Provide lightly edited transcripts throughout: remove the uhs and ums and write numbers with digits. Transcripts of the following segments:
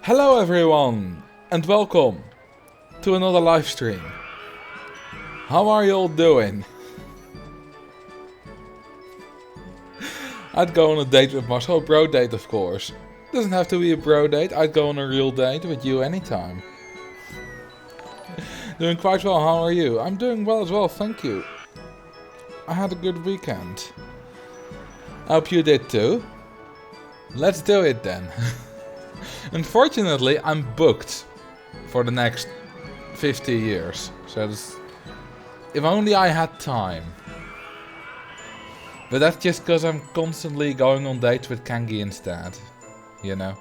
Hello everyone, and welcome to another live stream. How are you all doing? I'd go on a date with Marcel, bro date of course. Doesn't have to be a bro date, I'd go on a real date with you anytime. Doing quite well, how are you? I'm doing well as well, thank you. I had a good weekend. I hope you did too. Let's do it then. Unfortunately, I'm booked for the next 50 years. So if only I had time. But that's just because I'm constantly going on dates with Kangi instead. You know.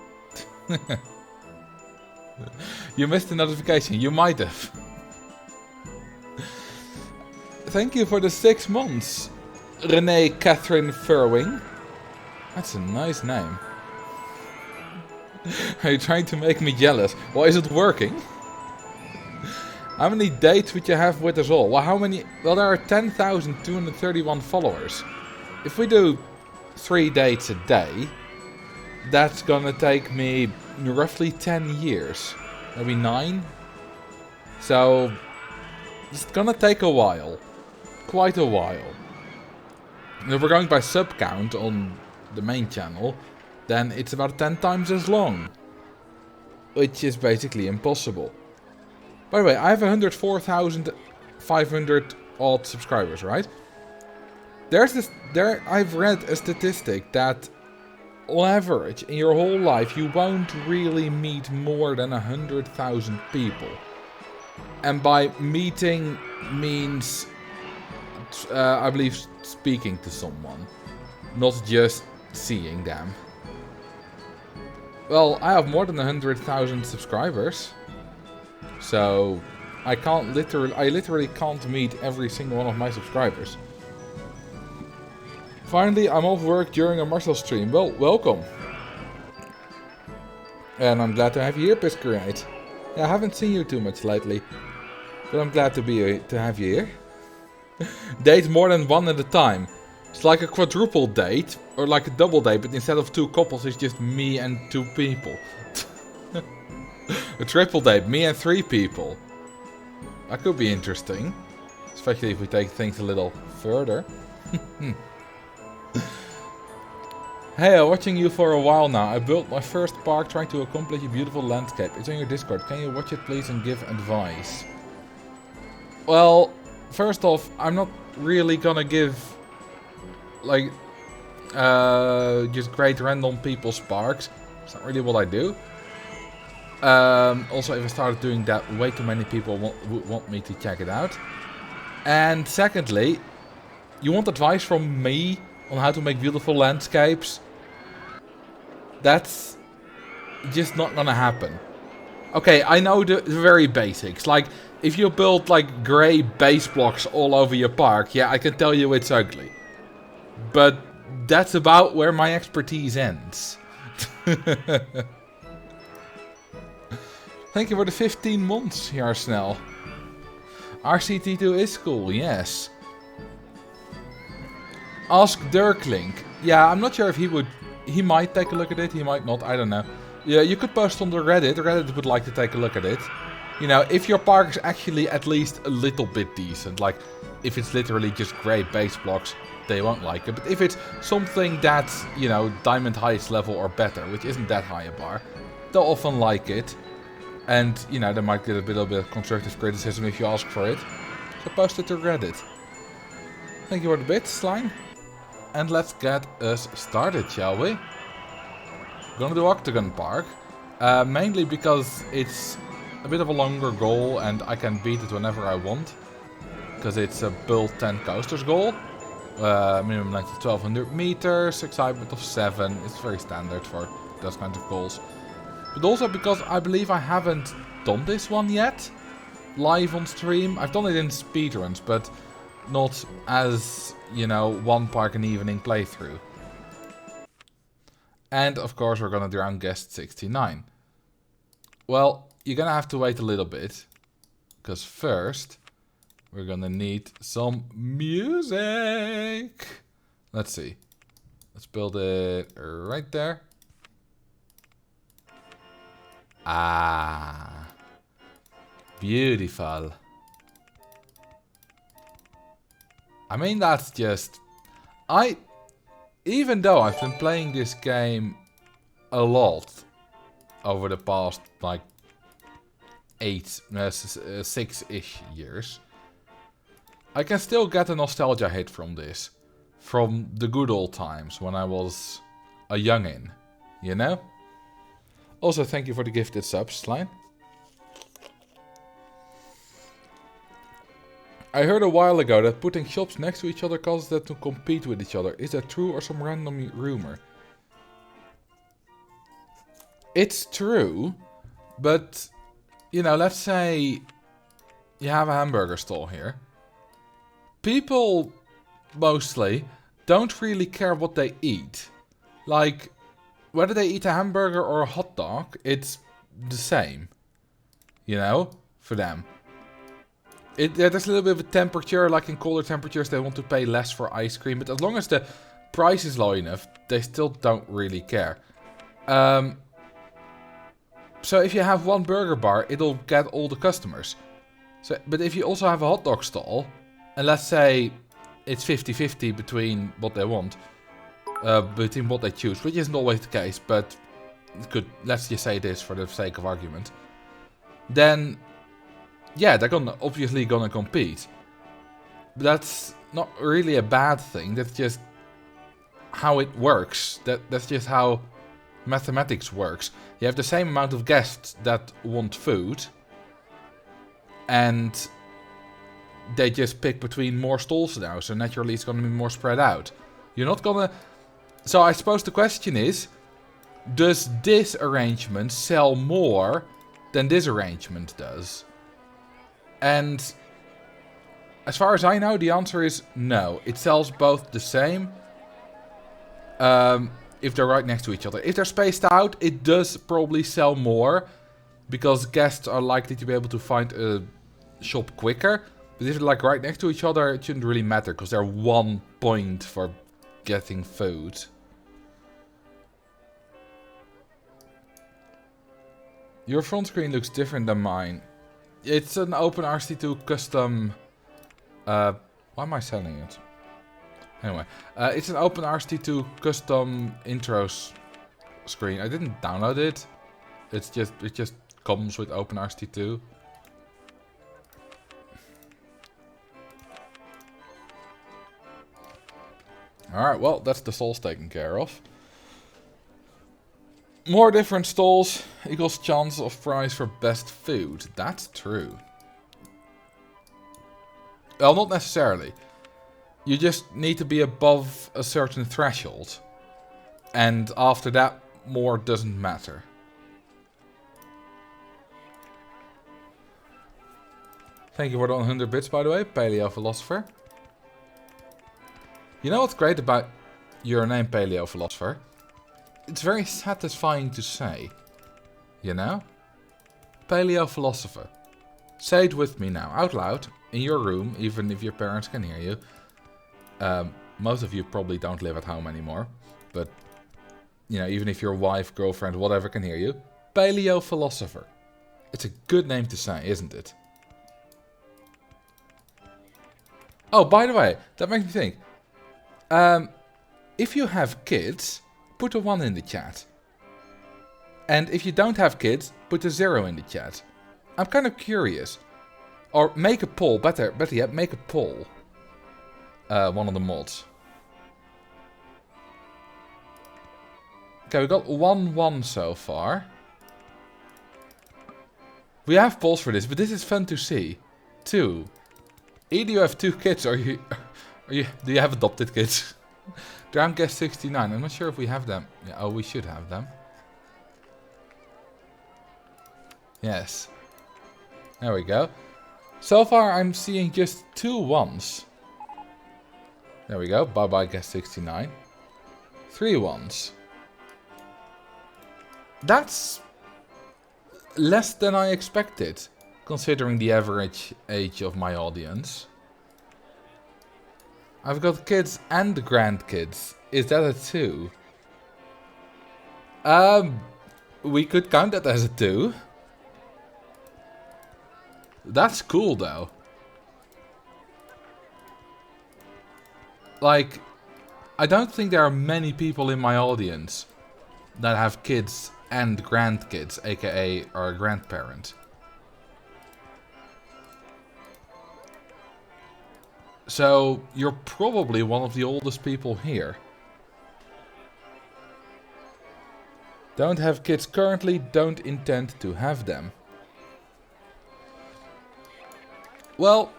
You missed the notification. You might have. Thank you for the 6 months. Renee Catherine Furwing. That's a nice name. Are you trying to make me jealous? Well, is it working? How many dates would you have with us all? Well, how many? Well, there are 10,231 followers. If we do 3 dates a day, that's gonna take me roughly 10 years. Maybe 9. So, it's gonna take a while. Quite a while. And if we're going by sub count on the main channel, then it's about 10 times as long. Which is basically impossible. By the way, I have 104,500 odd subscribers, right? I've read a statistic that on average in your whole life you won't really meet more than 100,000 people. And by meeting means, I believe, speaking to someone, not just seeing them. Well, I have more than 100,000 subscribers, so I literally can't meet every single one of my subscribers. Finally, I'm off work during a Marcel stream. Well, welcome. And I'm glad to have you here, Piscarite. Yeah, I haven't seen you too much lately, but I'm glad to have you here. Date more than one at a time. It's like a quadruple date, or like a double date, but instead of 2 couples, it's just me and 2 people. A triple date, me and 3 people. That could be interesting. Especially if we take things a little further. Hey, I'm watching you for a while now. I built my first park trying to accomplish a beautiful landscape. It's on your Discord. Can you watch it please and give advice? Well, first off, I'm not really gonna give like just great random people's parks. It's not really what I do. Also, if I started doing that, way too many people would want me to check it out. And secondly, you want advice from me on how to make beautiful landscapes? That's just not gonna happen. Okay, I know the very basics. Like, if you build like grey base blocks all over your park, yeah, I can tell you it's ugly. But that's about where my expertise ends. Thank you for the 15 months, Jarsnel. RCT2 is cool, yes. Ask Dirklink. Yeah, I'm not sure if he might take a look at it, he might not, I don't know. Yeah, you could post on the Reddit. Reddit would like to take a look at it. You know, if your park is actually at least a little bit decent, like if it's literally just grey base blocks, they won't like it. But if it's something that's, you know, Diamond Highest level or better, which isn't that high a bar, they'll often like it. And, you know, they might get a little bit of constructive criticism if you ask for it. So post it to Reddit. Thank you for the bits, Slime. And let's get us started, shall we? We're gonna do Octagon Park. Mainly because it's a bit of a longer goal and I can beat it whenever I want. Because it's a build 10 coasters goal. Minimum length of 1200 meters, excitement of 7. It's very standard for those kinds of goals. But also because I believe I haven't done this one yet. Live on stream. I've done it in speedruns, but not as, you know, one park and evening playthrough. And of course we're gonna drown guest 69. Well, you're gonna have to wait a little bit. Because first, we're gonna need some music. Let's see. Let's build it right there. Ah. Beautiful. I mean, that's just... Even though I've been playing this game a lot over the past, like, 6-ish years, I can still get a nostalgia hit from this. From the good old times when I was a youngin', you know? Also, thank you for the gifted subs, Slime. I heard a while ago that putting shops next to each other causes them to compete with each other. Is that true or some random rumor? It's true, but, you know, let's say you have a hamburger stall here. People, mostly, don't really care what they eat. Like, whether they eat a hamburger or a hot dog, it's the same. You know, for them. There's a little bit of a temperature, like in colder temperatures they want to pay less for ice cream. But as long as the price is low enough, they still don't really care. So if you have one burger bar, it'll get all the customers. But if you also have a hot dog stall, and let's say it's 50-50 between what they want, between what they choose, which isn't always the case, but let's just say this for the sake of argument, then yeah, they're obviously gonna compete. But that's not really a bad thing. That's just how it works. That's just how mathematics works. You have the same amount of guests that want food, and they just pick between more stalls now. So naturally, it's gonna be more spread out. You're not gonna. So I suppose the question is, does this arrangement sell more than this arrangement does? And as far as I know, the answer is no. It sells both the same if they're right next to each other. If they're spaced out, it does probably sell more because guests are likely to be able to find a shop quicker. But if they're like right next to each other, it shouldn't really matter because they're 1 point for getting food. Your front screen looks different than mine. It's an OpenRCT2 custom... why am I selling it? Anyway, it's an OpenRCT2 custom intros screen. I didn't download it. It just comes with OpenRCT2. Alright, well, that's the stalls taken care of. More different stalls equals chance of prize for best food. That's true. Well, not necessarily. You just need to be above a certain threshold. And after that, more doesn't matter. Thank you for the 100 bits, by the way, Paleo Philosopher. You know what's great about your name, Paleo Philosopher? It's very satisfying to say. You know? Paleo Philosopher. Say it with me now, out loud, in your room, even if your parents can hear you. Most of you probably don't live at home anymore. But, you know, even if your wife, girlfriend, whatever can hear you. Paleo Philosopher. It's a good name to say, isn't it? Oh, by the way, that makes me think. If you have kids, put a 1 in the chat. And if you don't have kids, put a 0 in the chat. I'm kind of curious. Or make a poll, better yet, make a poll. One of the mods. Okay, we got 1-1 so far. We have polls for this, but this is fun to see. 2. Either you have 2 kids or do you have adopted kids? Drown guest 69. I'm not sure if we have them. Yeah, oh, we should have them. Yes. There we go. So far, I'm seeing just 2 1s. There we go. Bye bye, guest 69. 3 1s. That's less than I expected, considering the average age of my audience. I've got kids and grandkids. Is that a 2? we could count that as a 2. That's cool though. Like, I don't think there are many people in my audience that have kids and grandkids, aka are a grandparent. So, you're probably one of the oldest people here. Don't have kids currently, don't intend to have them. Well,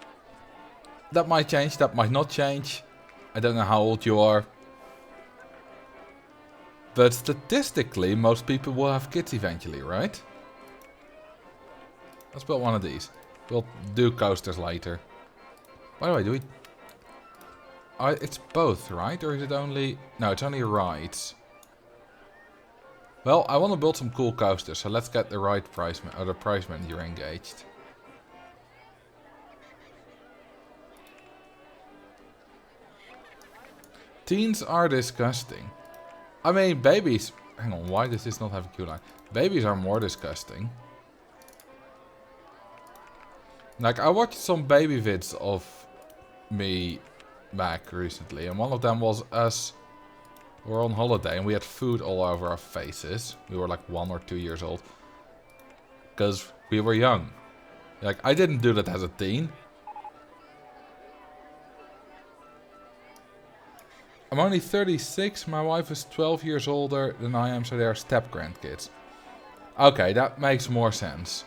that might change, that might not change. I don't know how old you are. But statistically, most people will have kids eventually, right? Let's build one of these. We'll do coasters later. By the way, do we... it's both, right? Or is it only... No, it's only rides. Well, I want to build some cool coasters, so let's get the right price, or the price manager engaged. Teens are disgusting. I mean, babies... Hang on, why does this not have a queue line? Babies are more disgusting. Like, I watched some baby vids of me back recently, and one of them was us. We were on holiday and we had food all over our faces. We were like 1 or 2 years old. Because we were young. Like, I didn't do that as a teen. I'm only 36, my wife is 12 years older than I am, so they are step-grandkids. Okay, that makes more sense.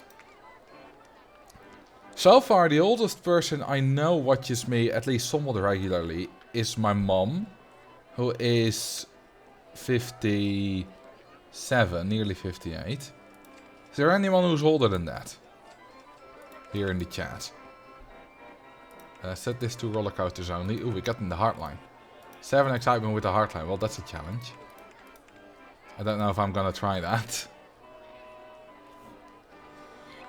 So far, the oldest person I know watches me at least somewhat regularly is my mom, who is 57, nearly 58. Is there anyone who's older than that? Here in the chat. Set this to roller coasters only. Ooh, we got in the hardline. 7 excitement with the hardline. Well, that's a challenge. I don't know if I'm gonna try that.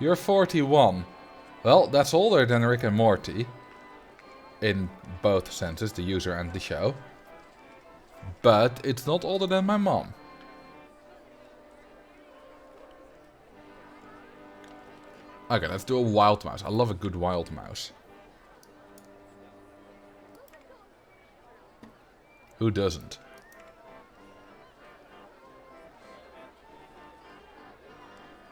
You're 41. Well, that's older than Rick and Morty. In both senses, the user and the show. But it's not older than my mom. Okay, let's do a wild mouse. I love a good wild mouse. Who doesn't?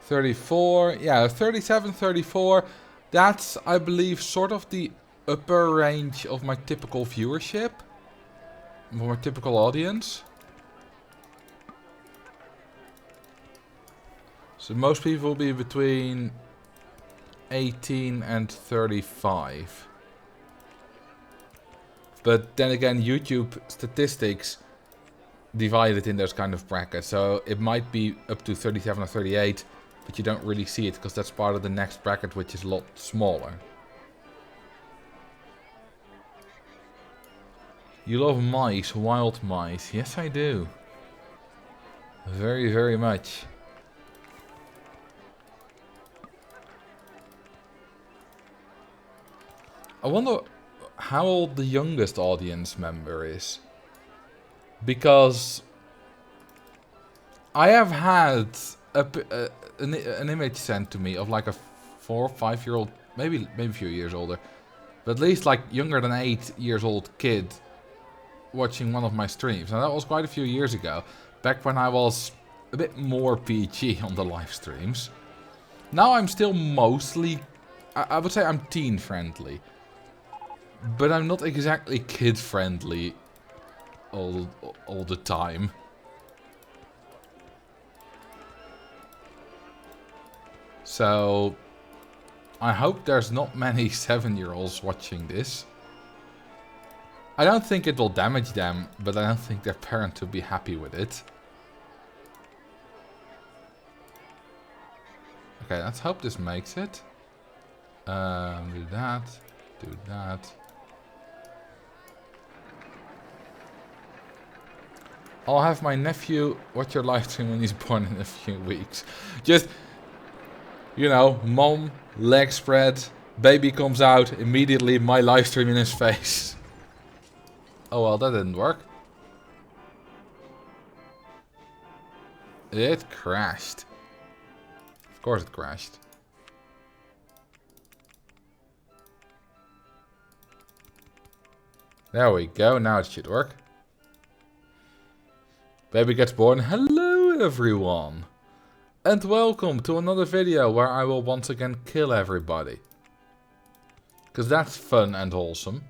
$34. Yeah, 37, 34. That's, I believe, sort of the upper range of my typical viewership. For my typical audience. So most people will be between 18 and 35. But then again, YouTube statistics divide it in those kind of brackets. So it might be up to 37 or 38, but you don't really see it because that's part of the next bracket, which is a lot smaller. You love mice, wild mice. Yes, I do. Very, very much. I wonder how old the youngest audience member is. Because I have had an image sent to me of like a 4 or 5 year old, maybe a few years older, but at least like younger than 8 years old kid watching one of my streams. And that was quite a few years ago, back when I was a bit more PG on the live streams. Now I'm still mostly, I would say I'm teen friendly, but I'm not exactly kid friendly all the time. So I hope there's not many 7-year-olds watching this. I don't think it will damage them, but I don't think their parent will be happy with it. Okay, let's hope this makes it. Do that. Do that. I'll have my nephew watch your live stream when he's born in a few weeks. Just, you know, mom, leg spread, baby comes out, immediately my live stream in his face. Oh well, that didn't work. It crashed. course it crashed. There we go, now it should work. Baby gets born. Hello everyone! And welcome to another video where I will once again kill everybody. Because that's fun and wholesome.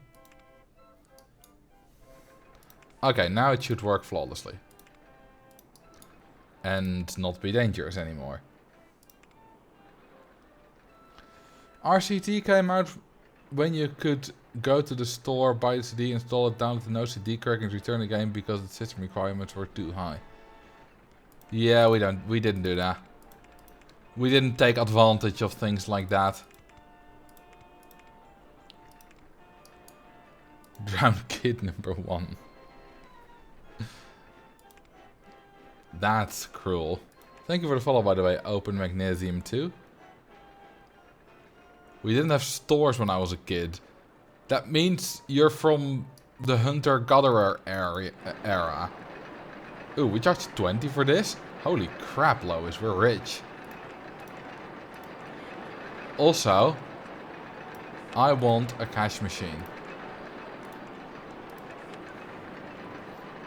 Okay, now it should work flawlessly. And not be dangerous anymore. RCT came out when you could go to the store, buy the CD, install it, download the no CD crack and return the game because the system requirements were too high. Yeah, we didn't do that. We didn't take advantage of things like that. Drowned kid number 1. That's cruel. Thank you for the follow, by the way. Open Magnesium 2. We didn't have stores when I was a kid. That means you're from the hunter-gatherer era. Ooh, we charged 20 for this? Holy crap, Lois, we're rich. Also, I want a cash machine.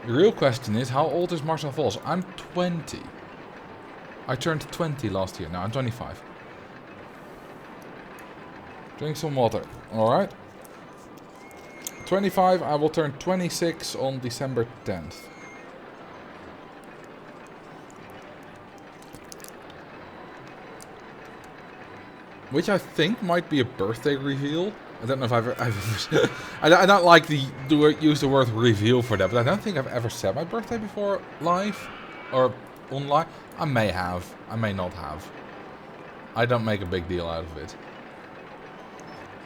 The real question is, how old is Marcel Vos? I'm 20. I turned 20 last year. Now I'm 25. Drink some water. Alright. 25, I will turn 26 on December 10th. Which I think might be a birthday reveal. I don't know if I've ever I don't like use the word reveal for that, but I don't think I've ever said my birthday before live or online. I may have, I may not have. I don't make a big deal out of it.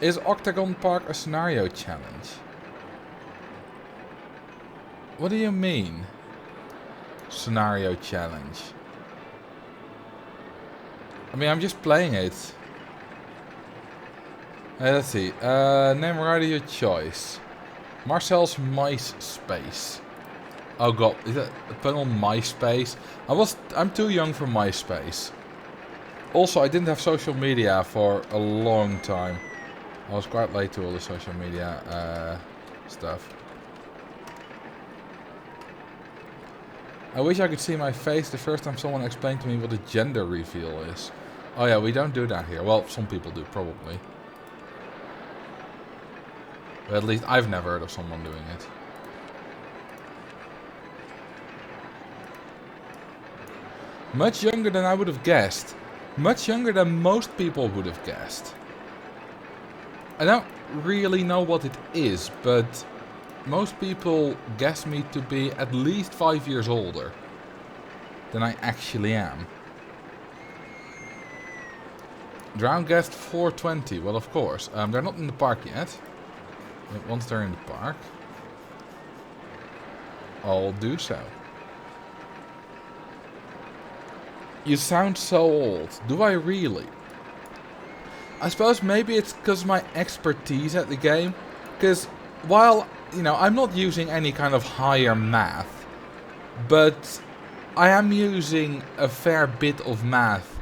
Is Octagon Park a scenario challenge? What do you mean? Scenario challenge. I mean, I'm just playing it. Let's see. Name writer your choice. Marcel's MySpace. Oh god, is that a pun on MySpace? I'm too young for MySpace. Also, I didn't have social media for a long time. I was quite late to all the social media stuff. I wish I could see my face the first time someone explained to me what a gender reveal is. Oh yeah, we don't do that here. Well, some people do, probably. But at least I've never heard of someone doing it. Much younger than I would have guessed. Much younger than most people would have guessed. I don't really know what it is, but most people guess me to be at least 5 years older than I actually am. Drown guessed 420. Well, of course. They're not in the park yet. But once they're in the park, I'll do so. You sound so old. Do I really? I suppose maybe it's because of my expertise at the game. Because while, you know, I'm not using any kind of higher math, but I am using a fair bit of math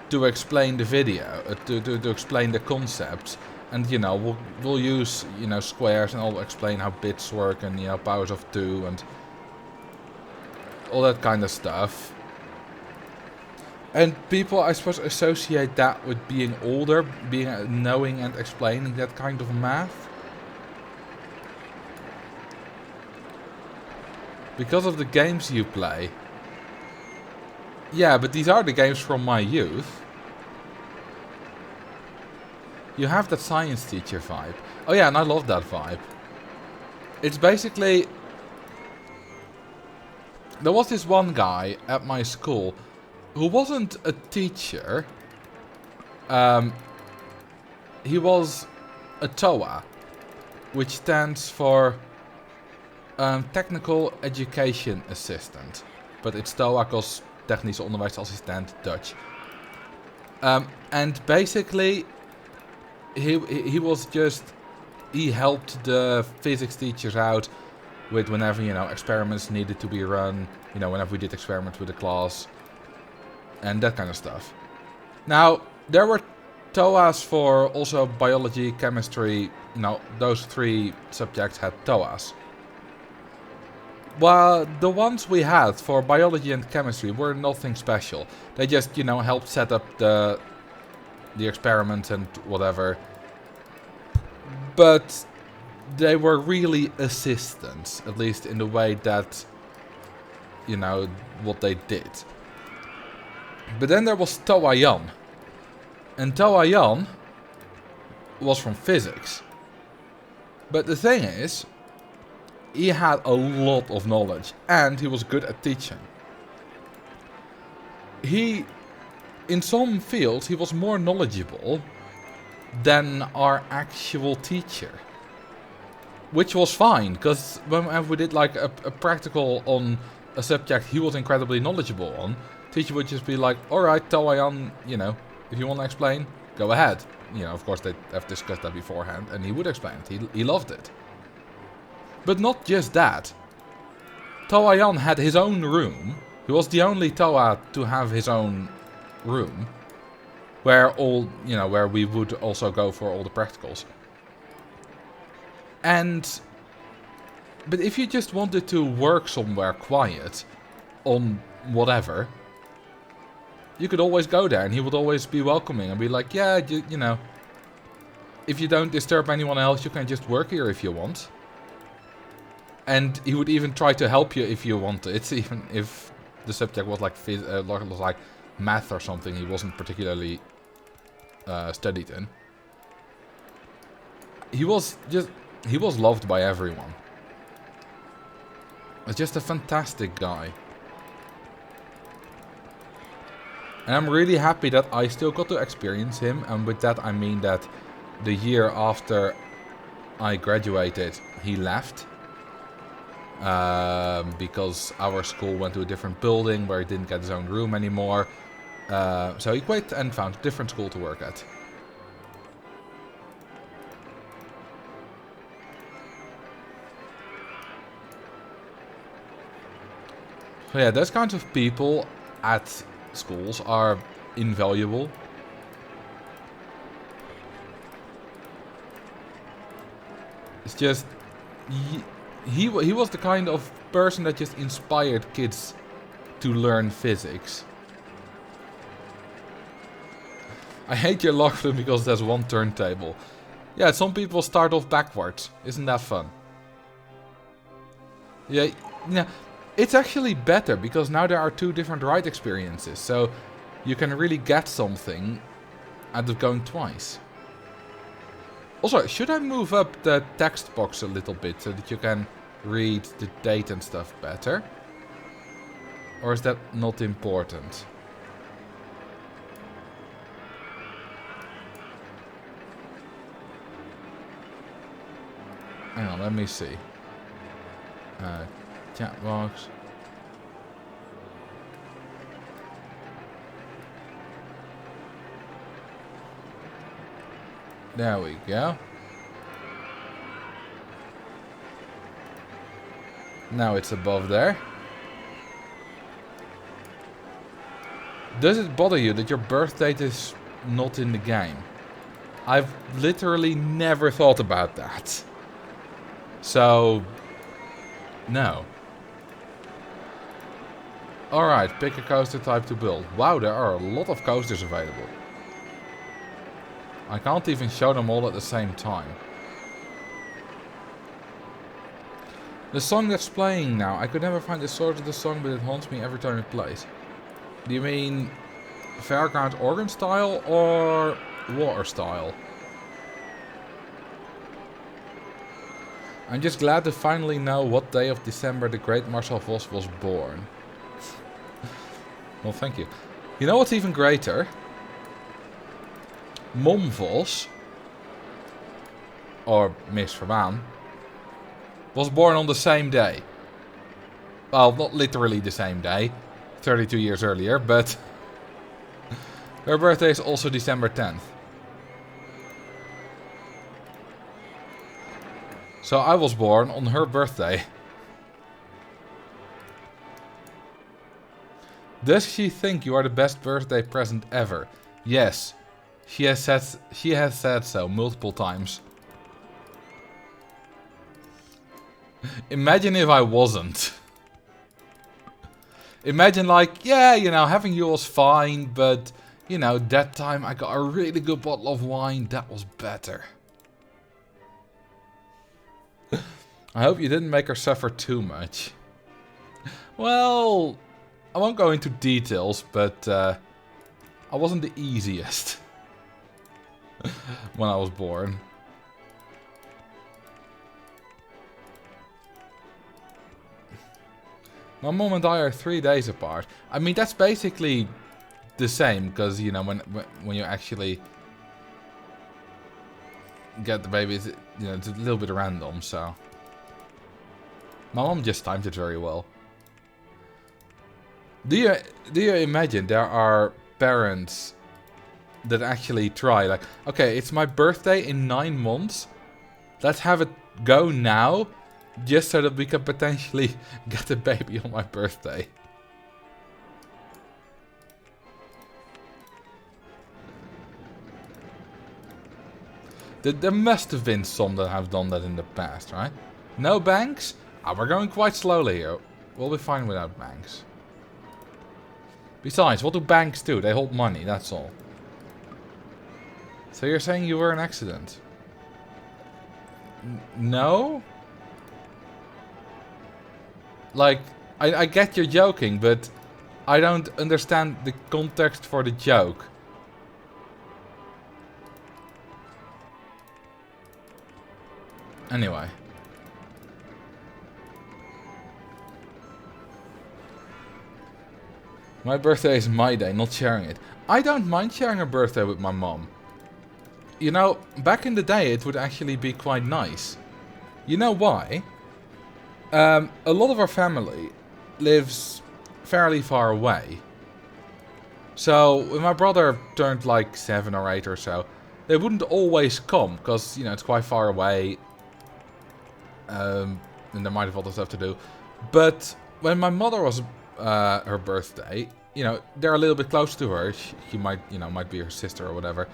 to explain the video, to explain the concepts. And, you know, we'll use, you know, squares, and I'll explain how bits work and, you know, powers of 2 and all that kind of stuff. And people, I suppose, associate that with being older, knowing and explaining that kind of math. Because of the games you play. Yeah, but these are the games from my youth. You have that science teacher vibe. Oh yeah, and I love that vibe. It's basically... There was this one guy at my school who wasn't a teacher. He was a TOA, which stands for Technical Education Assistant. But it's TOA because Technische Onderwijsassistent Dutch. And basically... He was just, he helped the physics teachers out with whenever, you know, experiments needed to be run, you know, whenever we did experiments with the class. and that kind of stuff. Now, there were TOAs for also biology, chemistry. No, those 3 subjects had TOAs. Well, the ones we had for biology and chemistry were nothing special. They just, you know, helped set up the experiments and whatever. But they were really assistants, at least in the way that, you know, what they did. But then there was Toa Jan. And Toa Jan was from physics. But the thing is, he had a lot of knowledge and he was good at teaching. In some fields, he was more knowledgeable than our actual teacher. Which was fine, because when we did like a practical on a subject he was incredibly knowledgeable on, teacher would just be like, alright, Toa Jan, you know, if you want to explain, go ahead. You know, of course they'd have discussed that beforehand, and he would explain it. He loved it. But not just that. Toa Jan had his own room. He was the only Toa to have his own room. Where where we would also go for all the practicals. But if you just wanted to work somewhere quiet, on whatever, you could always go there and he would always be welcoming and be like, yeah, you know, if you don't disturb anyone else, you can just work here if you want. And he would even try to help you if you wanted, even if the subject was like like math or something he wasn't particularly studied in. He was loved by everyone. He's just a fantastic guy. And I'm really happy that I still got to experience him. And with that I mean that the year after I graduated, he left. Because our school went to a different building where he didn't get his own room anymore. So he quit and found a different school to work at. So yeah, those kinds of people at schools are invaluable. It's just... He was the kind of person that just inspired kids to learn physics. I hate your logarithm because there's one turntable. Yeah, some people start off backwards. Isn't that fun? Yeah, it's actually better because now there are 2 different write experiences. So you can really get something out of going twice. Also, should I move up the text box a little bit so that you can read the date and stuff better? Or is that not important? Hang on, let me see. Chat box. There we go. Now it's above there. Does it bother you that your birth date is not in the game? I've literally never thought about that. So, no. Alright, pick a coaster type to build. Wow, there are a lot of coasters available. I can't even show them all at the same time. The song that's playing now, I could never find the source of the song, but it haunts me every time it plays. Do you mean fairground organ style or water style? I'm just glad to finally know what day of December the great Marcel Vos was born. Well, thank you. You know what's even greater? Mom Vos, or Miss Vermaan, was born on the same day. Well, not literally the same day, 32 years earlier, but her birthday is also December 10th. So I was born on her birthday. Does she think you are the best birthday present ever? Yes. She has said so multiple times. Imagine if I wasn't. Imagine like, yeah, you know, having you was fine, but, you know, that time I got a really good bottle of wine. That was better. I hope you didn't make her suffer too much. Well, I won't go into details, but I wasn't the easiest when I was born. My mom and I are 3 days apart. I mean, that's basically the same, because, you know, when you actually get the baby, it's, you know, it's a little bit random, so. My mom just timed it very well. Do you imagine there are parents that actually try, like, okay, it's my birthday in 9 months. Let's have it go now, just so that we can potentially get a baby on my birthday. There must have been some that have done that in the past, right? No banks? Ah, we're going quite slowly here. We'll be fine without banks. Besides, what do banks do? They hold money, that's all. So you're saying you were an accident? No? Like, I get you're joking, but I don't understand the context for the joke. Anyway. My birthday is my day, not sharing it. I don't mind sharing a birthday with my mom. You know, back in the day it would actually be quite nice. You know why? A lot of our family lives fairly far away. So, when my brother turned like 7 or 8 or so, they wouldn't always come, because, you know, it's quite far away. And there might have other stuff to do. But when my mother was her birthday, you know, they're a little bit close to her. She might, you know, might be her sister or whatever.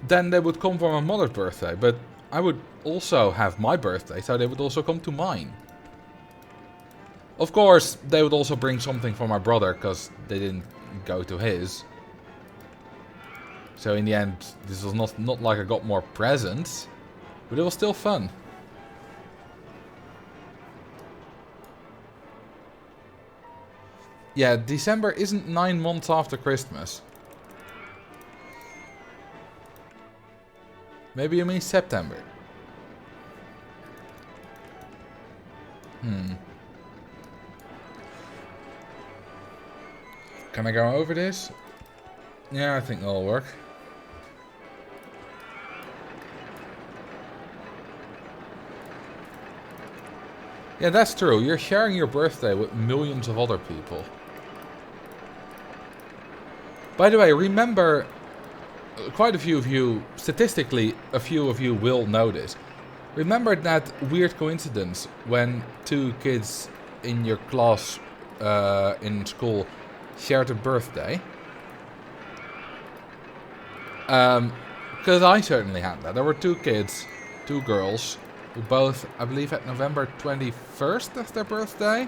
Then they would come for my mother's birthday, but I would also have my birthday, so they would also come to mine. Of course, they would also bring something for my brother, because they didn't go to his. So in the end, this was not like I got more presents, but it was still fun. Yeah, December isn't 9 months after Christmas. Maybe you mean September. Can I go over this? Yeah, I think that'll work. Yeah, that's true. You're sharing your birthday with millions of other people. By the way, remember, quite a few of you, statistically, a few of you will know this. Remember that weird coincidence when 2 kids in your class in school shared a birthday? Because I certainly had that. There were 2 kids, 2 girls, who both, I believe, had November 21st as their birthday.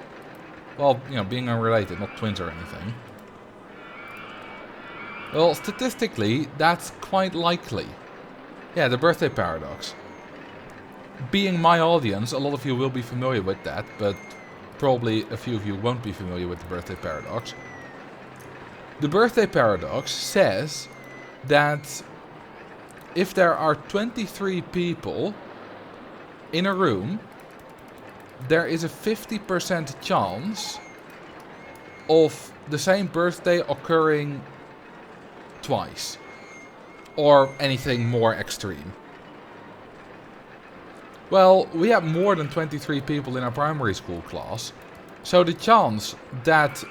Well, you know, being unrelated, not twins or anything. Well, statistically, that's quite likely. Yeah, the birthday paradox. Being my audience, a lot of you will be familiar with that, but probably a few of you won't be familiar with the birthday paradox. The birthday paradox says that if there are 23 people in a room, there is a 50% chance of the same birthday occurring twice, or anything more extreme. Well, we had more than 23 people in our primary school class, so the chance that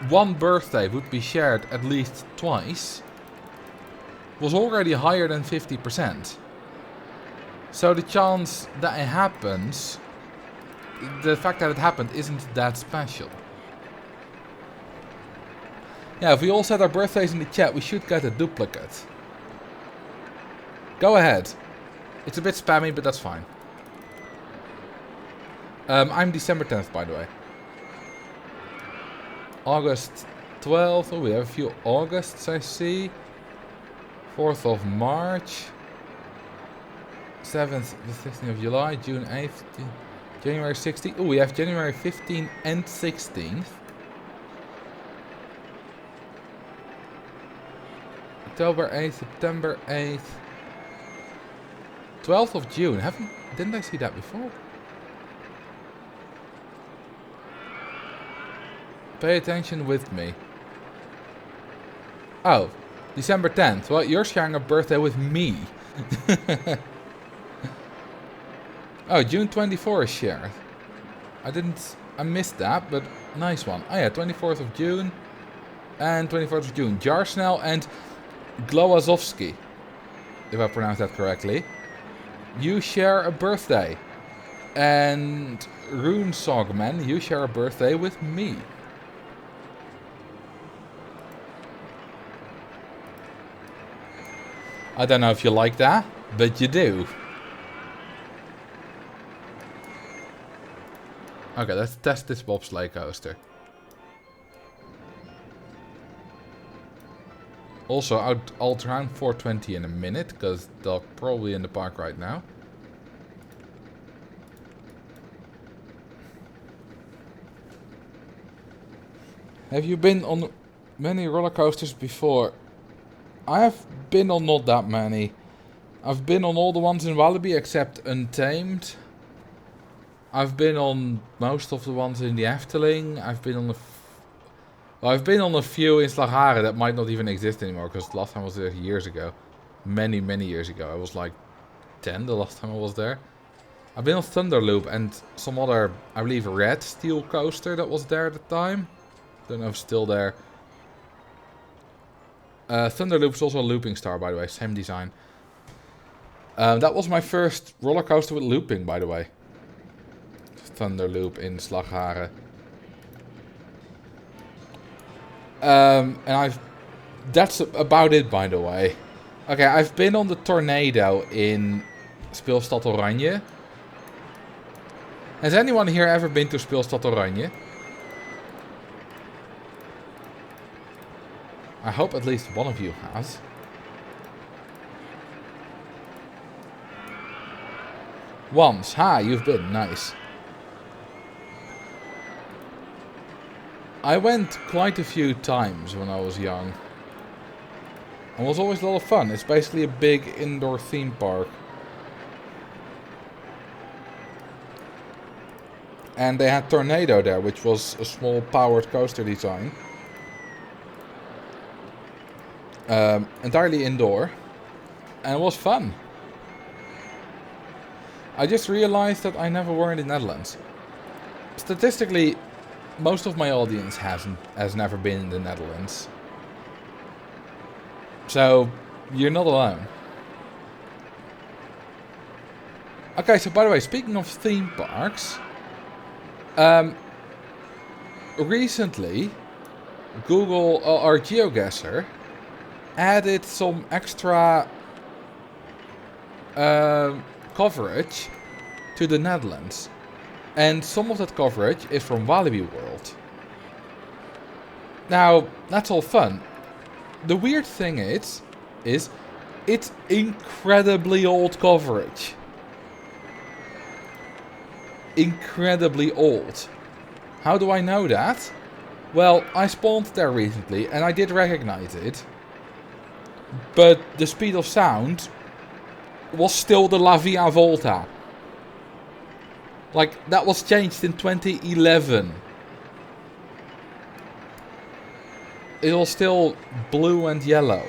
one birthday would be shared at least twice was already higher than 50%. So the chance that it happens the fact that it happened isn't that special. Yeah, if we all said our birthdays in the chat, we should get a duplicate. Go ahead. It's a bit spammy, but that's fine. I'm December 10th, by the way. August 12th. Oh, we have a few Augusts, I see. 4th of March. 7th, the 16th of July. June 8th. January 16th. Oh, we have January 15th and 16th. October 8th, September 8th. 12th of June. Didn't I see that before? Pay attention with me. Oh, December 10th. Well, you're sharing a birthday with me. Oh, June 24 is shared. I missed that, but nice one. Oh yeah, 24th of June and 24th of June. Jarsnell and Glowazowski, if I pronounce that correctly. You share a birthday. And Rune Sogman, you share a birthday with me. I don't know if you like that, but you do. Okay, let's test this bobsleigh coaster. Also, I'll drown 420 in a minute, because they're probably in the park right now. Have you been on many roller coasters before? I have been on not that many. I've been on all the ones in Walibi except Untamed. I've been on most of the ones in the Efteling. I've been on a few in Slagharen that might not even exist anymore, because the last time I was there years ago. Many, many years ago. I was like 10 the last time I was there. I've been on Thunderloop and some other, I believe, red steel coaster that was there at the time. Don't know if it's still there. Thunderloop is also a looping star, by the way. Same design. That was my first roller coaster with looping, by the way. Thunderloop in Slagharen. That's about it, by the way. Okay, I've been on the Tornado in Speelstad Oranje. Has anyone here ever been to Speelstad Oranje? I hope at least one of you has. Once. Ha, you've been. Nice. I went quite a few times when I was young. It was always a lot of fun. It's basically a big indoor theme park. And they had Tornado there, which was a small powered coaster design. Entirely indoor. And it was fun. I just realized that I never were in the Netherlands. Statistically, most of my audience has never been in the Netherlands. So, you're not alone. Okay, so by the way, speaking of theme parks, recently, Google or GeoGuessr added some extra coverage to the Netherlands. And some of that coverage is from Walibi World. Now, that's all fun. The weird thing is it's incredibly old coverage. Incredibly old. How do I know that? Well, I spawned there recently and I did recognize it. But the speed of sound was still the La Via Volta. Like, that was changed in 2011. It was still blue and yellow.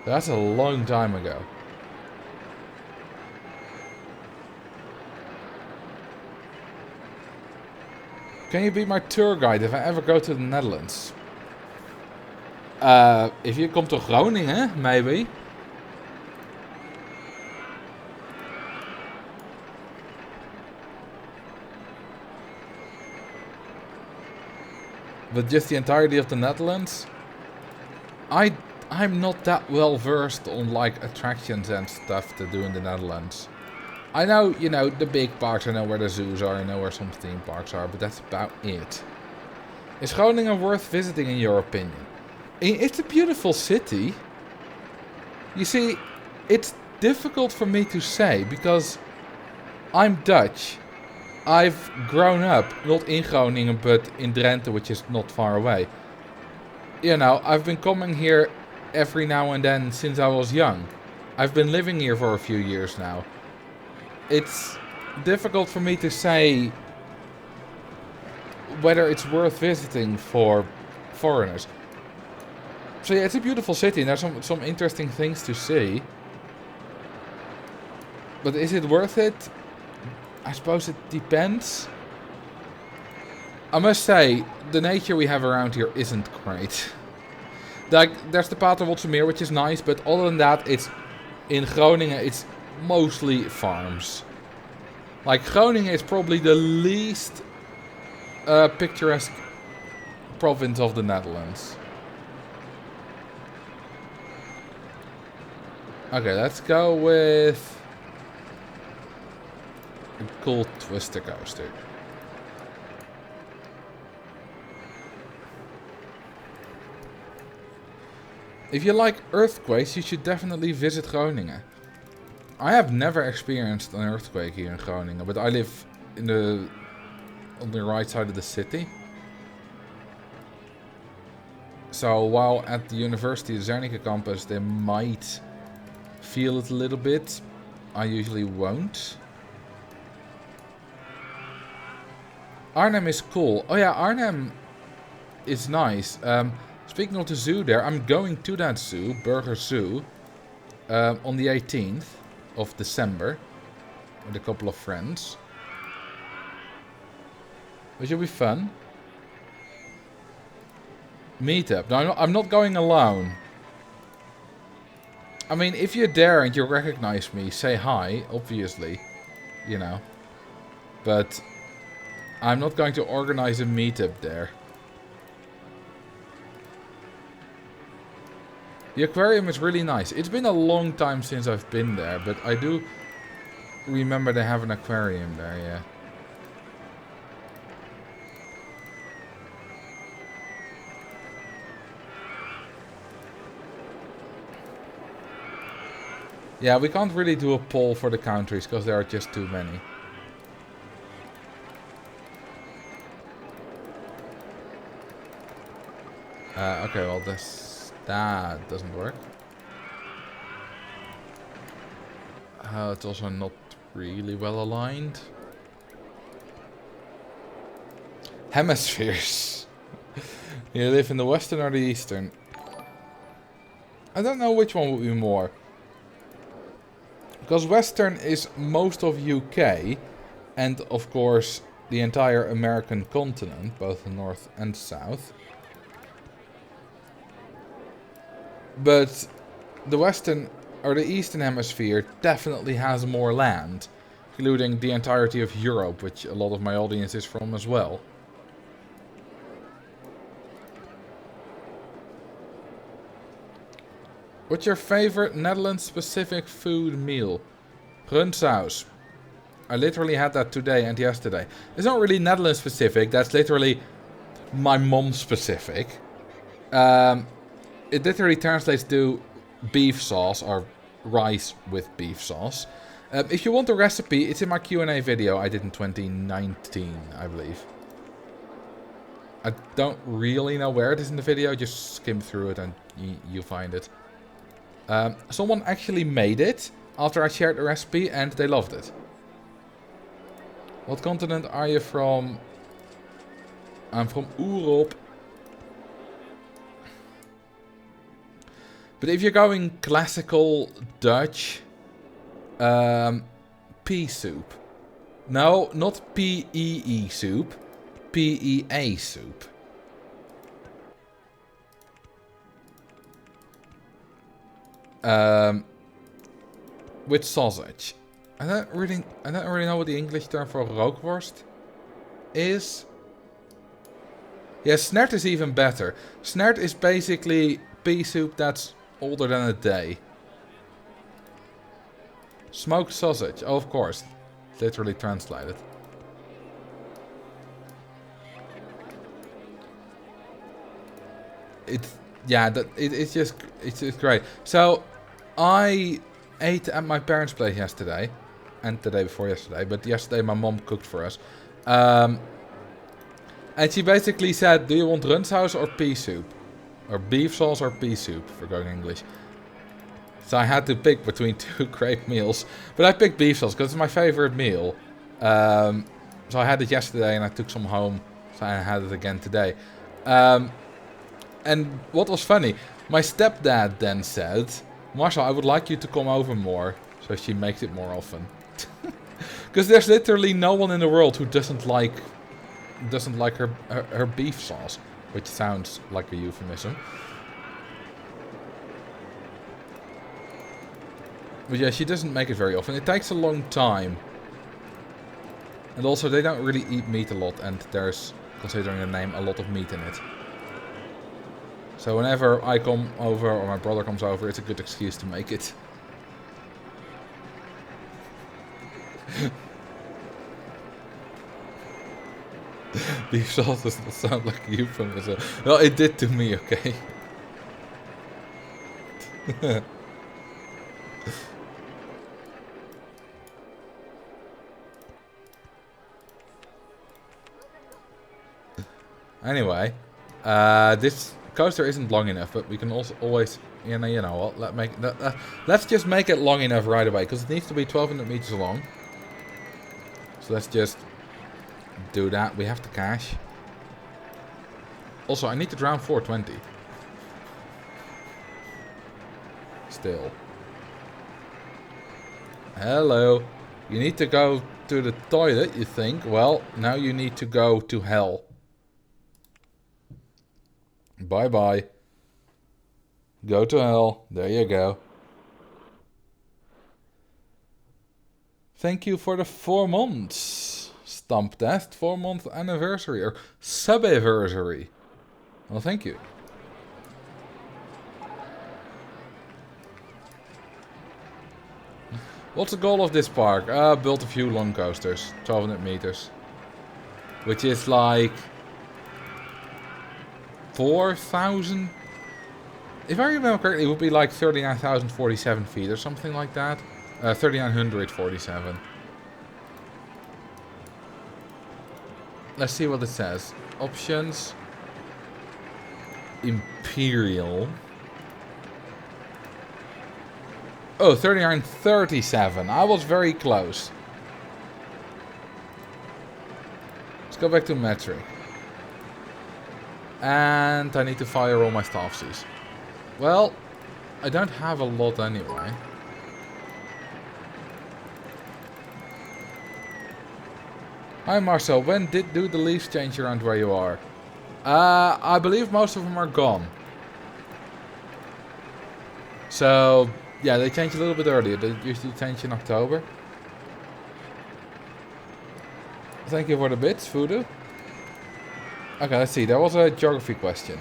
That's a long time ago. Can you be my tour guide if I ever go to the Netherlands? If you come to Groningen, maybe. But just the entirety of the Netherlands? I'm not that well versed on like attractions and stuff to do in the Netherlands. I know, you know, the big parks, I know where the zoos are, I know where some theme parks are, but that's about it. Is Groningen worth visiting in your opinion? It's a beautiful city. You see, it's difficult for me to say because I'm Dutch. I've grown up, not in Groningen, but in Drenthe, which is not far away. You know, I've been coming here every now and then since I was young. I've been living here for a few years now. It's difficult for me to say whether it's worth visiting for foreigners. So yeah, it's a beautiful city and there's some interesting things to see. But is it worth it? I suppose it depends. I must say, the nature we have around here isn't great. Like, there's the Paterwoldsemeer, which is nice, but other than that, it's in Groningen, it's mostly farms. Like, Groningen is probably the least picturesque province of the Netherlands. Okay, let's go with a cool twister coaster. If you like earthquakes, you should definitely visit Groningen. I have never experienced an earthquake here in Groningen, but I live on the right side of the city. So while at the University of Zernike campus they might feel it a little bit, I usually won't. Arnhem is cool. Oh yeah, Arnhem is nice. Speaking of the zoo there, I'm going to that zoo, Burger Zoo, on the 18th of December with a couple of friends. Which will be fun. Meetup. No, I'm not going alone. I mean, if you're there and you recognize me, say hi, obviously. You know. But I'm not going to organize a meetup there. The aquarium is really nice. It's been a long time since I've been there, but I do remember they have an aquarium there, yeah. Yeah, we can't really do a poll for the countries because there are just too many. Okay, well that doesn't work. It's also not really well aligned. Hemispheres. You live in the western or the eastern? I don't know which one would be more. Because western is most of UK and of course the entire American continent, both the north and south. But the western or the eastern hemisphere definitely has more land, including the entirety of Europe, which a lot of my audience is from as well. What's your favorite Netherlands-specific food meal? Rundsaus. I literally had that today and yesterday. It's not really Netherlands-specific, that's literally my mom-specific. It literally translates to beef sauce, or rice with beef sauce. If you want a recipe, it's in my Q&A video I did in 2019, I believe. I don't really know where it is in the video, just skim through it and you find it. Someone actually made it after I shared the recipe and they loved it. What continent are you from? I'm from Europe. But if you're going classical Dutch, pea soup. No, not P-E-E soup. P-E-A soup. With sausage. I don't really know what the English term for rookworst is. Yeah, Snert is even better. Snert is basically pea soup that's older than a day. Smoked sausage, oh, of course. Literally translated. It's just great. So, I ate at my parents' place yesterday. And the day before yesterday. But yesterday my mom cooked for us. And she basically said, do you want rundsaus or pea soup? Or beef sauce or pea soup, for going English. So I had to pick between two great meals. But I picked beef sauce because it's my favorite meal. So I had it yesterday and I took some home. So I had it again today. And what was funny, my stepdad then said, Marcel, I would like you to come over more. So she makes it more often. Because there's literally no one in the world who doesn't like her beef sauce. Which sounds like a euphemism. But yeah, she doesn't make it very often. It takes a long time. And also, they don't really eat meat a lot. And there's, considering the name, a lot of meat in it. So whenever I come over or my brother comes over, it's a good excuse to make it. Beef sauce does not sound like a euphemism. Well, it did to me, okay? Anyway, this coaster isn't long enough, but we can also always, you know what? Let's just make it long enough right away, because it needs to be 1,200 meters long. So let's just do that. We have the cash. Also, I need to drown 420. Still. Hello. You need to go to the toilet, you think? Well, now you need to go to hell. Bye-bye. Go to hell. There you go. Thank you for the 4 months. Stump test. 4-month anniversary. Or sub-anniversary. Well, thank you. What's the goal of this park? Build a few long coasters. 1,200 meters. Which is like 4,000. If I remember correctly, it would be like 39,047 feet or something like that. 3,947. Let's see what it says. Options. Imperial. Oh, 3937. I was very close. Let's go back to metric. And I need to fire all my staff Cs. Well, I don't have a lot anyway. Hi Marcel, when did the leaves change around where you are? I believe most of them are gone. So, yeah, they change a little bit earlier. They usually change in October. Thank you for the bits, Voodoo. Okay, let's see. There was a geography question.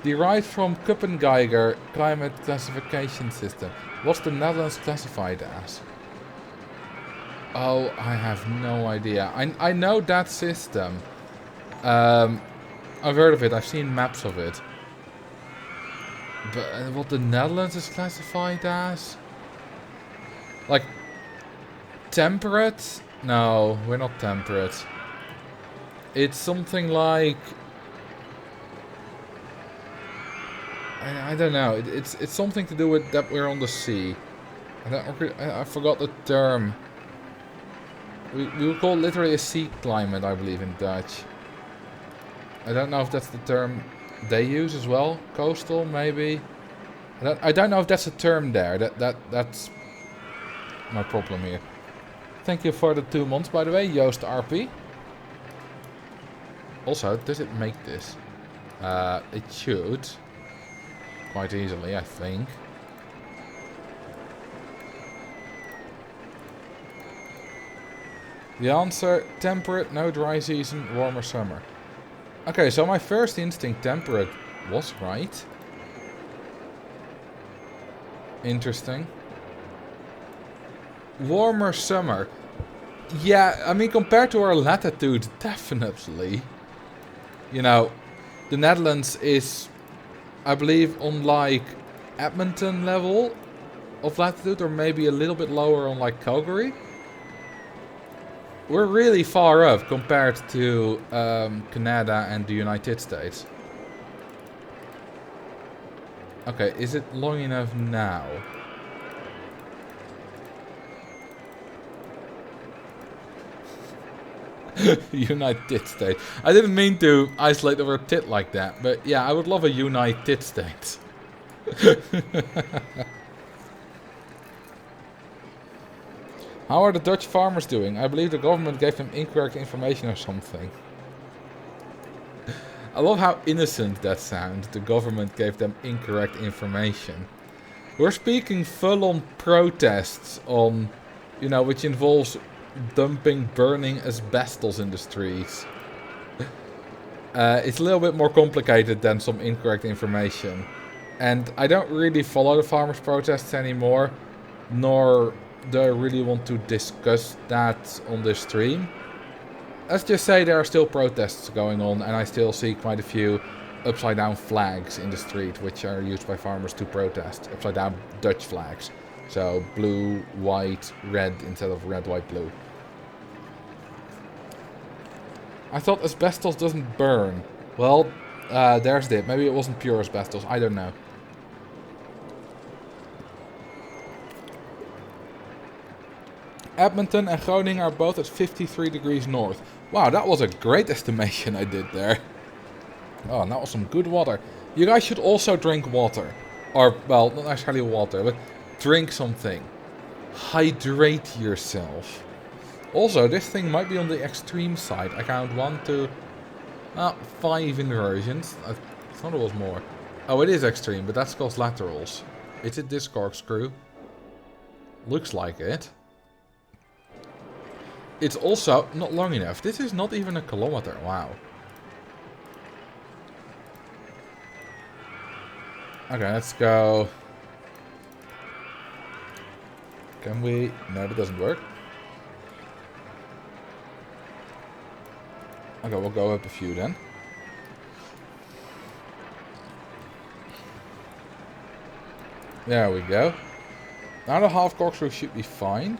Derived from Köppen-Geiger climate classification system. What's the Netherlands classified as? Oh, I have no idea. I know that system. I've heard of it. I've seen maps of it. But what the Netherlands is classified as? Like, temperate? No, we're not temperate. It's something like... I don't know. It's something to do with that we're on the sea. I forgot the term. We would call it literally a sea climate, I believe, in Dutch. I don't know if that's the term they use as well. Coastal, maybe. I don't know if that's a term there. That's my problem here. Thank you for the 2 months, by the way, Joost RP. Also, does it make this? It should. Quite easily, I think. The answer, temperate, no dry season, warmer summer. Okay, so my first instinct, temperate, was right. Interesting. Warmer summer. Yeah, I mean, compared to our latitude, definitely. You know, the Netherlands is, I believe, on like Edmonton level of latitude, or maybe a little bit lower on like Calgary. We're really far up compared to Canada and the United States. Okay, is it long enough now? United States. I didn't mean to isolate the word tit like that, but yeah, I would love a United States. How are the Dutch farmers doing? I believe the government gave them incorrect information or something. I love how innocent that sounds. The government gave them incorrect information. We're speaking full-on protests on, you know, which involves dumping, burning asbestos in the streets. It's a little bit more complicated than some incorrect information. And I don't really follow the farmers' protests anymore, nor do I really want to discuss that on this stream. Let's just say there are still protests going on, and I still see quite a few upside down flags in the street, which are used by farmers to protest. Upside down Dutch flags. So blue, white, red instead of red, white, blue. I thought asbestos doesn't burn. Well, there's it. Maybe it wasn't pure asbestos. I don't know. Edmonton and Groningen are both at 53 degrees north. Wow, that was a great estimation I did there. Oh, and that was some good water. You guys should also drink water. Or, well, not necessarily water, but drink something. Hydrate yourself. Also, this thing might be on the extreme side. I count 1, 2, 5 inversions. I thought it was more. Oh, it is extreme, but that's called laterals. Is it this corkscrew? Looks like it. It's also not long enough. This is not even a kilometer. Wow. Okay, let's go. Can we? No, that doesn't work. Okay, we'll go up a few then. There we go. Now the half corkscrew should be fine.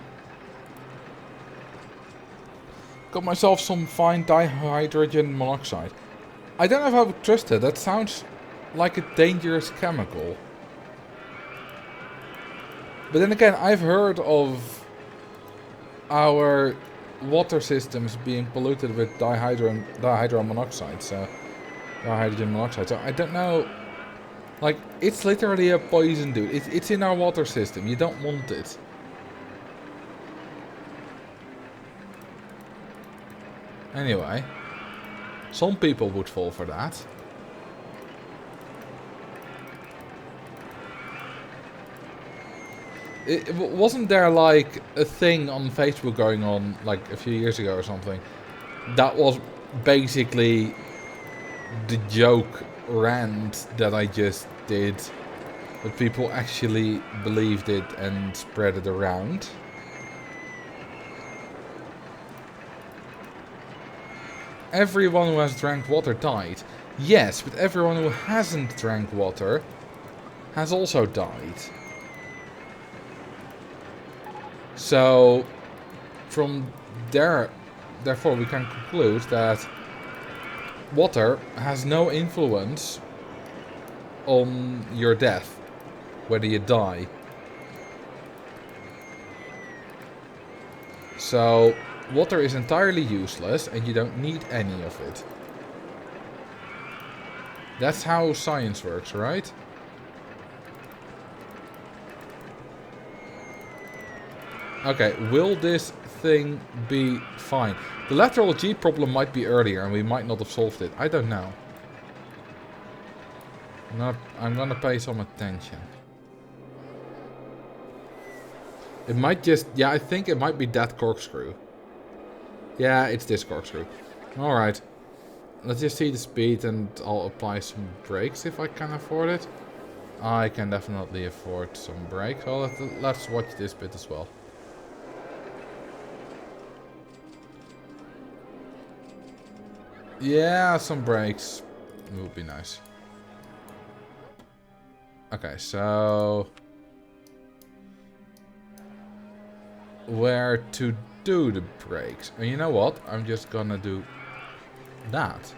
Got myself some fine dihydrogen monoxide. I don't know if I would trust it. That sounds like a dangerous chemical. But then again, I've heard of our water systems being polluted with dihydrogen monoxide. So I don't know. Like, it's literally a poison, dude. It's in our water system. You don't want it. Anyway, some people would fall for that. Wasn't there like a thing on Facebook going on like a few years ago or something? That was basically the joke rant that I just did. But people actually believed it and spread it around. Everyone who has drank water died. Yes, but everyone who hasn't drank water has also died. So, from there, therefore we can conclude that water has no influence on your death, whether you die. So, water is entirely useless and you don't need any of it. That's how science works, right? Okay, will this thing be fine? The lateral G problem might be earlier and we might not have solved it. I don't know. I'm gonna pay some attention. It might just... yeah, I think it might be that corkscrew. Yeah, it's this corkscrew. Alright. Let's just see the speed and I'll apply some brakes if I can afford it. I can definitely afford some brakes. Well, let's watch this bit as well. Yeah, some brakes would be nice. Okay, so... where to do the brakes? And you know what? I'm just gonna do that.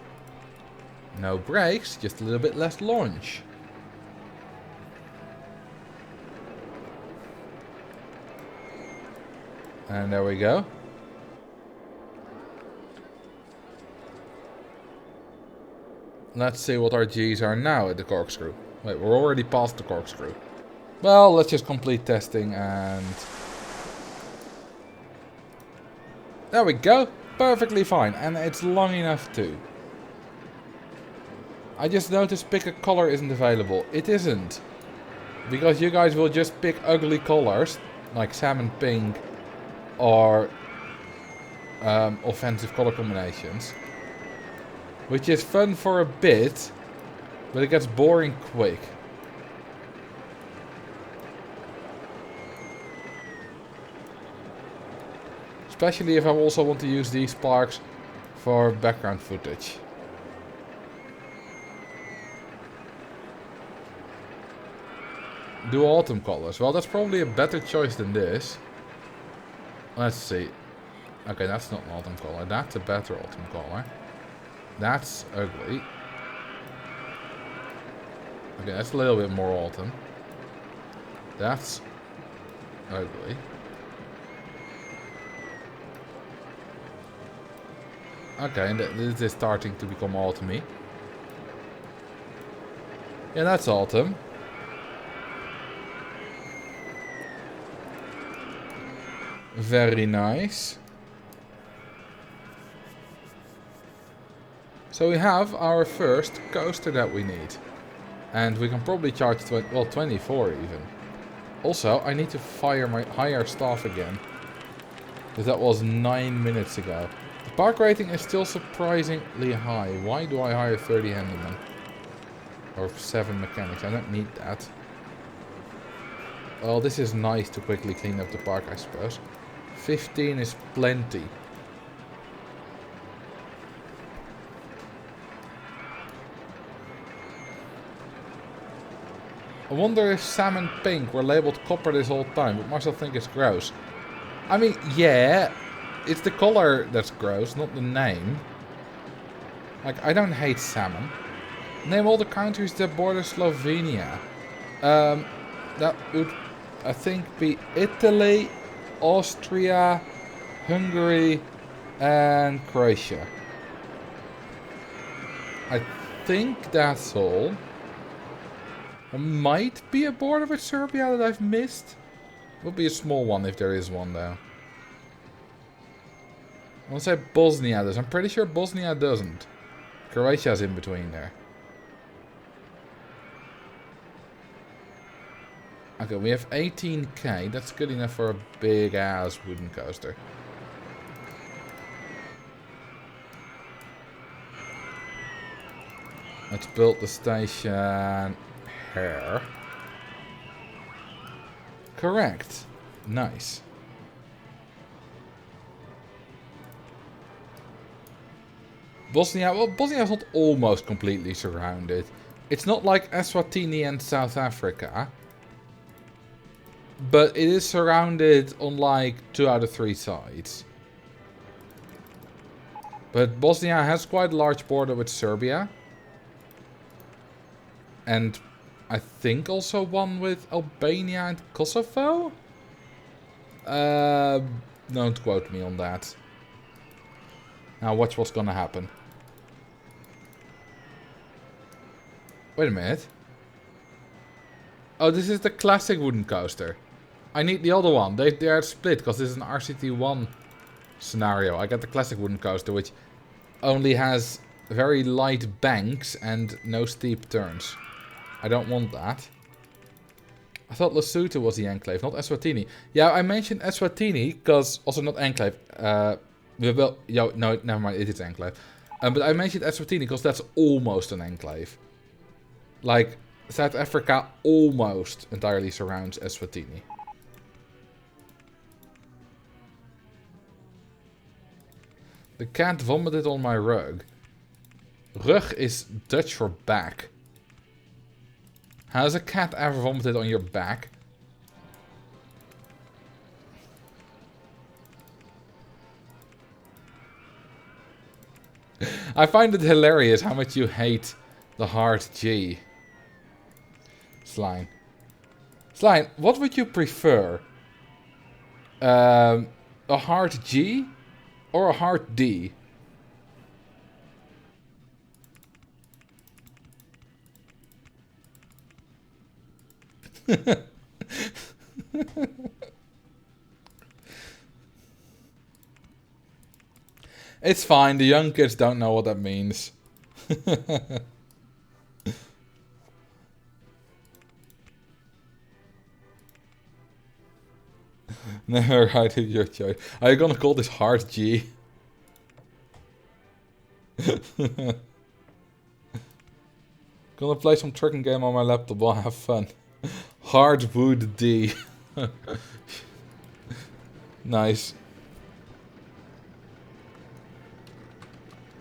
No brakes, just a little bit less launch. And there we go. Let's see what our G's are now at the corkscrew. Wait, we're already past the corkscrew. Well, let's just complete testing and... there we go. Perfectly fine. And it's long enough too. I just noticed pick a color isn't available. It isn't. Because you guys will just pick ugly colors. Like salmon pink. Or offensive color combinations. Which is fun for a bit. But it gets boring quick. Especially if I also want to use these sparks for background footage. Do autumn colors. Well, that's probably a better choice than this. Let's see. Okay, that's not an autumn color. That's a better autumn color. That's ugly. Okay, that's a little bit more autumn. That's ugly. Okay, and this is starting to become autumny. Yeah, that's autumn. Very nice. So we have our first coaster that we need. And we can probably charge 24 even. Also, I need to fire my hire staff again. Because that was 9 minutes ago. The park rating is still surprisingly high. Why do I hire 30 handymen? Or 7 mechanics? I don't need that. Well, this is nice to quickly clean up the park, I suppose. 15 is plenty. I wonder if salmon pink were labeled copper this whole time, but Marcel thinks it's gross. I mean, yeah, it's the color that's gross, not the name. Like, I don't hate salmon. Name all the countries that border Slovenia. That would, I think, be Italy, Austria, Hungary, and Croatia. I think that's all. There might be a border with Serbia that I've missed. Would be a small one if there is one though. I want to say Bosnia does. I'm pretty sure Bosnia doesn't. Croatia's in between there. Okay, we have 18k. That's good enough for a big ass wooden coaster. Let's build the station here. Correct. Nice. Bosnia, well, Bosnia is not almost completely surrounded. It's not like Eswatini and South Africa. But it is surrounded on like 2 out of 3 sides. But Bosnia has quite a large border with Serbia. And I think also one with Albania and Kosovo? Don't quote me on that. Now watch what's gonna happen. Wait a minute. Oh, this is the classic wooden coaster. I need the other one. They are split because this is an RCT1 scenario. I got the classic wooden coaster, which only has very light banks and no steep turns. I don't want that. I thought Lesotho was the enclave, not Eswatini. Yeah, I mentioned Eswatini because also not enclave. No, never mind. It is enclave. But I mentioned Eswatini because that's almost an enclave. Like, South Africa almost entirely surrounds Eswatini. The cat vomited on my rug. Rug is Dutch for back. Has a cat ever vomited on your back? I find it hilarious how much you hate the hard G. Slime. Slime, what would you prefer? A hard G or a hard D? It's fine, the young kids don't know what that means. Never right your choice. Are you gonna call this hard G? Gonna play some trucking game on my laptop while I have fun. Hardwood D. Nice.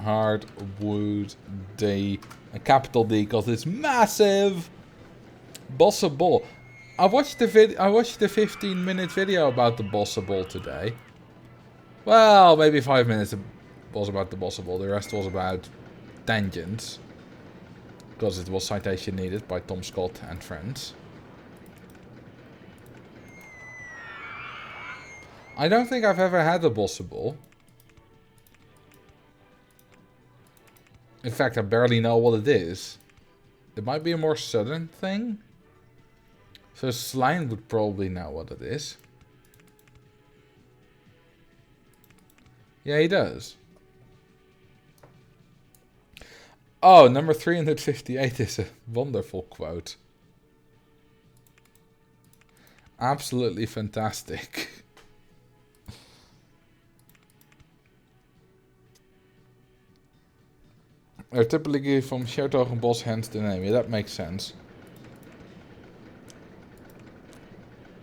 Hardwood D. A capital D because it's massive. Bossa Ball. I watched the 15-minute video about the Bossa Ball today. Well, maybe 5 minutes was about the Bossa Ball. The rest was about tangents. Because it was citation needed by Tom Scott and friends. I don't think I've ever had a Bossa Ball. In fact, I barely know what it is. It might be a more southern thing. So Slime would probably know what it is. Yeah, he does. Oh, number 358 is a wonderful quote. Absolutely fantastic. They're typically from Shertogenbos, hence the name. Yeah, that makes sense.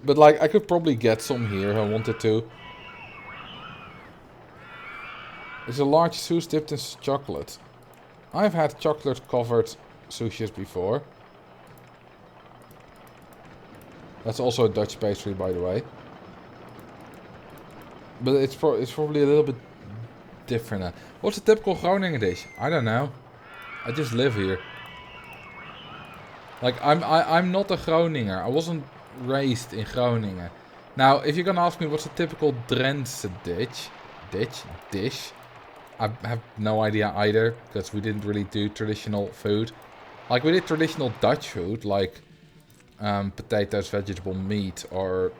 But like, I could probably get some here if I wanted to. It's a large sauce dipped in chocolate. I've had chocolate covered sushis before. That's also a Dutch pastry, by the way. But it's probably a little bit different. What's a typical Groningen dish? I don't know. I just live here. Like, I'm not a Groninger. I wasn't raised in Groningen. Now, if you're gonna ask me what's a typical Drentse dish, I have no idea either, because we didn't really do traditional food. Like, we did traditional Dutch food, like potatoes, vegetable meat, or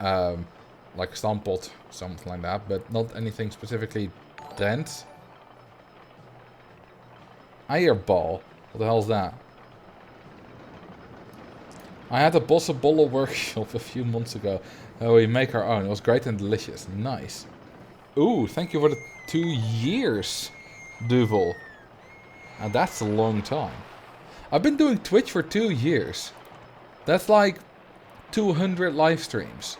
like stampot, something like that, but not anything specifically Drents. Eierbal. What the hell's that? I had a Bossa Bolle workshop a few months ago. We make our own. It was great and delicious. Nice. Ooh, thank you for the 2 years, Duvel. And that's a long time. I've been doing Twitch for 2 years. That's like 200 live streams.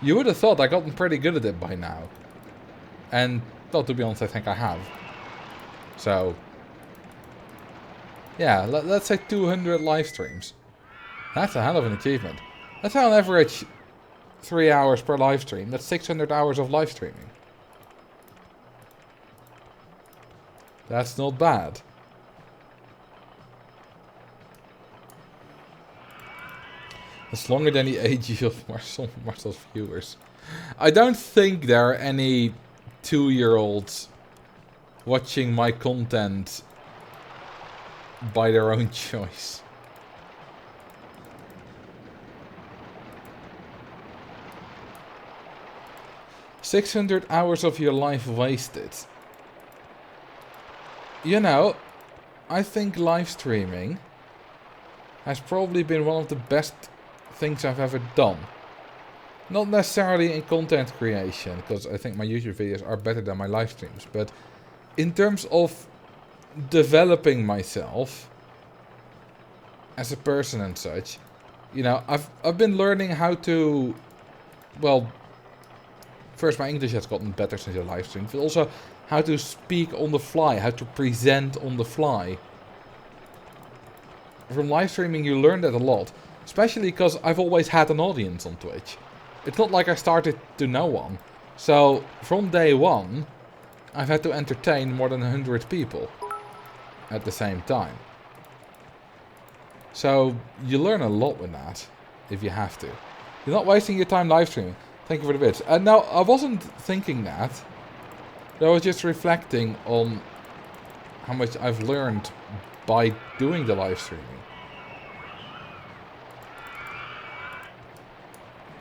You would have thought I gotten pretty good at it by now. And, well, to be honest, I think I have. So, yeah, let's say 200 live streams. That's a hell of an achievement. That's on average 3 hours per live stream. That's 600 hours of live streaming. That's not bad. That's longer than the age of Marcel's viewers. I don't think there are any 2-year-olds watching my content by their own choice. "600 hours of your life wasted." You know, I think live streaming has probably been one of the best things I've ever done. Not necessarily in content creation, because I think my YouTube videos are better than my live streams. But in terms of developing myself as a person and such, you know, I've been learning how to, well, first my English has gotten better since the live stream, but also how to speak on the fly, how to present on the fly. From live streaming you learn that a lot, especially because I've always had an audience on Twitch. It's not like I started to no one. So, from day one, I've had to entertain more than 100 people at the same time. So, you learn a lot with that, if you have to. You're not wasting your time live streaming. Thank you for the bits. Now, I wasn't thinking that. I was just reflecting on how much I've learned by doing the live streaming.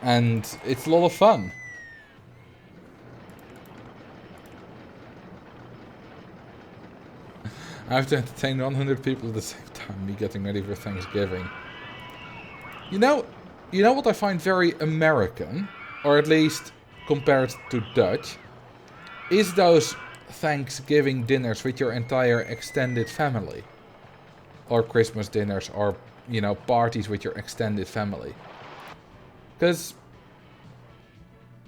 And it's a lot of fun. I have to entertain 100 people at the same time, me getting ready for Thanksgiving. You know what I find very American, or at least compared to Dutch, is those Thanksgiving dinners with your entire extended family. Or Christmas dinners, or, you know, parties with your extended family. Because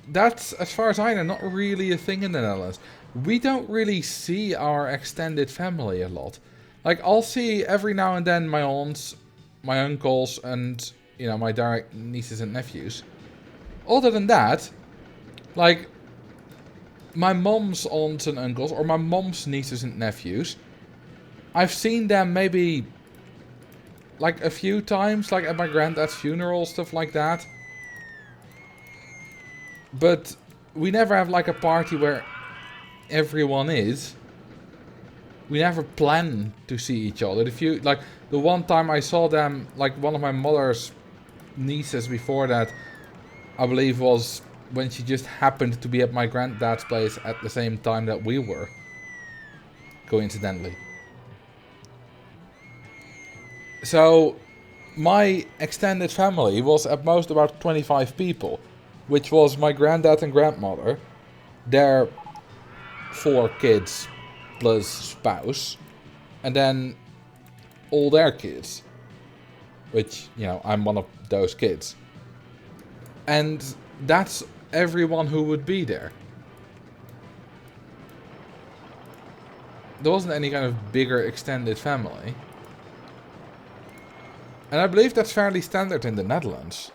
that's, as far as I know, not really a thing in the Netherlands. We don't really see our extended family a lot. Like, I'll see every now and then my aunts, my uncles, and, you know, my direct nieces and nephews. Other than that, like, my mom's aunts and uncles, or my mom's nieces and nephews, I've seen them maybe, like, a few times, like at my granddad's funeral, stuff like that. But we never have, like, a party where everyone is. We never plan to see each other. Like, the one time I saw them, like, one of my mother's nieces before that, I believe was when she just happened to be at my granddad's place at the same time that we were. Coincidentally. So, my extended family was at most about 25 people. Which was my granddad and grandmother, their 4 kids plus spouse, and then all their kids. Which, you know, I'm one of those kids. And that's everyone who would be there. There wasn't any kind of bigger extended family. And I believe that's fairly standard in the Netherlands.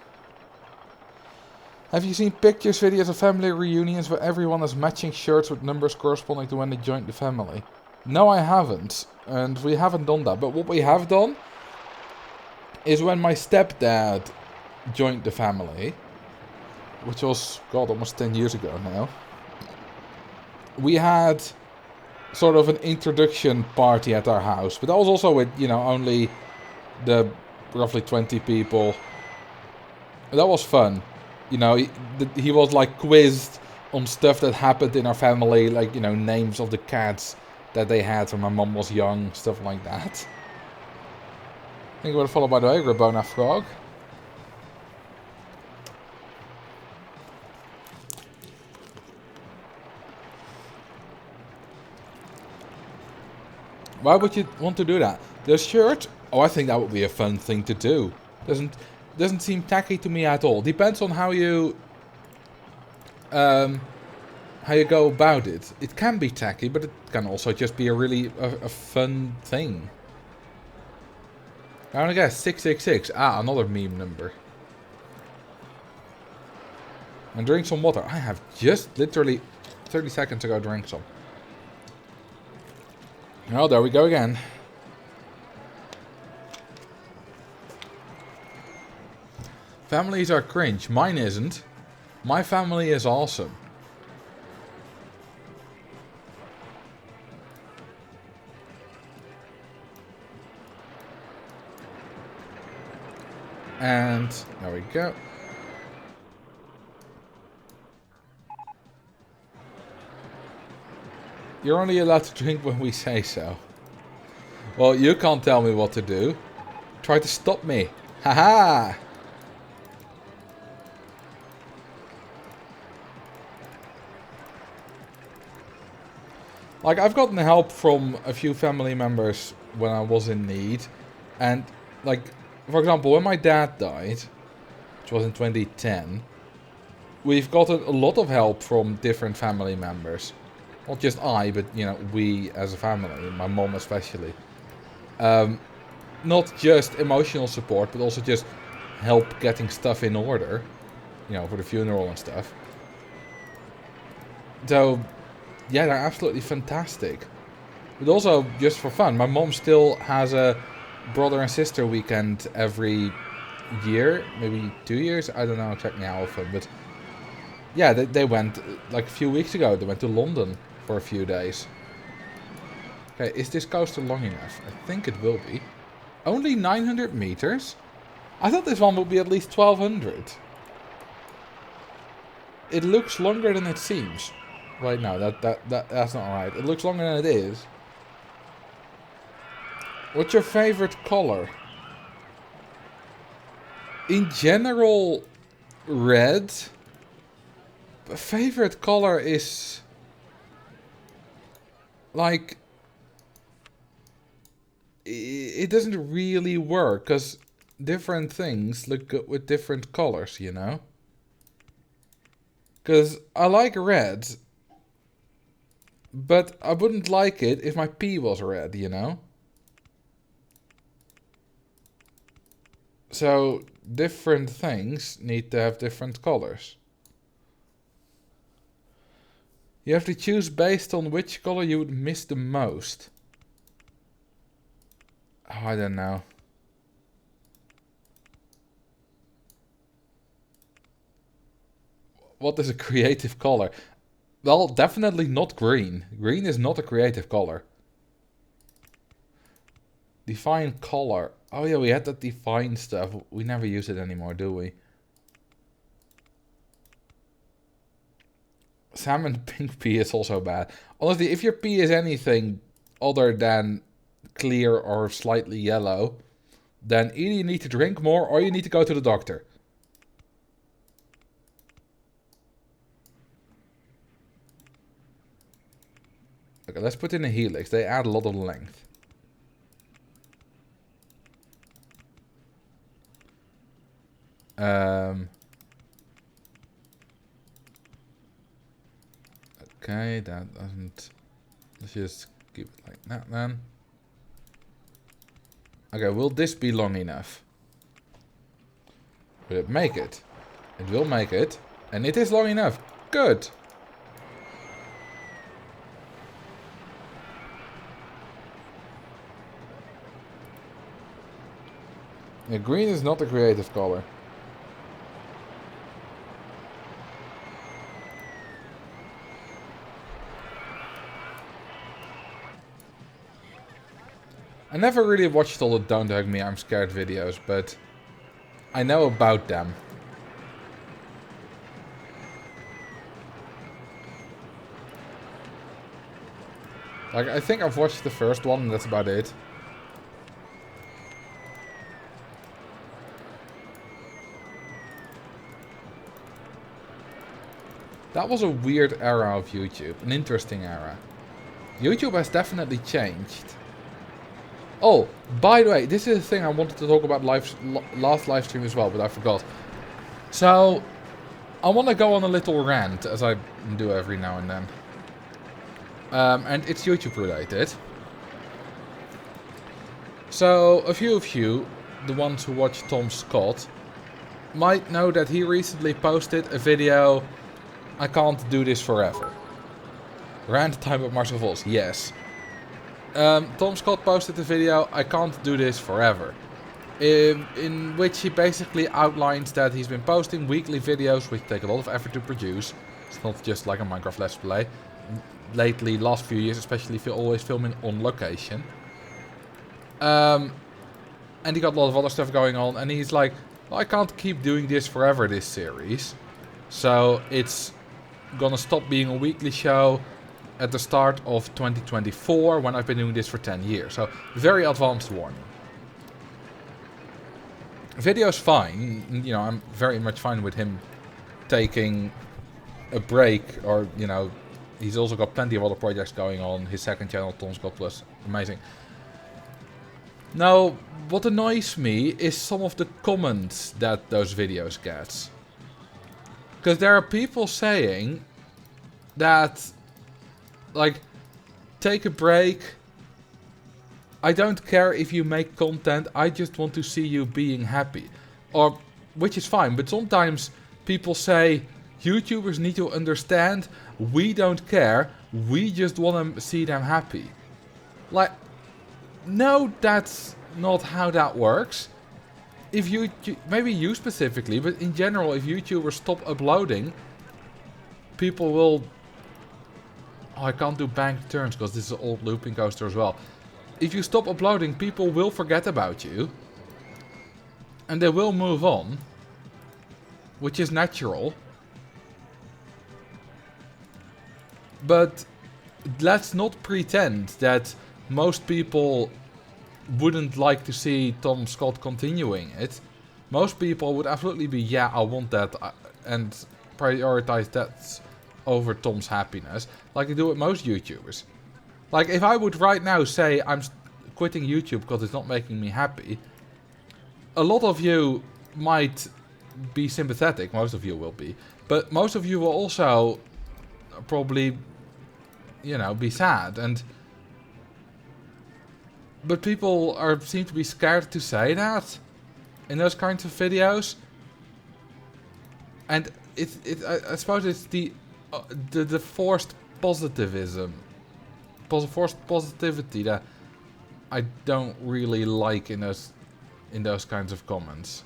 Have you seen pictures, videos of family reunions where everyone has matching shirts with numbers corresponding to when they joined the family? No, I haven't. And we haven't done that. But what we have done is when my stepdad joined the family, which was, God, almost 10 years ago now, we had sort of an introduction party at our house. But that was also with, you know, only the roughly 20 people. That was fun. You know, he was like quizzed on stuff that happened in our family, like, you know, names of the cats that they had when my mom was young, stuff like that. I think we're followed by the way, Rabona Frog. Why would you want to do that? The shirt? Oh, I think that would be a fun thing to do. Doesn't seem tacky to me at all. Depends on how you go about it. It can be tacky, but it can also just be a really a fun thing. I want to guess 666. Ah, another meme number. And drink some water. I have just literally 30 seconds ago drank some. Oh, there we go again. Families are cringe. Mine isn't. My family is awesome. And there we go. You're only allowed to drink when we say so. Well, you can't tell me what to do. Try to stop me. Haha! Like, I've gotten help from a few family members when I was in need. And, like, for example, when my dad died, which was in 2010, we've gotten a lot of help from different family members. Not just I, but, you know, we as a family, my mom especially. Not just emotional support, but also just help getting stuff in order. You know, for the funeral and stuff. So, yeah, they're absolutely fantastic. But also, just for fun, my mom still has a brother and sister weekend every year. Maybe 2 years, I don't know exactly how often. But, yeah, they went, like a few weeks ago, they went to London for a few days. Okay, is this coaster long enough? I think it will be. Only 900 meters? I thought this one would be at least 1200. It looks longer than it seems. Right now, that's not right. It looks longer than it is. What's your favorite color? In general, red. But favorite color is... like... it doesn't really work, because different things look good with different colors, you know? Because I like red, but I wouldn't like it if my pee was red, you know? So, different things need to have different colors. You have to choose based on which color you would miss the most. Oh, I don't know. What is a creative color? Well, definitely not green. Green is not a creative color. Define color. Oh yeah, we had that define stuff. We never use it anymore, do we? Salmon pink pea is also bad. Honestly, if your pea is anything other than clear or slightly yellow, then either you need to drink more or you need to go to the doctor. Okay, let's put in a helix. They add a lot of length. Okay, that doesn't... let's just keep it like that then. Okay, will this be long enough? Will it make it? It will make it. And it is long enough. Good. Yeah, green is not a creative color. I never really watched all the Don't Hug Me, I'm Scared videos, but I know about them. Like, I think I've watched the first one and that's about it. That was a weird era of YouTube, an interesting era. YouTube has definitely changed. Oh, by the way, this is a thing I wanted to talk about last live stream as well, but I forgot. So, I want to go on a little rant, as I do every now and then. And it's YouTube related. So, a few of you, the ones who watch Tom Scott, might know that he recently posted a video, I can't do this forever. Rant time with Marcel Vos, yes. Tom Scott posted a video, I can't do this forever. In which he basically outlines that he's been posting weekly videos which take a lot of effort to produce. It's not just like a Minecraft Let's Play. Lately, last few years especially, always filming on location. And he got a lot of other stuff going on, and he's like, well, I can't keep doing this forever, this series. So it's gonna stop being a weekly show at the start of 2024, when I've been doing this for 10 years. So, very advanced warning. Video's fine. You know, I'm very much fine with him taking a break or, you know, He's also got plenty of other projects going on. His second channel, Tom's Got Plus, amazing. Now, what annoys me is some of the comments that those videos get. Because there are people saying that, like, take a break. I don't care if you make content, I just want to see you being happy. Or, which is fine, but sometimes people say, YouTubers need to understand, we don't care, we just want to see them happy. Like, no, that's not how that works. If you, maybe you specifically, but in general, if YouTubers stop uploading, people will... Oh, I can't do bank turns because this is an old looping coaster as well. If you stop uploading, people will forget about you. And they will move on. Which is natural. But let's not pretend that most people wouldn't like to see Tom Scott continuing it. Most people would absolutely be, yeah, I want that. And prioritize that over Tom's happiness. Like they do with most YouTubers. Like, if I would right now say I'm quitting YouTube because it's not making me happy, a lot of you might be sympathetic, most of you will be, but most of you will also probably, you know, be sad, but people seem to be scared to say that in those kinds of videos, and I suppose it's the forced positivism. Forced positivity that I don't really like in those kinds of comments.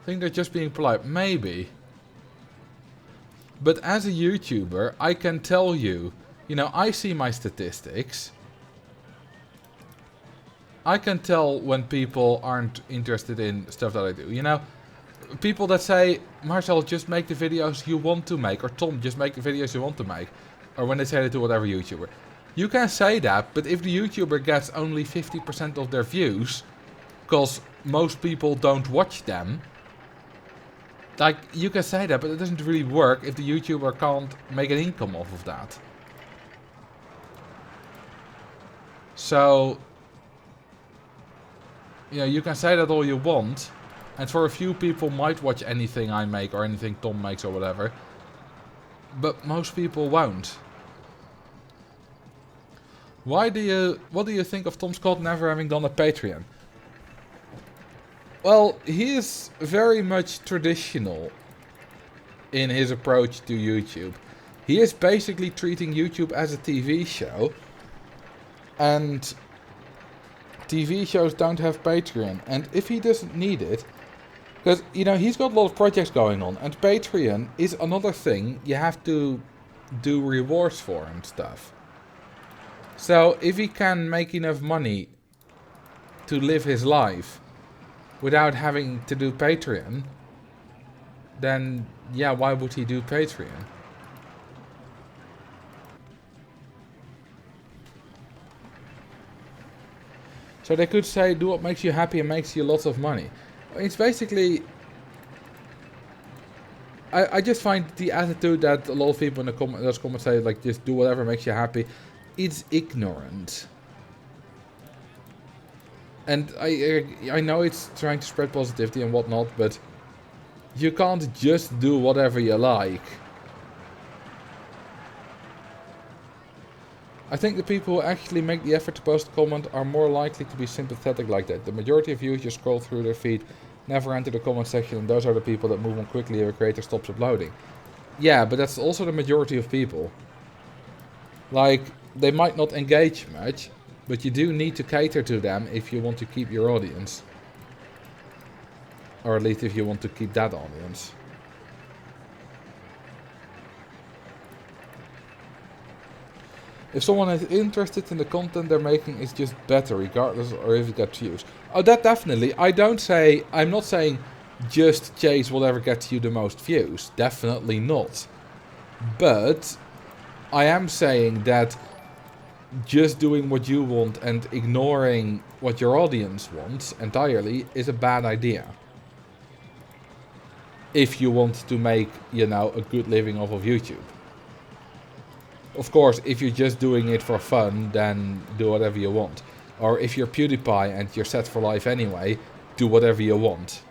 I think they're just being polite, maybe. But as a YouTuber, I can tell you, you know, I see my statistics. I can tell when people aren't interested in stuff that I do, you know. People that say, Marcel, just make the videos you want to make. Or Tom, just make the videos you want to make. Or when they say that to whatever YouTuber. You can say that, but if the YouTuber gets only 50% of their views, because most people don't watch them, like, you can say that, but it doesn't really work if the YouTuber can't make an income off of that. So, you know, you can say that all you want. And for a few people might watch anything I make or anything Tom makes or whatever. But most people won't. What do you think of Tom Scott never having done a Patreon? Well, he is very much traditional in his approach to YouTube. He is basically treating YouTube as a TV show. And TV shows don't have Patreon. And if he doesn't need it... Because, you know, he's got a lot of projects going on. And Patreon is another thing you have to do rewards for and stuff. So, if he can make enough money to live his life without having to do Patreon, then, yeah, why would he do Patreon? So they could say, do what makes you happy and makes you lots of money. It's basically... I just find the attitude that a lot of people in those comments say, like, just do whatever makes you happy. It's ignorant. And I know it's trying to spread positivity and whatnot, but you can't just do whatever you like. I think the people who actually make the effort to post a comment are more likely to be sympathetic like that. The majority of viewers just scroll through their feed, never enter the comment section, and those are the people that move on quickly if a creator stops uploading. Yeah, but that's also the majority of people. Like, they might not engage much, but you do need to cater to them if you want to keep your audience. Or at least if you want to keep that audience. If someone is interested in the content they're making, it's just better, regardless or if it gets views. Oh, that definitely. I'm not saying just chase whatever gets you the most views. Definitely not. But I am saying that just doing what you want and ignoring what your audience wants entirely is a bad idea. if you want to make, you know, a good living off of YouTube. Of course, if you're just doing it for fun, then do whatever you want. Or if you're PewDiePie and you're set for life anyway, do whatever you want.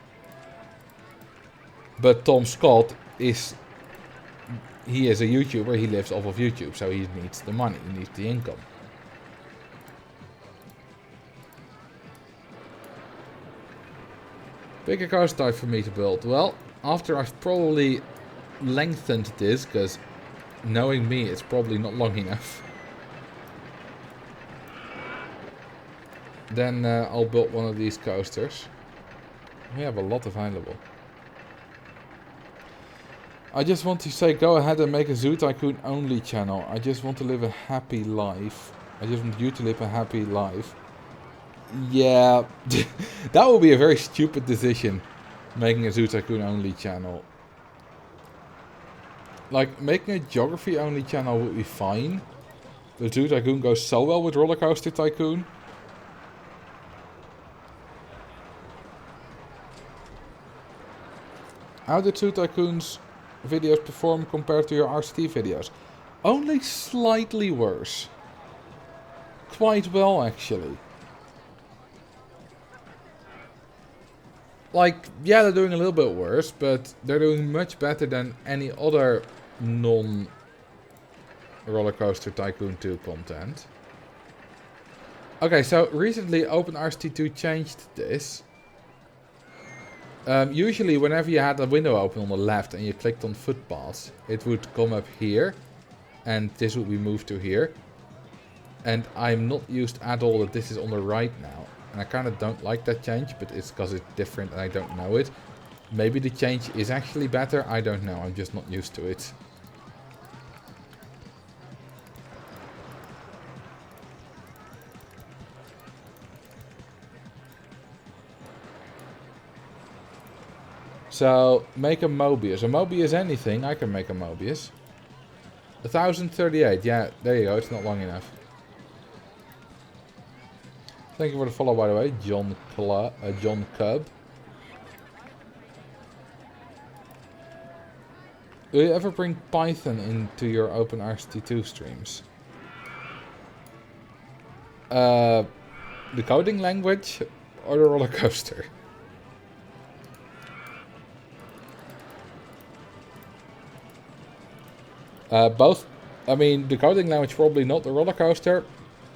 But Tom Scott is... He is a YouTuber, he lives off of YouTube, so he needs the money, he needs the income. Bigger coaster type for me to build. Well, after I've probably lengthened this, because knowing me, it's probably not long enough. Then I'll build one of these coasters. We have a lot available. I just want to say, go ahead and make a Zoo Tycoon only channel. I just want to live a happy life. I just want you to live a happy life. Yeah, that would be a very stupid decision, making a Zoo Tycoon only channel. Like, making a Geography only channel would be fine. But Zoo Tycoon goes so well with Roller Coaster Tycoon. How did Zoo Tycoon's videos perform compared to your RCT videos? Only slightly worse. Quite well, actually. Like, yeah, they're doing a little bit worse, but they're doing much better than any other non-Roller Coaster Tycoon 2 content. Okay, so recently OpenRCT2 changed this. Usually whenever you had a window open on the left and you clicked on footpaths, it would come up here and this would be moved to here. And I'm not used at all that this is on the right now. And I kind of don't like that change, but it's because it's different and I don't know it. Maybe the change is actually better, I don't know, I'm just not used to it. So, make a Mobius. A Mobius anything, I can make a Mobius. 1038, yeah, there you go, it's not long enough. Thank you for the follow, by the way, John Cub. Do you ever bring Python into your OpenRCT2 streams? The coding language or the roller coaster? Both. I mean, the coding language probably not, the roller coaster.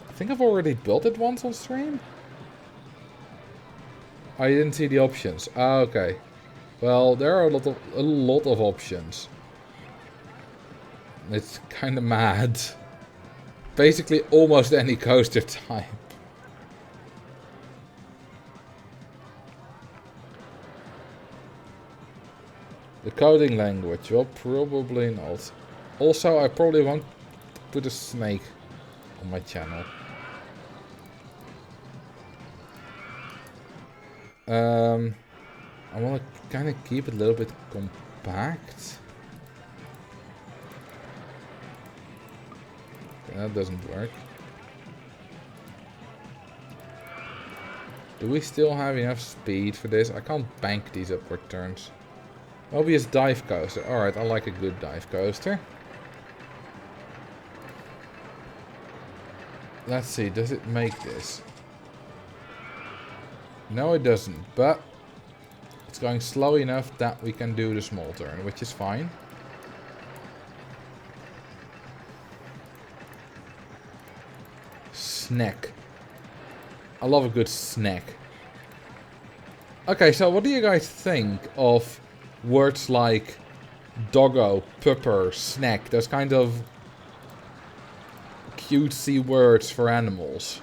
I think I've already built it once on stream. I didn't see the options. Ah, okay. Well, there are a lot of options. It's kind of mad. Basically, almost any coaster type. The coding language, well, probably not. Also, I probably won't put a snake on my channel. I want to kind of keep it a little bit compact. Okay, that doesn't work. Do we still have enough speed for this? I can't bank these upward turns. Obvious dive coaster. Alright, I like a good dive coaster. Let's see, does it make this? No, it doesn't, but it's going slow enough that we can do the small turn, which is fine. Snack. I love a good snack. Okay, so what do you guys think of words like doggo, pupper, snack? Those kind of cutesy words for animals.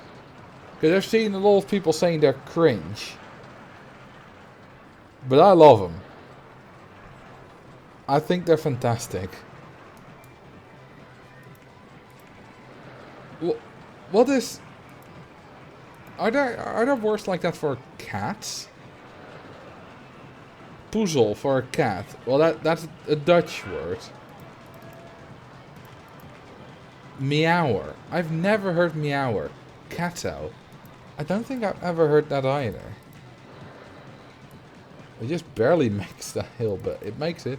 Because I've seen a lot of people saying they're cringe. But I love them. I think they're fantastic. What is... Are there words like that for cats? Poezel for a cat. Well, that's a Dutch word. Meower. I've never heard meower. Catto. I don't think I've ever heard that either. It just barely makes the hill, but it makes it.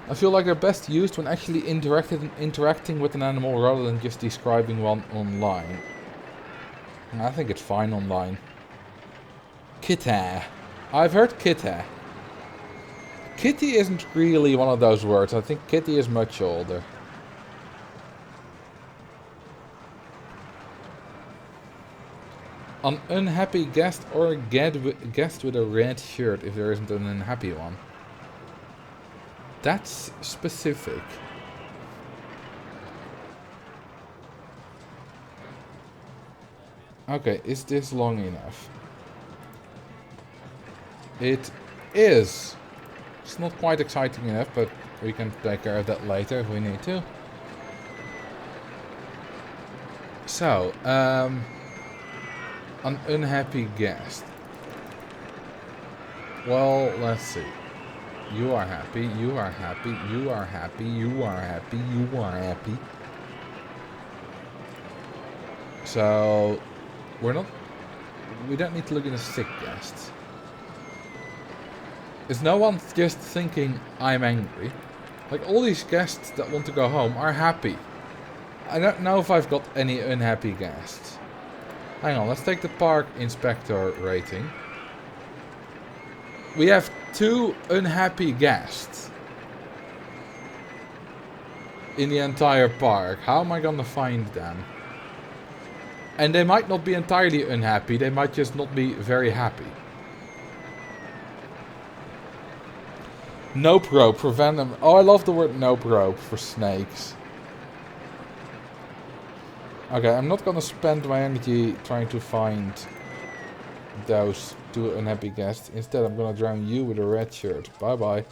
I feel like they're best used when actually interacting with an animal rather than just describing one online. And I think it's fine online. Kitty. I've heard kitty. Kitty isn't really one of those words. I think kitty is much older. An unhappy guest or a guest with a red shirt if there isn't an unhappy one. That's specific. Okay, is this long enough? It is. It's not quite exciting enough, but we can take care of that later if we need to. So, an unhappy guest. Well, let's see. You are happy, you are happy, you are happy, you are happy, you are happy. So, we don't need to look at a sick guest. Is no one just thinking, I'm angry? Like, all these guests that want to go home are happy. I don't know if I've got any unhappy guests. Hang on, let's take the park inspector rating. We have 2 unhappy guests in the entire park. How am I gonna find them? And they might not be entirely unhappy, they might just not be very happy. Nope rope, prevent them. Oh, I love the word nope rope for snakes. Okay, I'm not gonna spend my energy trying to find those 2 unhappy guests. Instead, I'm gonna drown you with a red shirt. Bye bye.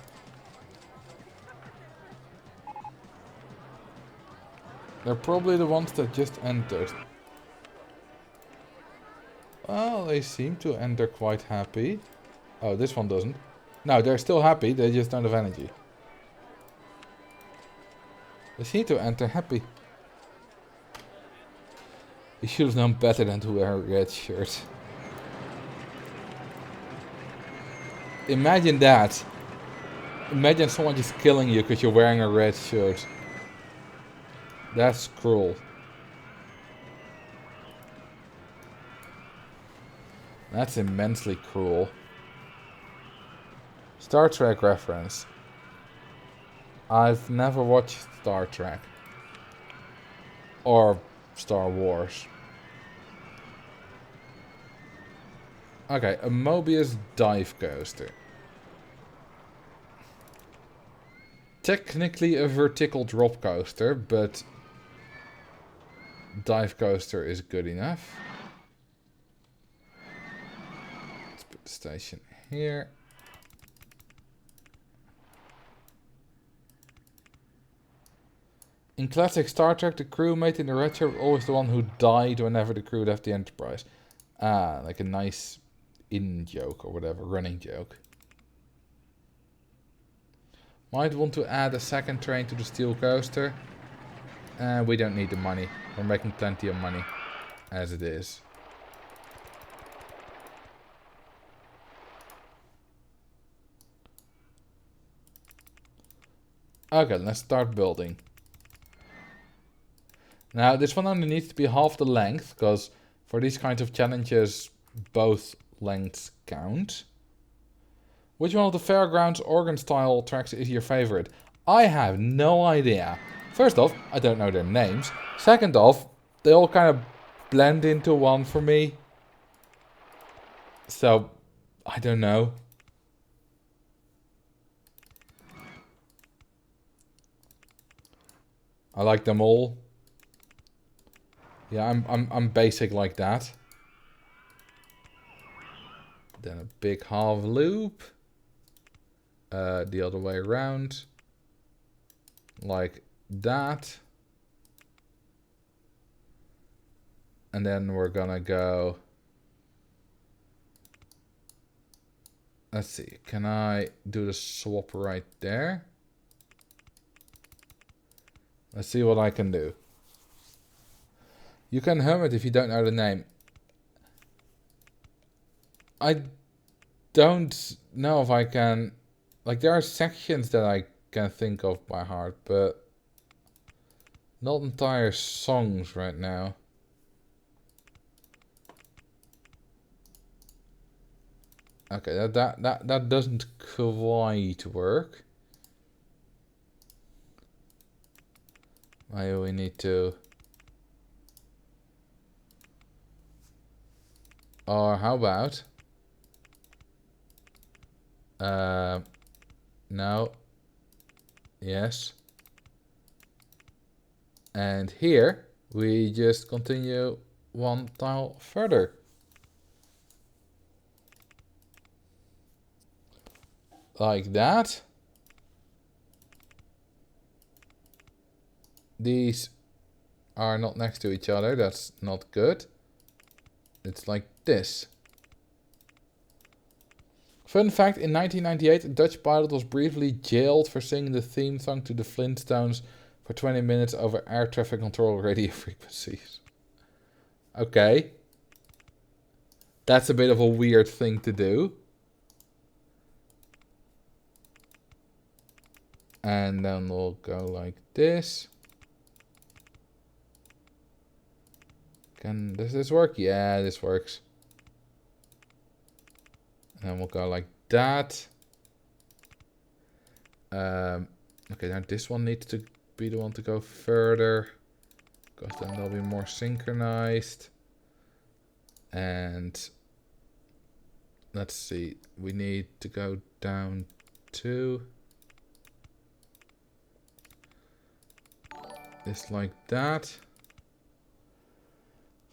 They're probably the ones that just entered. Well, they seem to enter quite happy. Oh, this one doesn't. No, they're still happy, they just don't have energy. They seem to enter happy. You should have known better than to wear a red shirt. Imagine that. Imagine someone just killing you because you're wearing a red shirt. That's cruel. That's immensely cruel. Star Trek reference. I've never watched Star Trek. Or Star Wars. Okay, a Mobius dive coaster. Technically a vertical drop coaster, but dive coaster is good enough. Let's put the station here. In classic Star Trek, the crewmate in the red shirt was always the one who died whenever the crew left the Enterprise. Ah, like a nice in-joke or whatever, running joke. Might want to add a second train to the steel coaster. We don't need the money. We're making plenty of money as it is. Okay, let's start building. Now, this one only needs to be half the length, because for these kinds of challenges, both lengths count. Which one of the fairgrounds organ-style tracks is your favorite? I have no idea. First off, I don't know their names. Second off, they all kind of blend into one for me. So, I don't know. I like them all. Yeah, I'm basic like that. Then a big half loop. The other way around. Like that. And then we're gonna go... Let's see, can I do the swap right there? Let's see what I can do. You can hum it if you don't know the name. I don't know if I can... Like, there are sections that I can think of by heart, but not entire songs right now. Okay, that doesn't quite work. Maybe we need to... Or how about... no. Yes. And here, we just continue one tile further. Like that. These are not next to each other. That's not good. It's like this. Fun fact, in 1998, a Dutch pilot was briefly jailed for singing the theme song to the Flintstones for 20 minutes over air traffic control radio frequencies. Okay. That's a bit of a weird thing to do. And then we'll go like this. Does this work? Yeah, this works. And then we'll go like that. Okay, now this one needs to be the one to go further, because then they'll be more synchronized. And let's see, we need to go down to this like that.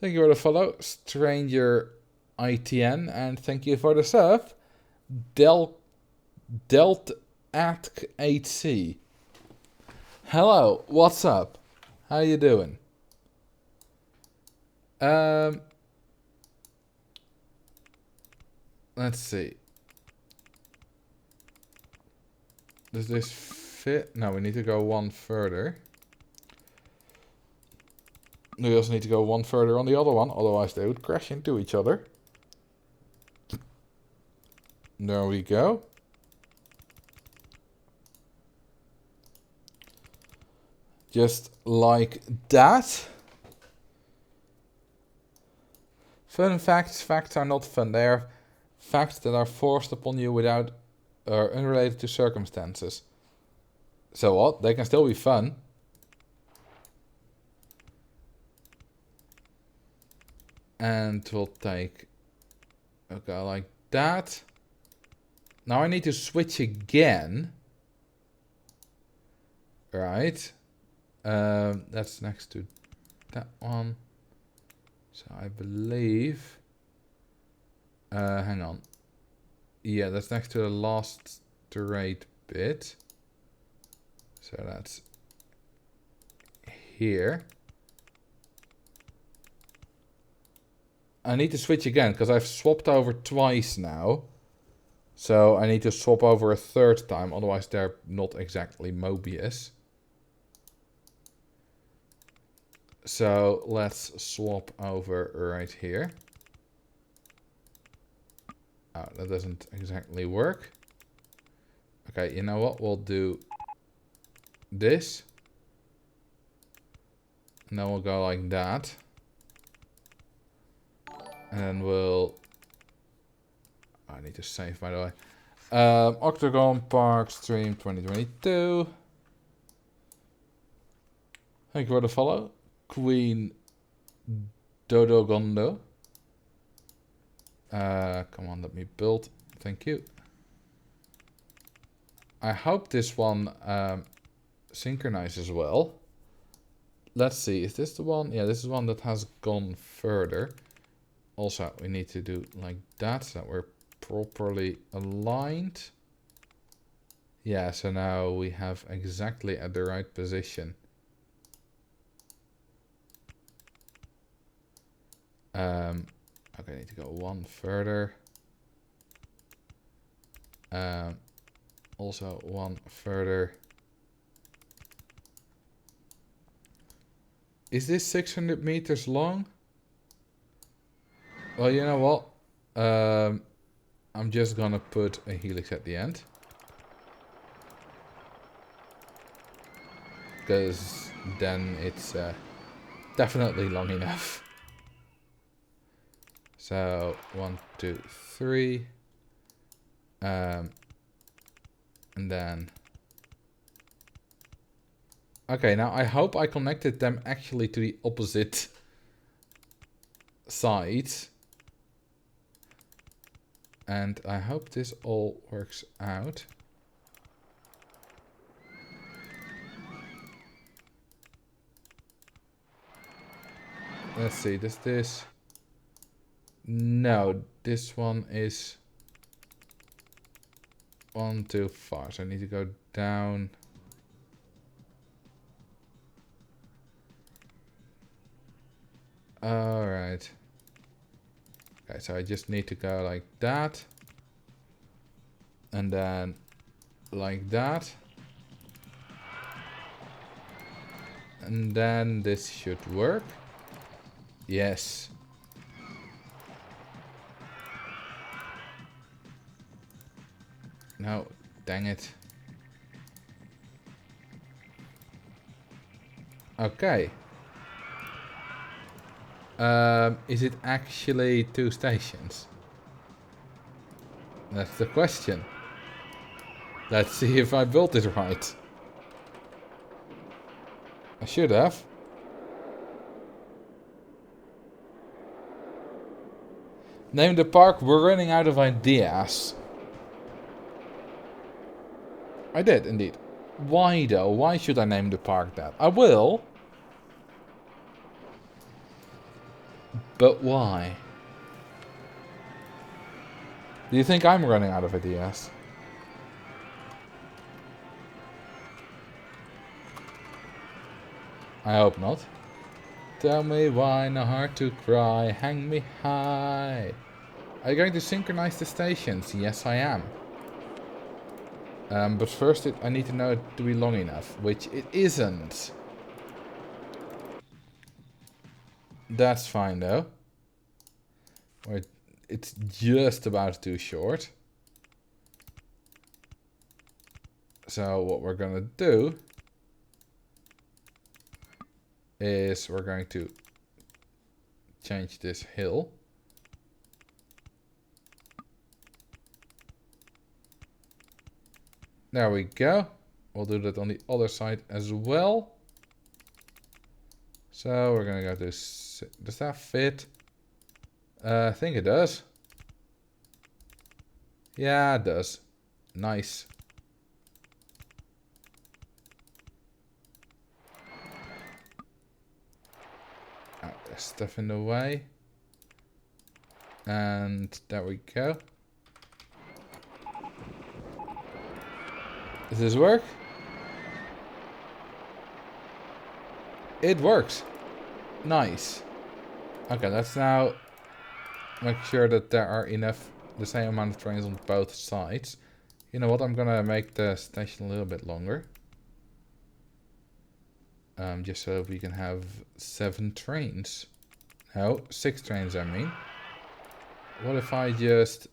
Thank you for the follow, Stranger ITN, and thank you for the sub, Delt Atk 8C. Hello, what's up? How you doing? Let's see. Does this fit? No, we need to go one further. We also need to go one further on the other one, otherwise they would crash into each other. There we go. Just like that. Fun facts. Facts are not fun. They are facts that are forced upon you without or unrelated to circumstances. So what? They can still be fun. And we'll take... Okay, like that. Now I need to switch again. Right. That's next to that one. So I believe... hang on. Yeah, that's next to the last straight bit. So that's here. I need to switch again, because I've swapped over twice now. So I need to swap over a third time, otherwise they're not exactly Mobius. So let's swap over right here. Oh, that doesn't exactly work. Okay, you know what? We'll do this. And then we'll go like that. And then we'll... I need to save, by the way. Octagon Park stream 2022. Thank you for the follow. Queen Dodogondo. Come on, let me build. Thank you. I hope this one synchronizes well. Let's see, is this the one? Yeah, this is one that has gone further. Also, we need to do like that, so that we're properly aligned. Yeah, so now we have exactly at the right position. Okay, I need to go one further. Also one further. Is this 600 meters long? Well, you know what? I'm just gonna put a helix at the end. Because then it's definitely long enough. So 1, 2, 3. And then... Okay, now I hope I connected them actually to the opposite sides. And I hope this all works out. Let's see, does this... No, this one is 1 too far, so I need to go down. Alright. Okay, so I just need to go like that. And then like that. And then this should work. Yes. No, dang it. Okay. Is it actually 2 stations? That's the question. Let's see if I built it right. I should have. Name the park, we're running out of ideas. I did, indeed. Why though? Why should I name the park that? I will. But why? Do you think I'm running out of ideas? I hope not. Tell me why, no heart to cry, hang me high. Are you going to synchronize the stations? Yes, I am. But first I need to know it to be long enough, which it isn't. That's fine though. It's just about too short. So what we're gonna do is we're going to change this hill. There we go. We'll do that on the other side as well. So we're gonna go to... Does that fit? I think it does. Yeah, it does. Nice. Oh, there's stuff in the way. And there we go. Does this work? It works. Nice. Okay, let's now make sure that there are enough, the same amount of trains on both sides. You know what, I'm gonna make the station a little bit longer. Just so we can have 7 trains. No, 6 trains I mean. What if I just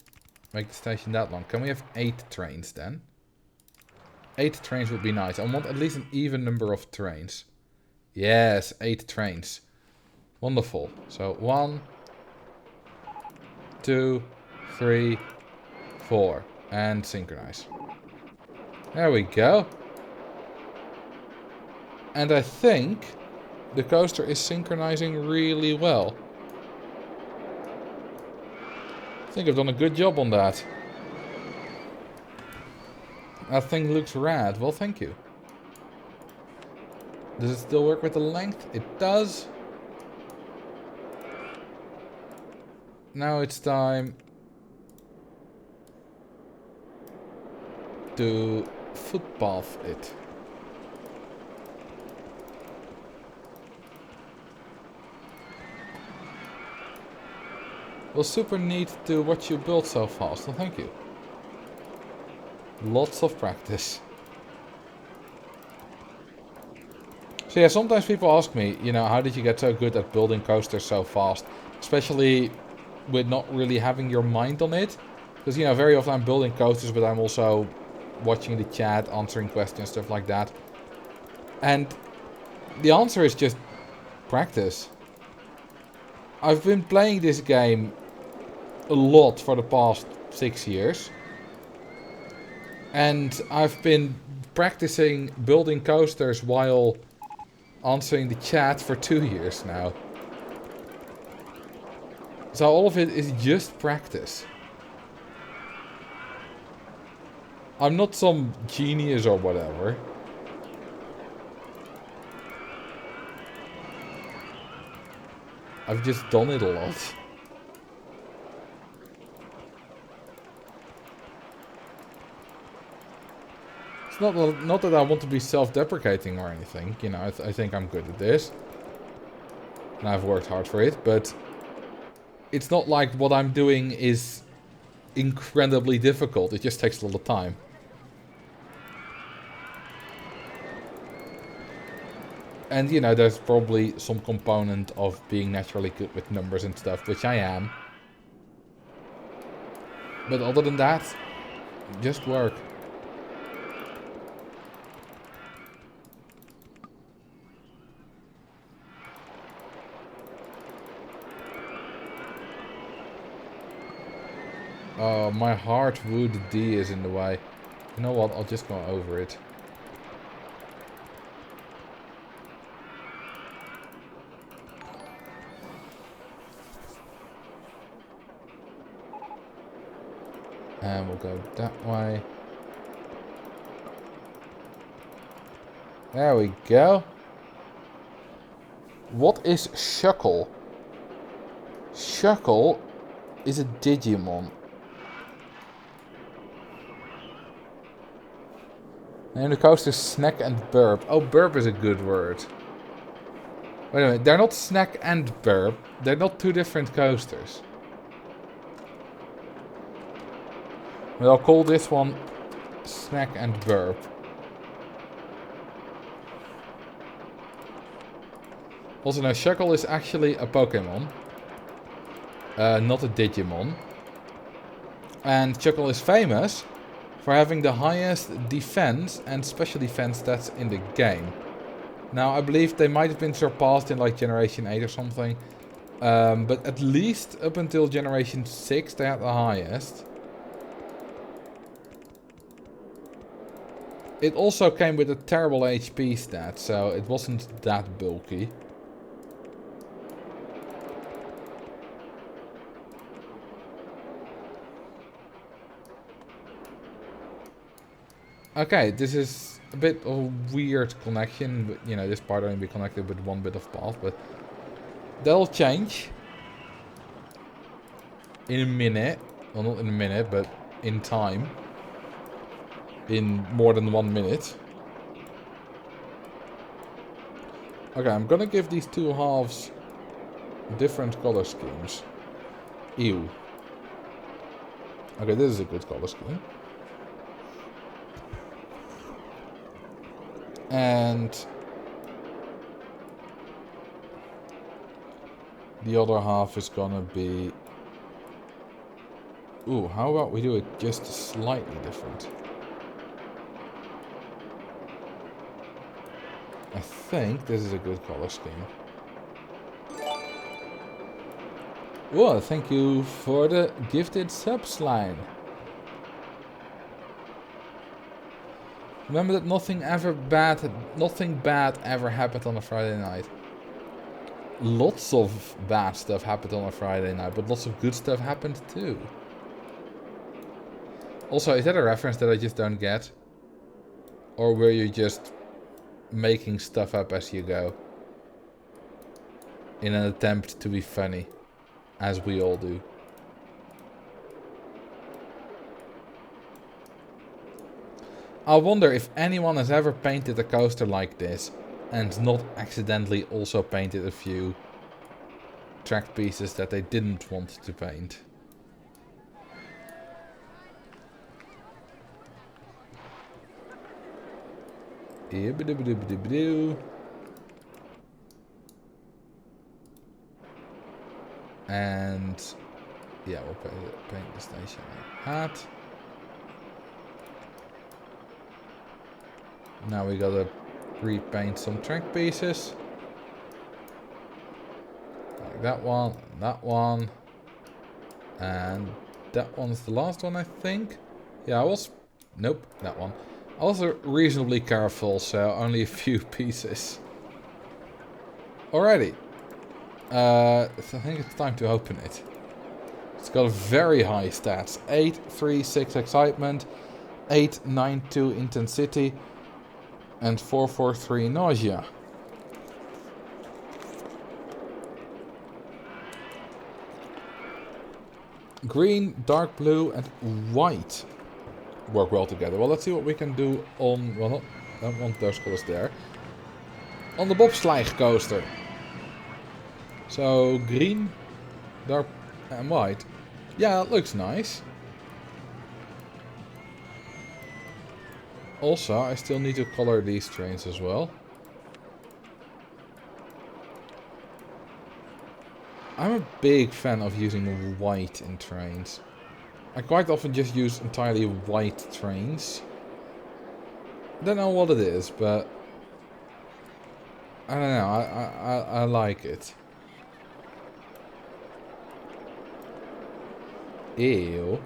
make the station that long? Can we have 8 trains then? 8 trains would be nice. I want at least an even number of trains. Yes, 8 trains. Wonderful. So 1, 2, 3, 4. And synchronize. There we go. And I think the coaster is synchronizing really well. I think I've done a good job on that. That thing looks rad. Well, thank you. Does it still work with the length? It does. Now it's time to footpath it. Well, super neat to watch you build so fast. Well, thank you. Lots of practice. So yeah, sometimes people ask me, you know, how did you get so good at building coasters so fast? Especially with not really having your mind on it. Because, you know, very often I'm building coasters, but I'm also watching the chat, answering questions, stuff like that. And the answer is just practice. I've been playing this game a lot for the past 6 years. And I've been practicing building coasters while answering the chat for 2 years now. So all of it is just practice. I'm not some genius or whatever. I've just done it a lot. It's not that I want to be self-deprecating or anything. You know, I think I'm good at this. And I've worked hard for it, but it's not like what I'm doing is incredibly difficult. It just takes a lot of time. And, you know, there's probably some component of being naturally good with numbers and stuff, which I am. But other than that, just work. My hardwood D is in the way. You know what, I'll just go over it. And we'll go that way. There we go. What is Shuckle? Shuckle is a Digimon. And the coaster is Snack and Burp. Oh, Burp is a good word. Wait a minute, they're not Snack and Burp. They're not two different coasters. But I'll call this one Snack and Burp. Also, now Shuckle is actually a Pokemon. Not a Digimon. And Shuckle is famous for having the highest defense and special defense stats in the game. Now, I believe they might have been surpassed in like Generation 8 or something. But at least up until Generation 6 they had the highest. It also came with a terrible HP stat, so it wasn't that bulky. Okay, this is a bit of a weird connection, but, you know, this part only be connected with one bit of path, but that'll change in a minute. Well, not in a minute, but in time. In more than 1 minute. Okay, I'm gonna give these two halves different color schemes. Ew. Okay, this is a good color scheme. And the other half is gonna be... Ooh, how about we do it just slightly different? I think this is a good color scheme. Well, thank you for the gifted subs line. Remember that nothing bad ever happened on a Friday night. Lots of bad stuff happened on a Friday night, but lots of good stuff happened too. Also, is that a reference that I just don't get? Or were you just making stuff up as you go? In an attempt to be funny, as we all do. I wonder if anyone has ever painted a coaster like this and not accidentally also painted a few track pieces that they didn't want to paint. And yeah, we'll paint the station like that. Now we gotta repaint some track pieces. Like that one, and that one. And that one's the last one, I think. Yeah, I was... Nope, that one. I was reasonably careful, so only a few pieces. Alrighty. I think it's time to open it. It's got a very high stats. 836 excitement, 892 intensity, and 443 nausea. Green, dark blue, and white work well together. Well, let's see what we can do on... Well, I don't want those colors there. On the bobsleigh coaster. So, green, dark, and white. Yeah, it looks nice. Also, I still need to color these trains as well. I'm a big fan of using white in trains. I quite often just use entirely white trains. I don't know what it is, but I don't know, I like it. Ew.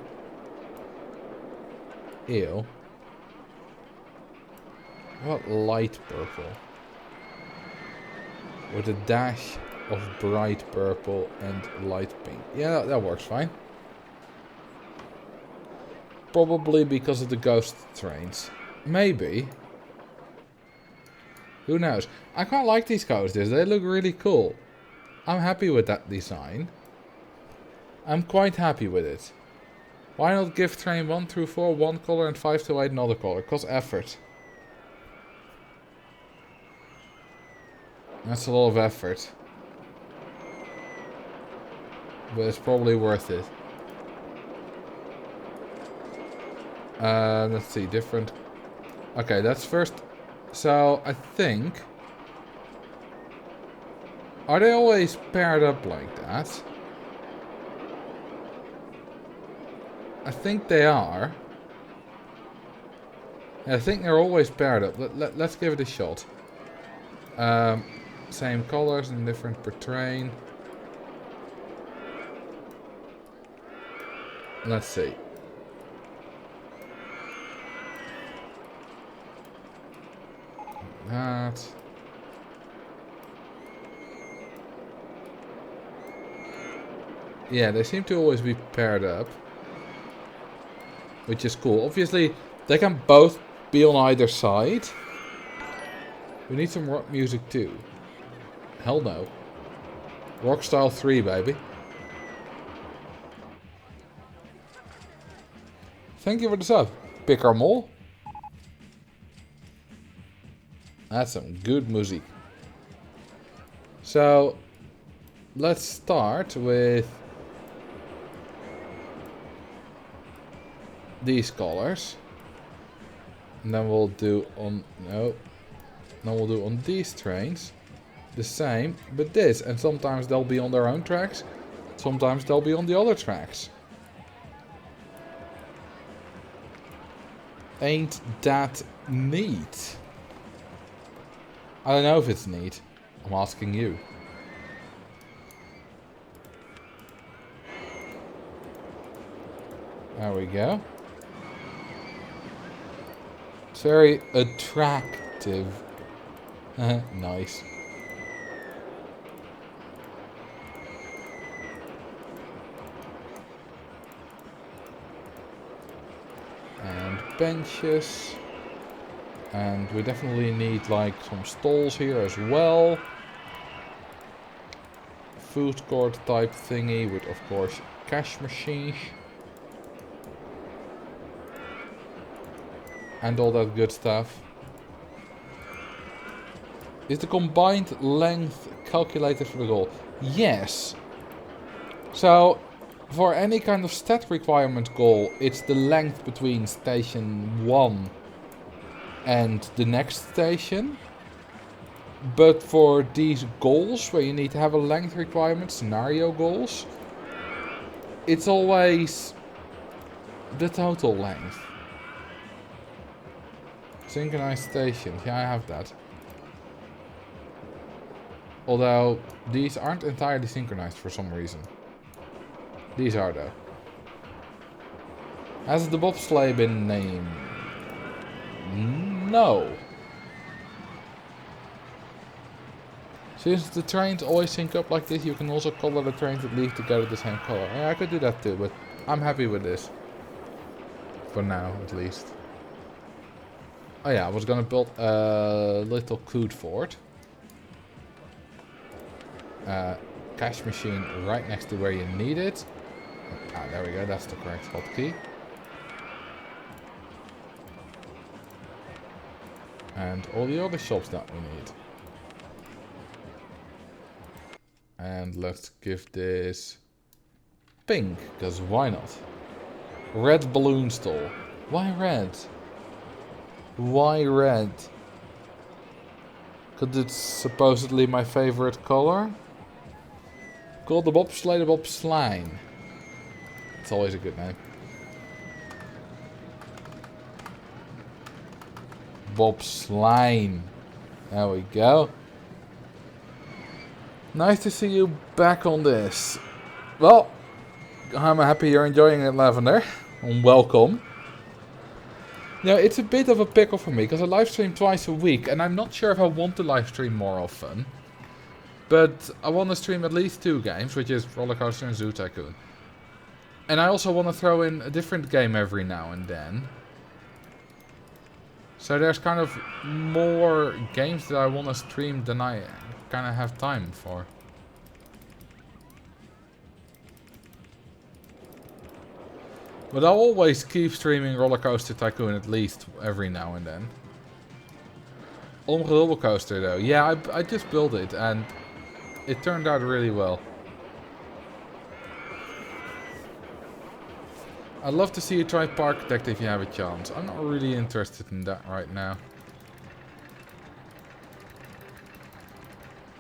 Ew. What light purple? With a dash of bright purple and light pink. Yeah, that works fine. Probably because of the ghost trains. Maybe. Who knows? I quite like these coasters. They look really cool. I'm happy with that design. I'm quite happy with it. Why not give train 1 through 4 one color and 5 to 8 another color? It costs effort. That's a lot of effort. But it's probably worth it. Let's see, different... Okay, that's first... So, I think... Are they always paired up like that? I think they are. I think they're always paired up. Let's give it a shot. Same colors and different per train. Let's see. That. Yeah, they seem to always be paired up. Which is cool. Obviously, they can both be on either side. We need some rock music too. Hell no. Rock Style 3, baby. Thank you for the sub. Picker Mole. That's some good music. So, let's start with these colors. And then we'll do on... No. Then we'll do on these trains the same, but this. And sometimes they'll be on their own tracks. Sometimes they'll be on the other tracks. Ain't that neat? I don't know if it's neat. I'm asking you. There we go. It's very attractive. Nice. And benches. And we definitely need like some stalls here as well. Food court type thingy with, of course, cash machines. And all that good stuff. Is the combined length calculated for the goal? Yes. So, for any kind of stat requirement goal, it's the length between station 1 and the next station. But for these goals, where you need to have a length requirement, scenario goals, it's always the total length. Synchronized stations, yeah, I have that. Although, these aren't entirely synchronized for some reason. These are though. Has the bobsleigh been named? No. Since the trains always sync up like this, you can also color the trains that leave together the same color. Yeah, I could do that too, but I'm happy with this. For now, at least. Oh yeah, I was gonna build a little crude fort. Cash machine right next to where you need it. Ah, there we go, that's the correct hotkey. And all the other shops that we need. And let's give this pink, because why not? Red balloon stall. Why red? Why red? Because it's supposedly my favorite color. Call the bobsleigh the bobsleigh. It's always a good name. Bobsleigh. There we go. Nice to see you back on this. Well, I'm happy you're enjoying it, Lavender. And welcome. Now, it's a bit of a pickle for me, because I live stream twice a week, and I'm not sure if I want to live stream more often. But I want to stream at least 2 games, which is Roller Coaster and Zoo Tycoon. And I also want to throw in a different game every now and then. So there's kind of more games that I want to stream than I kind of have time for. But I'll always keep streaming Roller Coaster Tycoon at least every now and then. Roller Coaster though, yeah, I just built it and it turned out really well. I'd love to see you try Parkitect if you have a chance. I'm not really interested in that right now.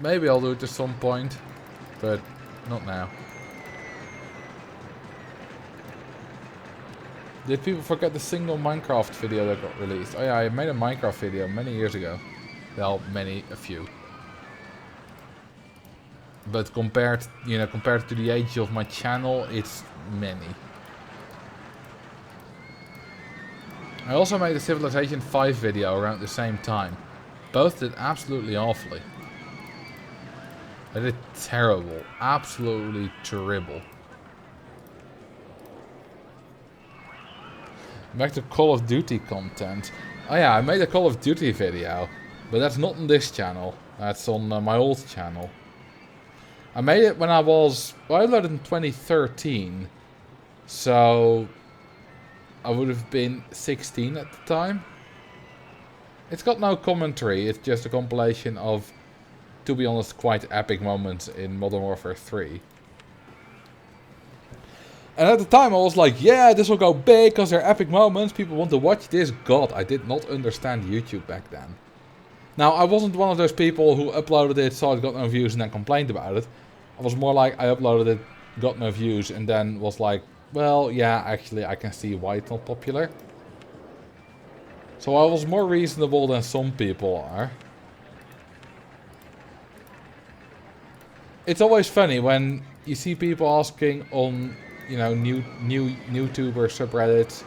Maybe I'll do it at some point, but not now. Did people forget the single Minecraft video that got released? Oh yeah, I made a Minecraft video many years ago. Well, a few. But compared to the age of my channel, it's many. I also made a Civilization 5 video around the same time. Both did absolutely awfully. They did terrible. Absolutely terrible. Back to Call of Duty content. Oh yeah, I made a Call of Duty video. But that's not on this channel. That's on my old channel. I made it when I was... Well, I uploaded in 2013. So... I would have been 16 at the time. It's got no commentary. It's just a compilation of, to be honest, quite epic moments in Modern Warfare 3. And at the time I was like, yeah, this will go big because they're epic moments. People want to watch this. God, I did not understand YouTube back then. Now, I wasn't one of those people who uploaded it, saw it got no views and then complained about it. I was more like, I uploaded it, got no views, and then was like, well, yeah, actually, I can see why it's not popular. So I was more reasonable than some people are. It's always funny when you see people asking on, you know, new YouTuber subreddits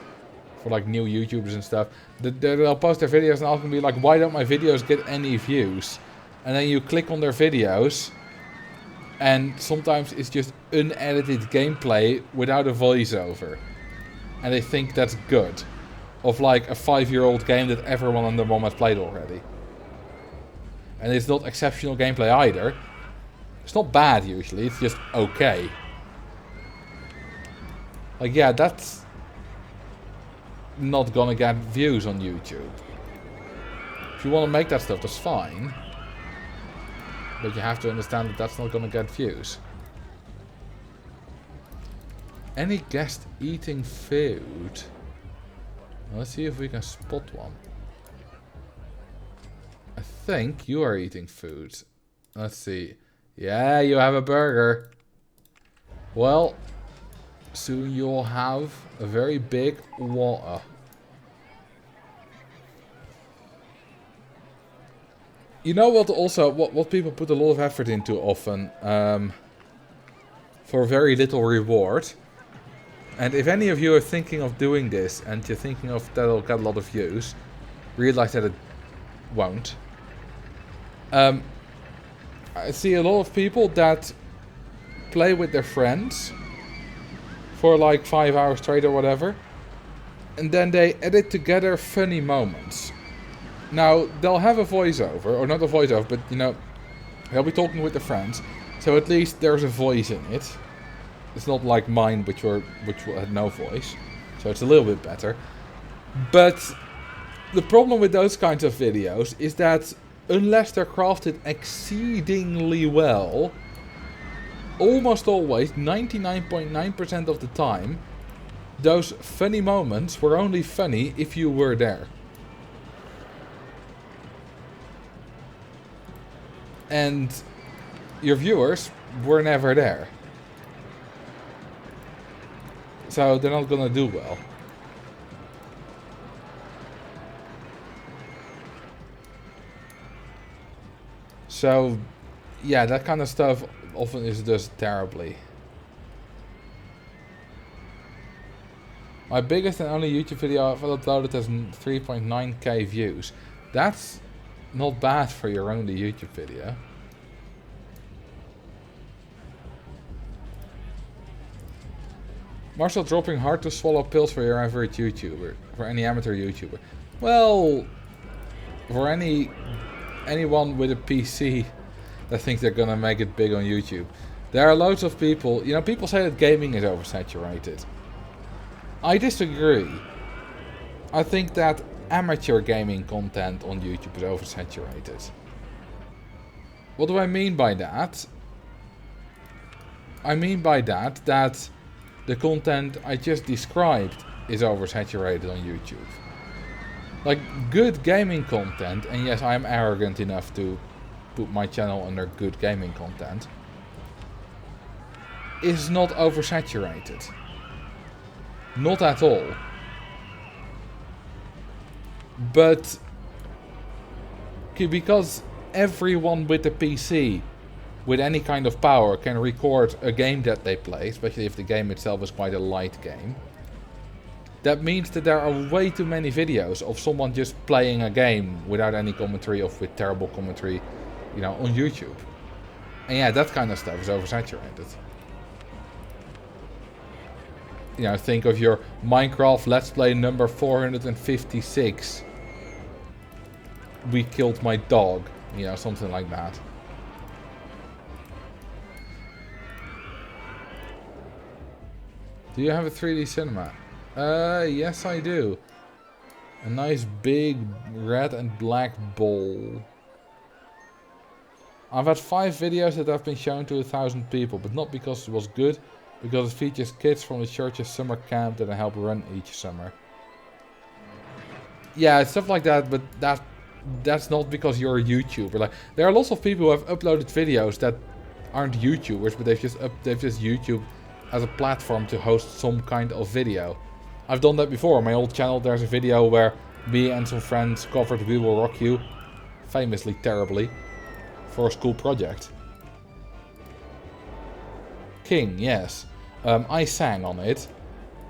for like new YouTubers and stuff. They'll post their videos and often be like, why don't my videos get any views? And then you click on their videos. And sometimes it's just unedited gameplay without a voiceover. And they think that's good. Of like a 5-year-old game that everyone and their mom has played already. And it's not exceptional gameplay either. It's not bad usually, it's just okay. Like yeah, that's not gonna get views on YouTube. If you want to make that stuff, that's fine. But you have to understand that that's not going to get views. Any guest eating food? Well, let's see if we can spot one. I think you are eating food. Let's see. Yeah, you have a burger. Well, soon you'll have a very big wall. You know what also, what people put a lot of effort into often, for very little reward. And if any of you are thinking of doing this, and you're thinking of that'll get a lot of views, realize that it won't. I see a lot of people that play with their friends for like 5 hours straight or whatever, and then they edit together funny moments. Now, they'll have a voiceover, or not a voiceover, but you know, they'll be talking with their friends, so at least there's a voice in it. It's not like mine, which had no voice, so it's a little bit better. But the problem with those kinds of videos is that unless they're crafted exceedingly well, almost always, 99.9% of the time, those funny moments were only funny if you were there. And your viewers were never there. So they're not gonna do well. So, yeah, that kind of stuff often is just terribly. My biggest and only YouTube video I've uploaded has 3.9k views. That's not bad for your only YouTube video. Marcel dropping hard to swallow pills for your average YouTuber. For any amateur YouTuber. Well, for anyone with a PC that thinks they're gonna make it big on YouTube. There are loads of people, you know, people say that gaming is oversaturated. I disagree. I think that amateur gaming content on YouTube is oversaturated. What do I mean by that? I mean by that the content I just described is oversaturated on YouTube. Like, good gaming content, and yes, I am arrogant enough to put my channel under good gaming content, is not oversaturated. Not at all. But because everyone with a PC with any kind of power can record a game that they play, especially if the game itself is quite a light game, that means that there are way too many videos of someone just playing a game without any commentary or with terrible commentary, you know, on YouTube. And yeah, that kind of stuff is oversaturated. You know, think of your Minecraft Let's Play number 456. We killed my dog. You know, something like that. Do you have a 3D cinema? Yes I do. A nice big red and black ball. I've had 5 videos that have been shown to 1,000 people, but not because it was good, because it features kids from the church's summer camp that I help run each summer. Yeah, stuff like that, but that's not because you're a YouTuber. Like, there are lots of people who have uploaded videos that aren't YouTubers, but they've just YouTube as a platform to host some kind of video. I've done that before. On my old channel, there's a video where me and some friends covered We Will Rock You, famously terribly, for a school project. King, yes. I sang on it.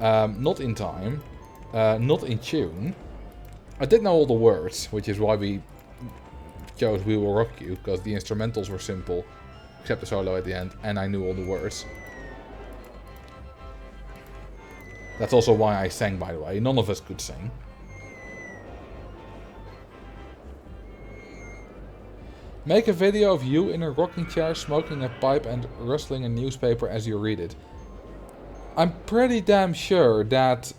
Not in time. Not in tune. I did know all the words, which is why we chose We Will Rock You, because the instrumentals were simple, except the solo at the end, and I knew all the words. That's also why I sang, by the way. None of us could sing. Make a video of you in a rocking chair, smoking a pipe and rustling a newspaper as you read it. I'm pretty damn sure that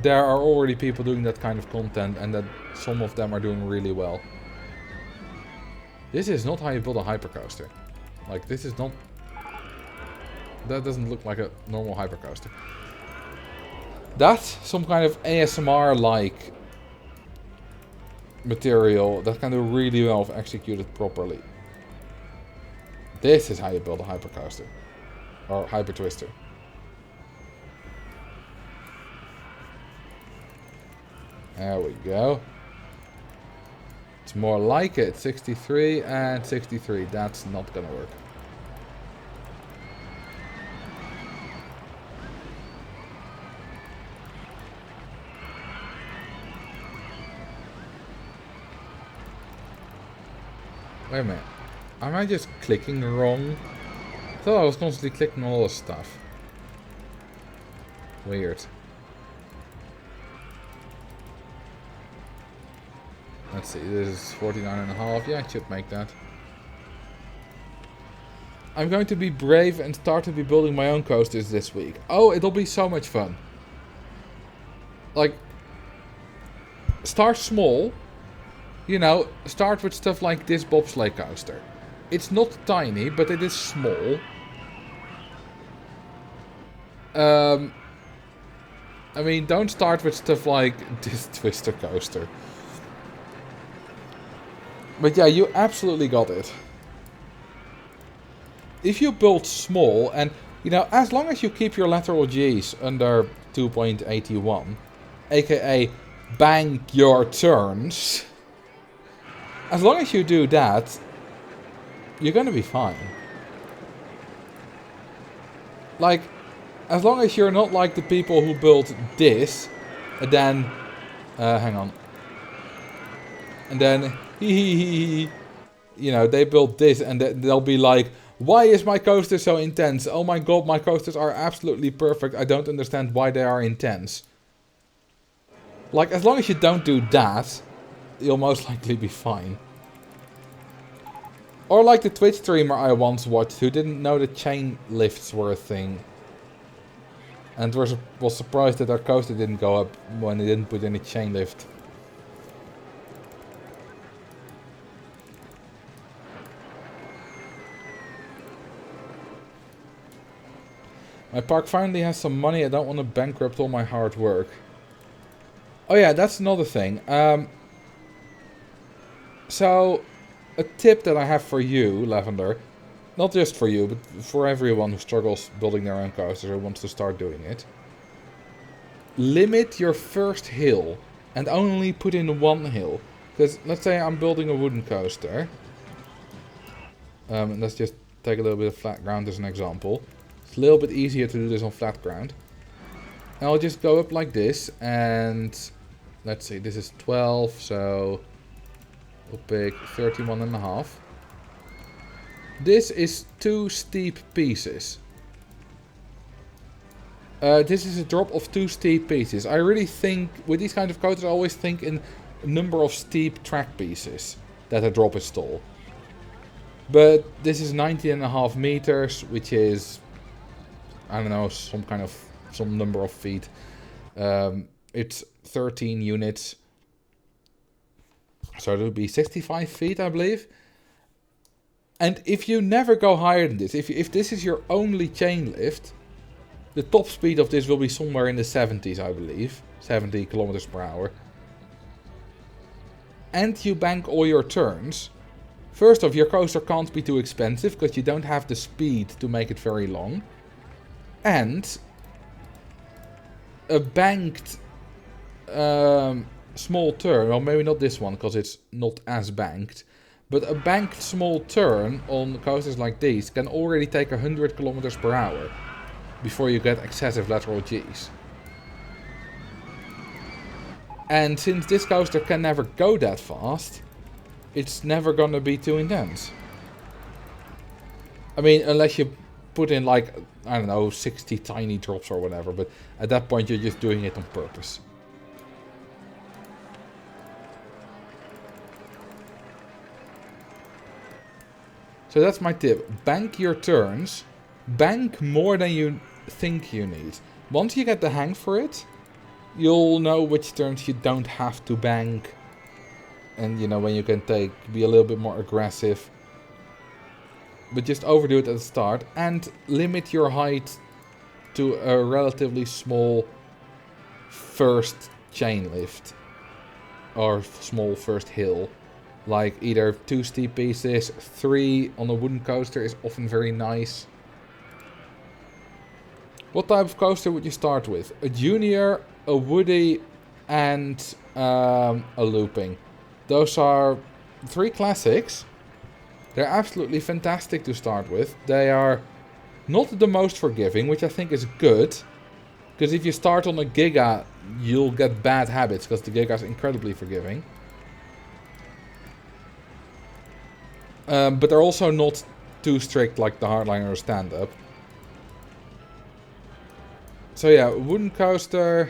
there are already people doing that kind of content and that some of them are doing really well. This is not how you build a hypercoaster. Like, this is not... That doesn't look like a normal hypercoaster. That's some kind of ASMR-like material that can do really well if executed properly. This is how you build a hypercoaster. Or hyper twister. There we go. It's more like it. 63 and 63. That's not gonna work. Wait a minute. Am I just clicking wrong? I thought I was constantly clicking all this stuff. Weird. Let's see, this is 49.5. Yeah, I should make that. I'm going to be brave and start to be building my own coasters this week. Oh, it'll be so much fun. Like, start small. You know, start with stuff like this bobsleigh coaster. It's not tiny, but it is small. I mean, don't start with stuff like this twister coaster. But yeah, you absolutely got it. If you build small, and you know, as long as you keep your lateral G's under 2.81, aka bank your turns, as long as you do that, you're gonna be fine. Like, as long as you're not like the people who built this, and then, hang on, and then, you know, they built this, and they'll be like, why is my coaster so intense? Oh my god, my coasters are absolutely perfect. I don't understand why they are intense. Like, as long as you don't do that, you'll most likely be fine. Or like the Twitch streamer I once watched who didn't know that chain lifts were a thing. And was surprised that our coaster didn't go up when he didn't put any chain lift. My park finally has some money. I don't want to bankrupt all my hard work. Oh yeah, that's another thing. So, a tip that I have for you, Lavender, not just for you, but for everyone who struggles building their own coasters or wants to start doing it. Limit your first hill and only put in one hill. Because let's say I'm building a wooden coaster. And let's just take a little bit of flat ground as an example. It's a little bit easier to do this on flat ground. And I'll just go up like this and let's see, this is 12, so we'll pick 31.5. This is 2 steep pieces. This is a drop of 2 steep pieces. I really think, with these kind of coasters, I always think in a number of steep track pieces that a drop is tall. But this is 19.5 meters, which is, I don't know, some number of feet. It's 13 units. So it would be 65 feet, I believe. And if you never go higher than this, if this is your only chain lift, the top speed of this will be somewhere in the 70s, I believe. 70 kilometers per hour. And you bank all your turns. First off, your coaster can't be too expensive, because you don't have the speed to make it very long. And a banked small turn, well maybe not this one, because it's not as banked. But a banked small turn on coasters like these can already take 100 kilometers per hour before you get excessive lateral Gs. And since this coaster can never go that fast, it's never gonna be too intense. I mean, unless you put in like, I don't know, 60 tiny drops or whatever, but at that point you're just doing it on purpose. So that's my tip. Bank your turns. Bank more than you think you need. Once you get the hang for it, you'll know which turns you don't have to bank. And you know, when you can be a little bit more aggressive. But just overdo it at the start. And limit your height to a relatively small first chain lift. or small first hill. Like either 2 steep pieces, 3 on a wooden coaster is often very nice. What type of coaster would you start with? A junior, a woody, and a looping. Those are 3 classics. They're absolutely fantastic to start with. They are not the most forgiving, which I think is good. Because if you start on a Giga, you'll get bad habits, because the Giga is incredibly forgiving. But they're also not too strict like the Hardliner or stand-up. So yeah, wooden coaster,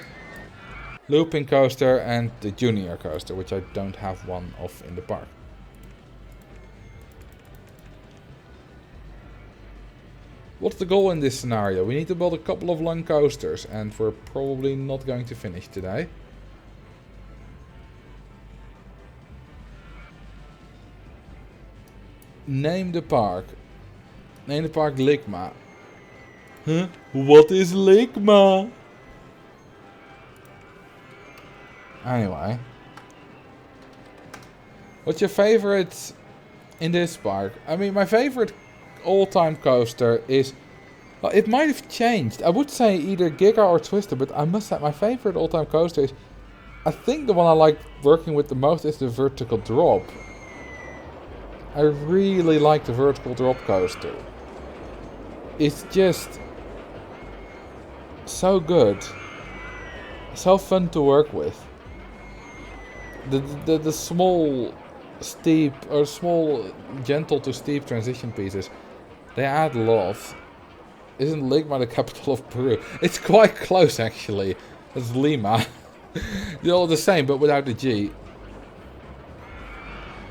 looping coaster, and the junior coaster, which I don't have one of in the park. What's the goal in this scenario? We need to build a couple of long coasters, and we're probably not going to finish today. Name the park. Name the park Ligma. Huh? What is Ligma? Anyway. What's your favorite in this park? I mean, my favorite all-time coaster is... Well, it might have changed. I would say either Giga or Twister, but I must say my favorite all-time coaster is... I think the one I like working with the most is the vertical drop. I really like the vertical drop coaster. It's just so good. So fun to work with. The small steep or small gentle to steep transition pieces, they add love. Isn't Ligma the capital of Peru? It's quite close actually. It's Lima. They're all the same but without the G.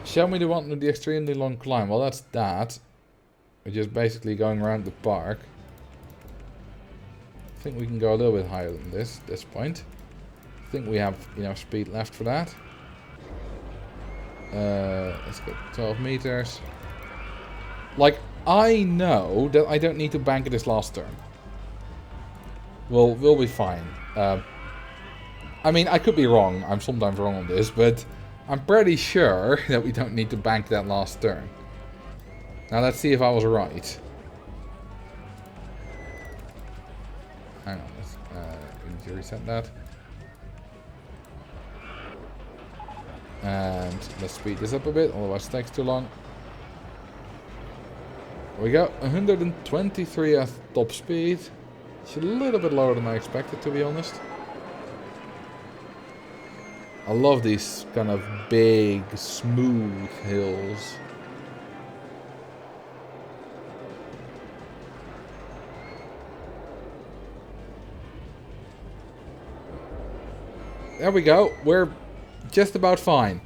Show me the one with the extremely long climb. Well, that's that. We're just basically going around the park. I think we can go a little bit higher than this at this point. I think we have enough speed left for that. Let's get 12 meters. Like, I know that I don't need to bank this last turn. We'll be fine. I mean, I could be wrong. I'm sometimes wrong on this, but I'm pretty sure that we don't need to bank that last turn. Now let's see if I was right. Hang on, we need to reset that. And let's speed this up a bit, otherwise it takes too long. There we go, 123 at top speed. It's a little bit lower than I expected, to be honest. I love these kind of big, smooth hills. There we go. We're just about fine.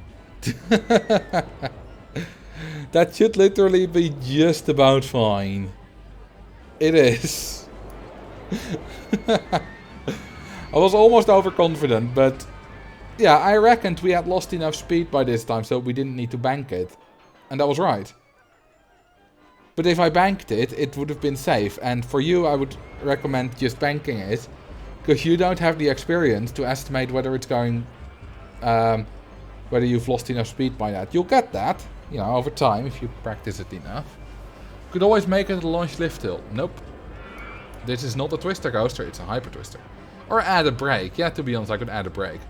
That should literally be just about fine. It is. I was almost overconfident, but yeah, I reckoned we had lost enough speed by this time, so we didn't need to bank it. And that was right. But if I banked it, it would have been safe. And for you, I would recommend just banking it. Because you don't have the experience to estimate whether it's going... whether you've lost enough speed by that. You'll get that, you know, over time, if you practice it enough. Could always make it a launch lift hill. Nope. This is not a twister coaster, it's a hyper twister. Or add a brake. Yeah, to be honest, I could add a brake.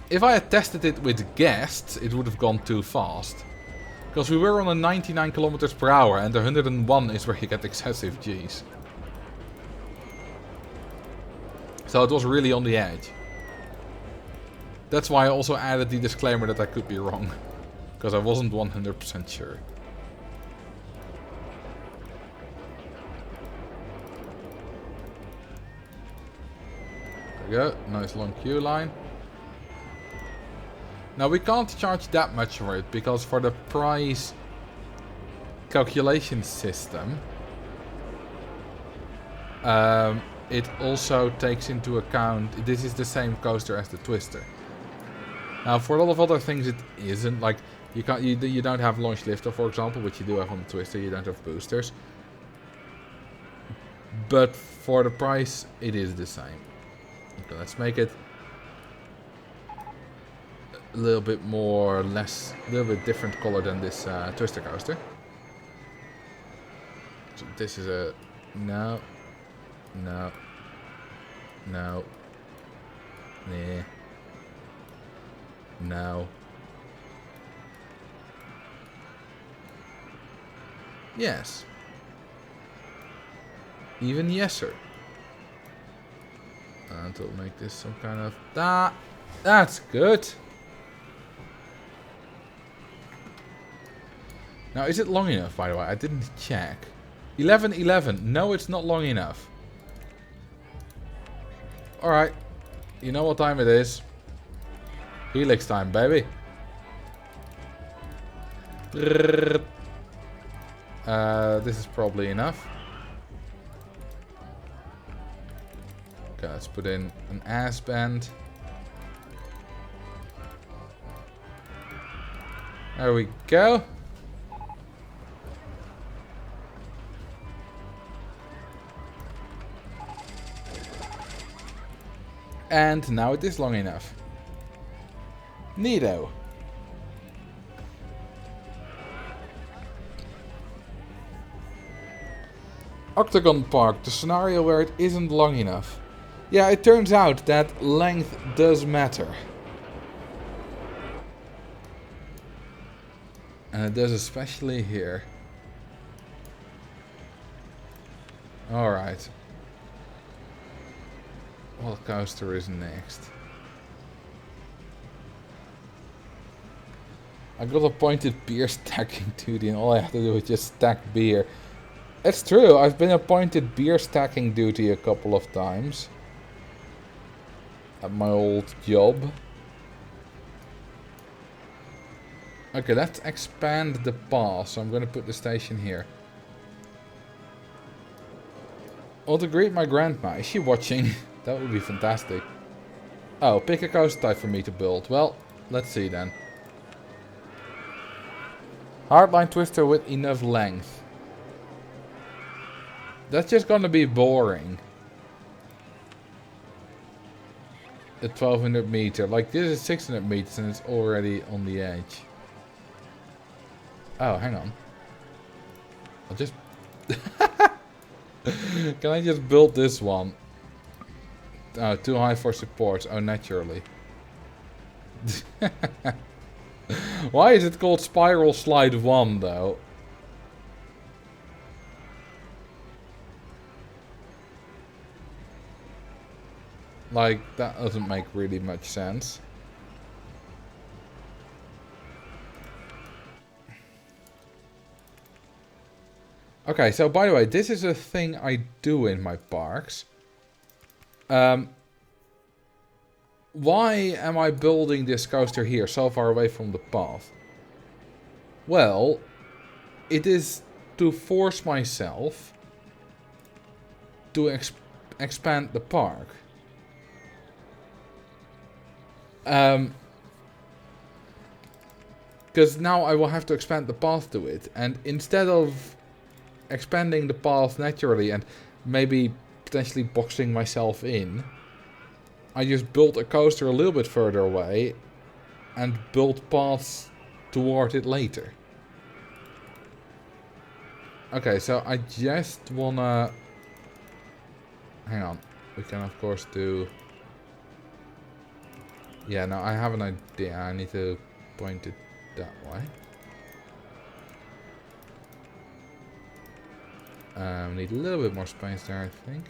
If I had tested it with guests, it would have gone too fast. Because we were on a 99 kilometers per hour and the 101 is where you get excessive Gs. So it was really on the edge. That's why I also added the disclaimer that I could be wrong. Because I wasn't 100% sure. There we go, nice long queue line. Now we can't charge that much for it, because for the price calculation system, it also takes into account, this is the same coaster as the Twister. Now for a lot of other things it isn't, like you can't, you don't have launch lifter, for example, which you do have on the Twister, you don't have boosters. But for the price it is the same. Okay, let's make it a little bit more, a little bit different color than this twister coaster. So this is a no, nah, no. Yes. Even yes, sir. And we'll make this some kind of... That's good. Now, is it long enough, by the way? I didn't check. 11:11. No, it's not long enough. Alright. You know what time it is. Helix time, baby. This is probably enough. Okay, let's put in an ass band. There we go. And now it is long enough. Neato. Octagon Park, the scenario where it isn't long enough. Yeah, it turns out that length does matter. And it does especially here. Alright. What coaster is next? I got a pointed beer stacking duty and all I have to do is just stack beer. It's true, I've been appointed beer stacking duty a couple of times. At my old job. Okay, let's expand the path. So I'm going to put the station here. Oh, to greet my grandma. Is she watching? That would be fantastic. Oh, pick a coaster type for me to build. Well, let's see then. Hardline twister with enough length. That's just gonna be boring. At 1200 meter. Like this is 600 meters and it's already on the edge. Oh, hang on. I'll just... Can I just build this one? Oh, too high for support. Oh, naturally. Why is it called Spiral Slide 1, though? Like, that doesn't make really much sense. Okay, so by the way, this is a thing I do in my parks. Why am I building this coaster here, so far away from the path? Well, it is to force myself to expand the park. Because now I will have to expand the path to it, and instead of expanding the path naturally and maybe potentially boxing myself in, I just built a coaster a little bit further away and built paths toward it later. Okay, so I just wanna... Hang on. We can of course do... Yeah, no, I have an idea. I need to point it that way. Need a little bit more space there, I think.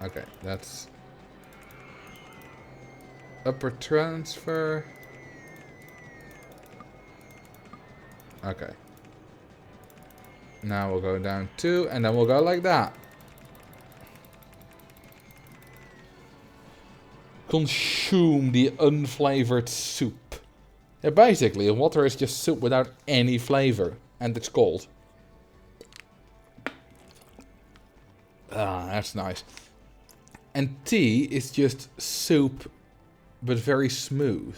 Okay, that's upper transfer. Okay. Now we'll go down 2 and then we'll go like that. Consume the unflavored soup. Yeah, basically, water is just soup without any flavor. And it's cold. Ah, that's nice. And tea is just soup, but very smooth.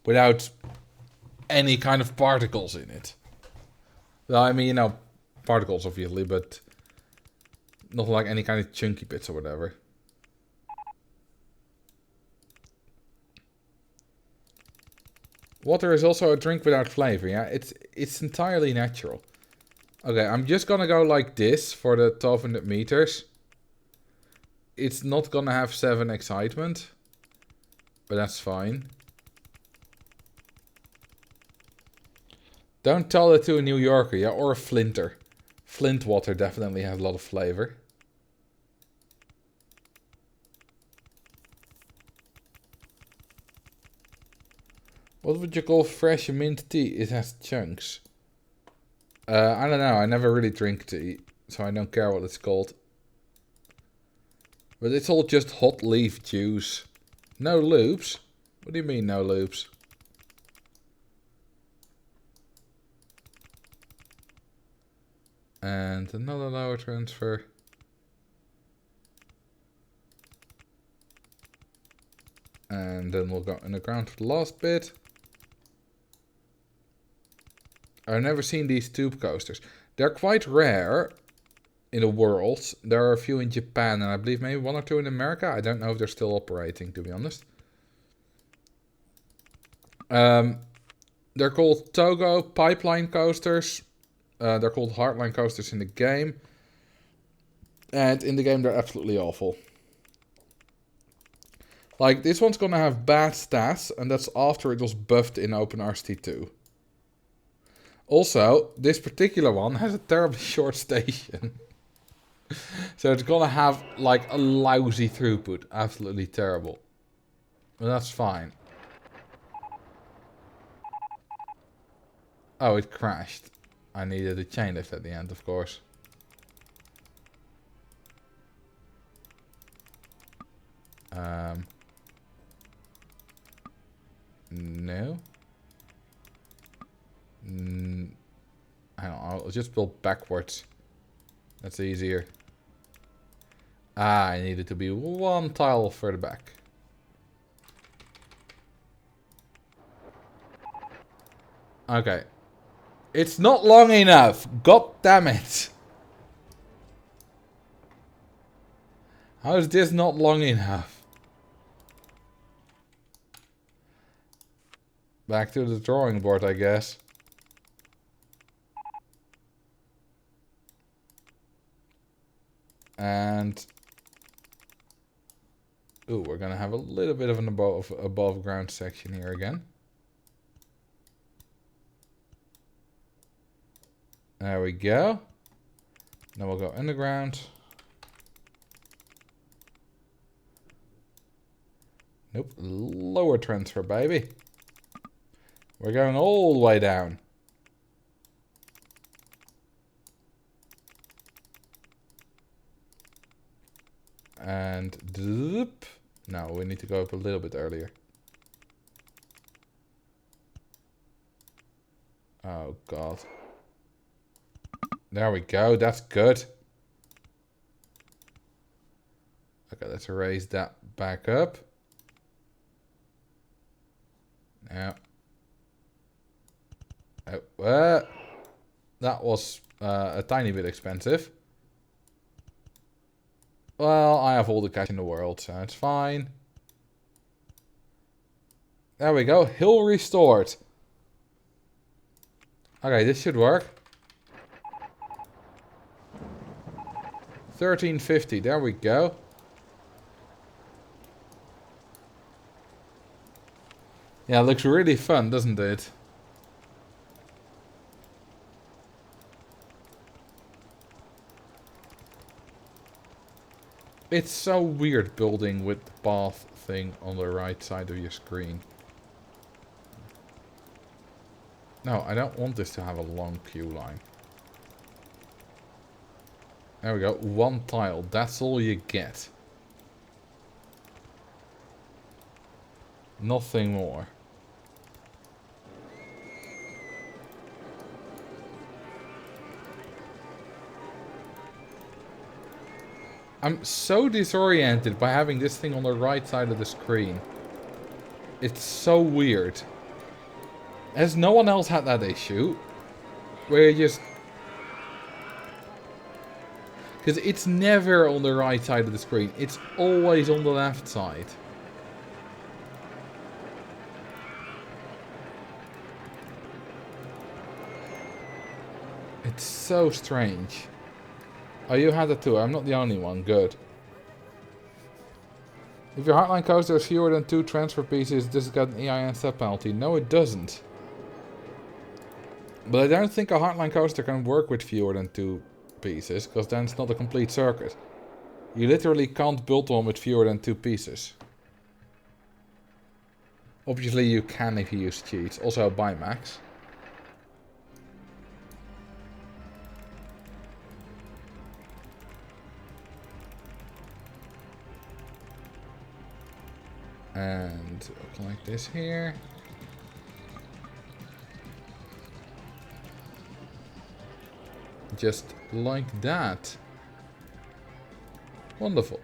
Without any kind of particles in it. Well, I mean, you know, particles obviously, but not like any kind of chunky bits or whatever. Water is also a drink without flavor, yeah? It's entirely natural. Okay, I'm just gonna go like this for the 1200 meters. It's not gonna have 7 excitement. But that's fine. Don't tell it to a New Yorker, yeah? Or a Flinter. Flint water definitely has a lot of flavor. What would you call fresh mint tea? It has chunks. I don't know. I never really drink tea. So I don't care what it's called. But it's all just hot leaf juice. No loops? What do you mean no loops? And another lower transfer. And then we'll go underground for the last bit. I've never seen these tube coasters. They're quite rare in the world. There are a few in Japan and I believe maybe 1 or 2 in America. I don't know if they're still operating, to be honest. They're called Togo pipeline coasters. They're called hardline coasters in the game. And in the game they're absolutely awful. Like, this one's gonna have bad stats, and that's after it was buffed in OpenRCT2. Also, this particular one has a terribly short station. So it's gonna have, like, a lousy throughput. Absolutely terrible. But that's fine. Oh, it crashed. I needed a chain lift at the end, of course. No. Hang on, I'll just build backwards. That's easier. Ah, I needed to be 1 tile further back. Okay. It's not long enough. God damn it. How is this not long enough? Back to the drawing board, I guess. And... ooh, we're gonna have a little bit of an above ground section here again. There we go. Then we'll go underground. Nope, lower transfer, baby. We're going all the way down. And... no, we need to go up a little bit earlier. Oh, God. There we go, that's good. Okay, let's raise that back up. Now. Oh, that was a tiny bit expensive. Well, I have all the cash in the world, so it's fine. There we go, hill restored. Okay, this should work. 1350, there we go. Yeah, it looks really fun, doesn't it? It's so weird building with the path thing on the right side of your screen. No, I don't want this to have a long queue line. There we go, 1 tile, that's all you get. Nothing more. I'm so disoriented by having this thing on the right side of the screen. It's so weird. Has no one else had that issue? Where you just... because it's never on the right side of the screen. It's always on the left side. It's so strange. Oh, you had it too. I'm not the only one. Good. If your hardline coaster has fewer than 2 transfer pieces, does it get an EIN step penalty? No, it doesn't. But I don't think a hardline coaster can work with fewer than 2 pieces, because then it's not a complete circuit. You literally can't build one with fewer than 2 pieces. Obviously you can if you use cheats. Also buy max. And like this here. Just like that. Wonderful.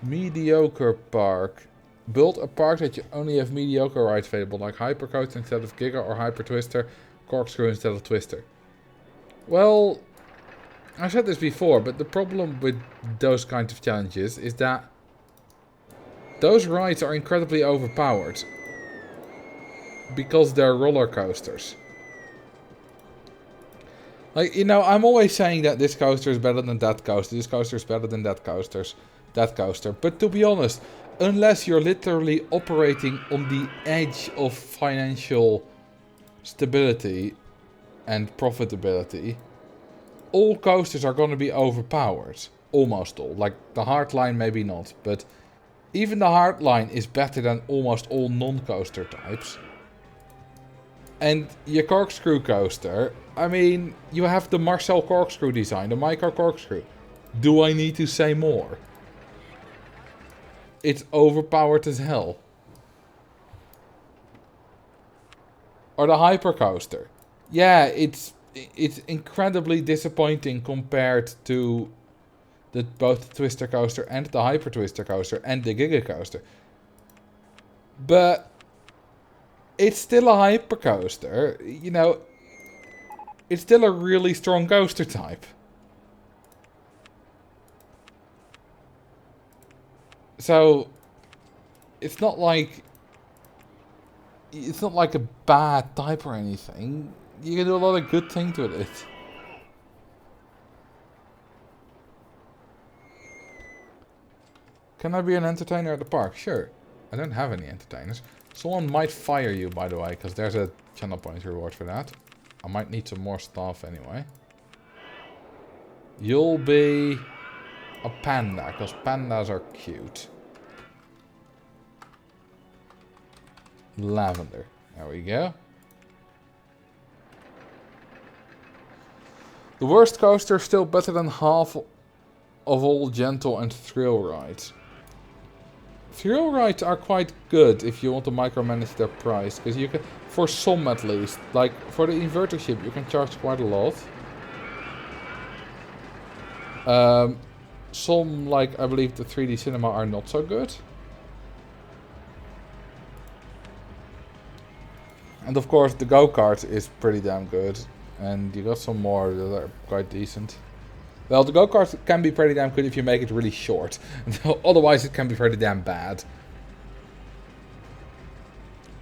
Mediocre park. Build a park that you only have mediocre rides available, like Hypercoaster instead of Giga or Hyper Twister, Corkscrew instead of Twister. Well, I said this before, but the problem with those kinds of challenges is that those rides are incredibly overpowered. Because they're roller coasters. Like, you know, I'm always saying that this coaster is better than that coaster, this coaster is better than that coaster. But to be honest, unless you're literally operating on the edge of financial stability and profitability, all coasters are going to be overpowered. Almost all. Like, the hardline maybe not, but even the hardline is better than almost all non-coaster types. And your corkscrew coaster, I mean, you have the Marcel corkscrew design, the micro corkscrew. Do I need to say more? It's overpowered as hell. Or the hyper coaster. Yeah, it's incredibly disappointing compared to both the Twister coaster and the Hyper Twister coaster and the Giga coaster. But it's still a hyper coaster. You know, it's still a really strong coaster type. So it's not like a bad type or anything. You can do a lot of good things with it. Can I be an entertainer at the park? Sure. I don't have any entertainers. Someone might fire you, by the way, because there's a channel point reward for that. I might need some more staff anyway. You'll be a panda, because pandas are cute. Lavender. There we go. The worst coaster is still better than half of all gentle and thrill rides. Thrill rides are quite good if you want to micromanage their price, because you can, for some at least, like for the inverter ship, you can charge quite a lot. Some, like I believe the 3D cinema, are not so good. And of course the go-kart is pretty damn good. And you got some more that are quite decent. Well, the go-kart can be pretty damn good if you make it really short. Otherwise it can be pretty damn bad.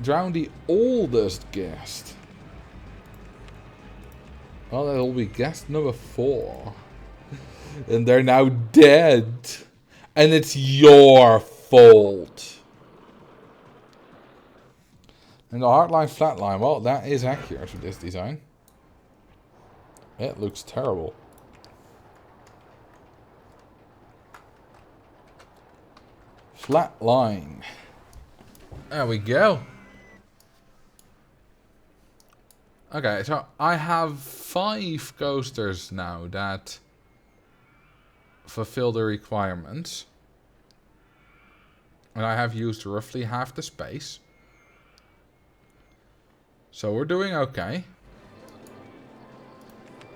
Drown the oldest guest. Well, that'll be guest number 4. And they're now dead. And it's your fault. And the hardline flatline, well, that is accurate with this design. It looks terrible. Flatline. There we go. Okay, so I have 5 coasters now that fulfill the requirements. And I have used roughly half the space. So we're doing okay.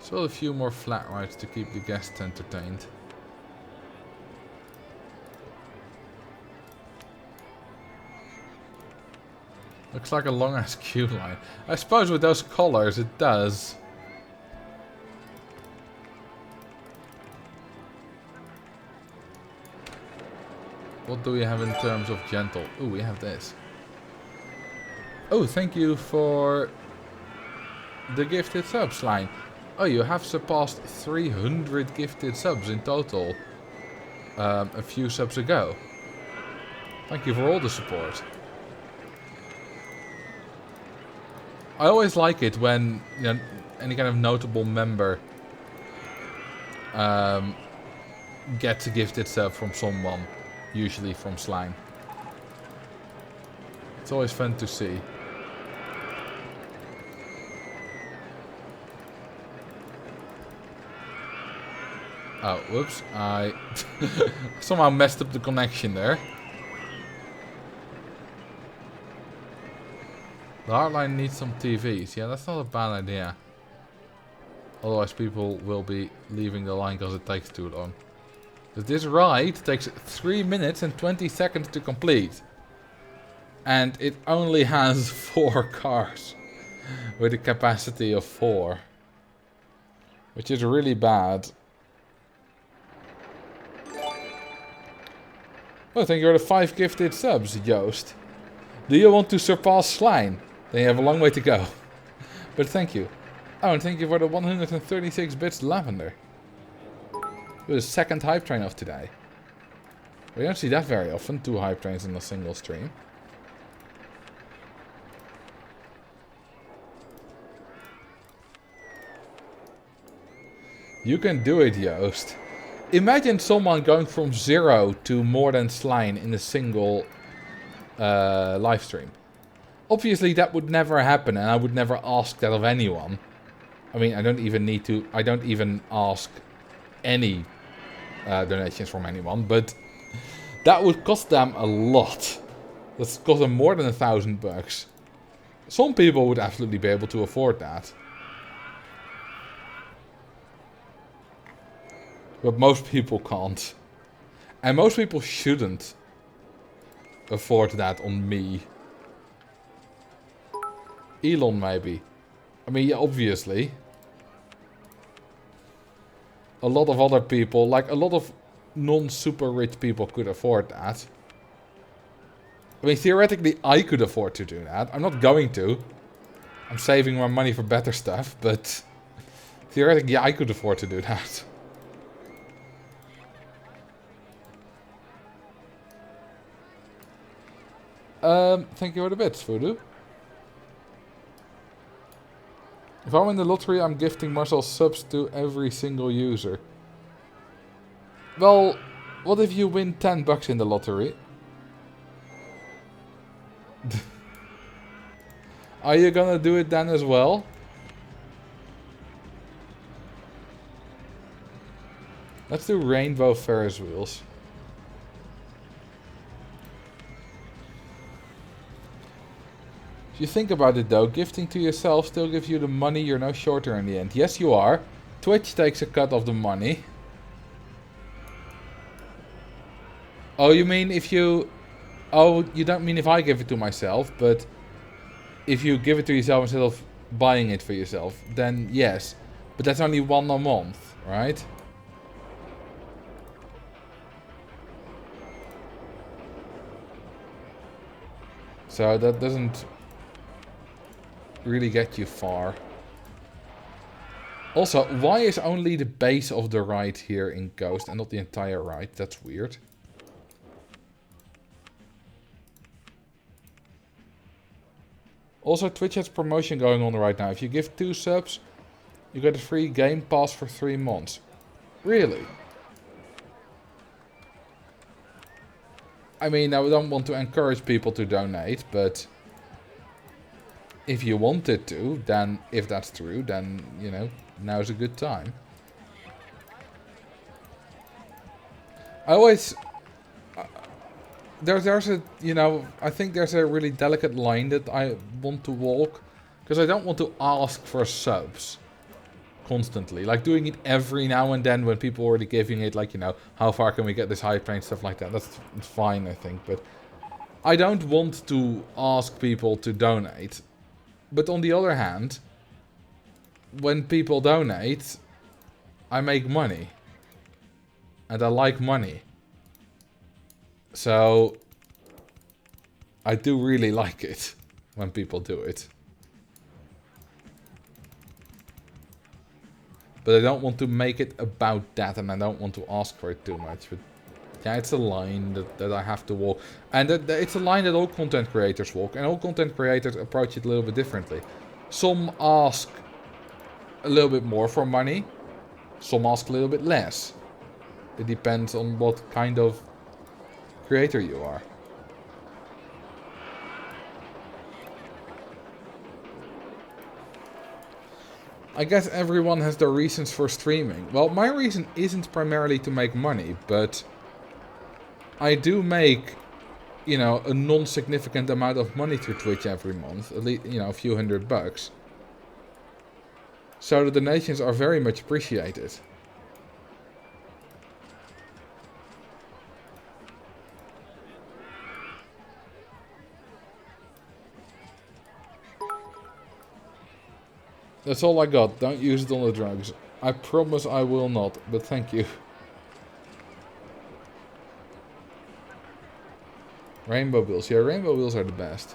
Still a few more flat rides to keep the guests entertained. Looks like a long ass queue line. I suppose with those colors it does. What do we have in terms of gentle? Oh, we have this. Oh, thank you for the gifted subs line. Oh, you have surpassed 300 gifted subs in total a few subs ago. Thank you for all the support. I always like it when, you know, any kind of notable member gets a gifted sub from someone, usually from Slime. It's always fun to see. Oh, whoops, I somehow messed up the connection there. The hardline needs some TVs. Yeah, that's not a bad idea. Otherwise people will be leaving the line because it takes too long. But this ride takes 3 minutes and 20 seconds to complete. And it only has 4 cars. With a capacity of 4. Which is really bad. Oh, thank you for the 5 gifted subs, Joost. Do you want to surpass Slime? Then you have a long way to go. But thank you. Oh, and thank you for the 136 bits lavender. The second hype train of today. We don't see that very often, 2 hype trains in a single stream. You can do it, Joost. Imagine someone going from 0 to more than Slime in a single live stream. Obviously that would never happen and I would never ask that of anyone. I mean, I don't even ask any donations from anyone, but that would cost them a lot. That's cost them more than $1,000. Some people would absolutely be able to afford that. But most people can't. And most people shouldn't afford that on me. Elon, maybe. I mean, yeah, obviously. A lot of other people, like a lot of non-super rich people could afford that. I mean, theoretically, I could afford to do that. I'm not going to. I'm saving my money for better stuff, but theoretically, yeah, I could afford to do that. Thank you for the bits, Voodoo. If I win the lottery, I'm gifting Marcel subs to every single user. Well, what if you win $10 in the lottery? Are you gonna do it then as well? Let's do rainbow Ferris wheels. If you think about it though, gifting to yourself still gives you the money, you're no shorter in the end. Yes, you are. Twitch takes a cut of the money. Oh, you mean if you... Oh, you don't mean if I give it to myself, but if you give it to yourself instead of buying it for yourself, then yes. But that's only one a month, right? So that doesn't really get you far. Also, why is only the base of the ride here in Ghost and not the entire ride? That's weird. Also, Twitch has promotion going on right now. If you give 2 subs, you get a free game pass for 3 months. Really? I mean, I don't want to encourage people to donate, but if you wanted to, then if that's true, then, you know, now's a good time. I always... There's a, you know, I think there's a really delicate line that I want to walk. Because I don't want to ask for subs constantly. Like doing it every now and then when people are already giving it, like, you know, how far can we get this hype train, stuff like that. That's fine, I think. But I don't want to ask people to donate. But on the other hand, when people donate, I make money. And I like money. So I do really like it when people do it. But I don't want to make it about that, and I don't want to ask for it too much. But yeah, it's a line that I have to walk. And it's a line that all content creators walk. And all content creators approach it a little bit differently. Some ask a little bit more for money. Some ask a little bit less. It depends on what kind of creator you are. I guess everyone has their reasons for streaming. Well, my reason isn't primarily to make money, but I do make, you know, a non-significant amount of money through Twitch every month. At least, you know, a few $100. So the donations are very much appreciated. That's all I got. Don't use it on the drugs. I promise I will not, but thank you. Rainbow wheels. Yeah, rainbow wheels are the best.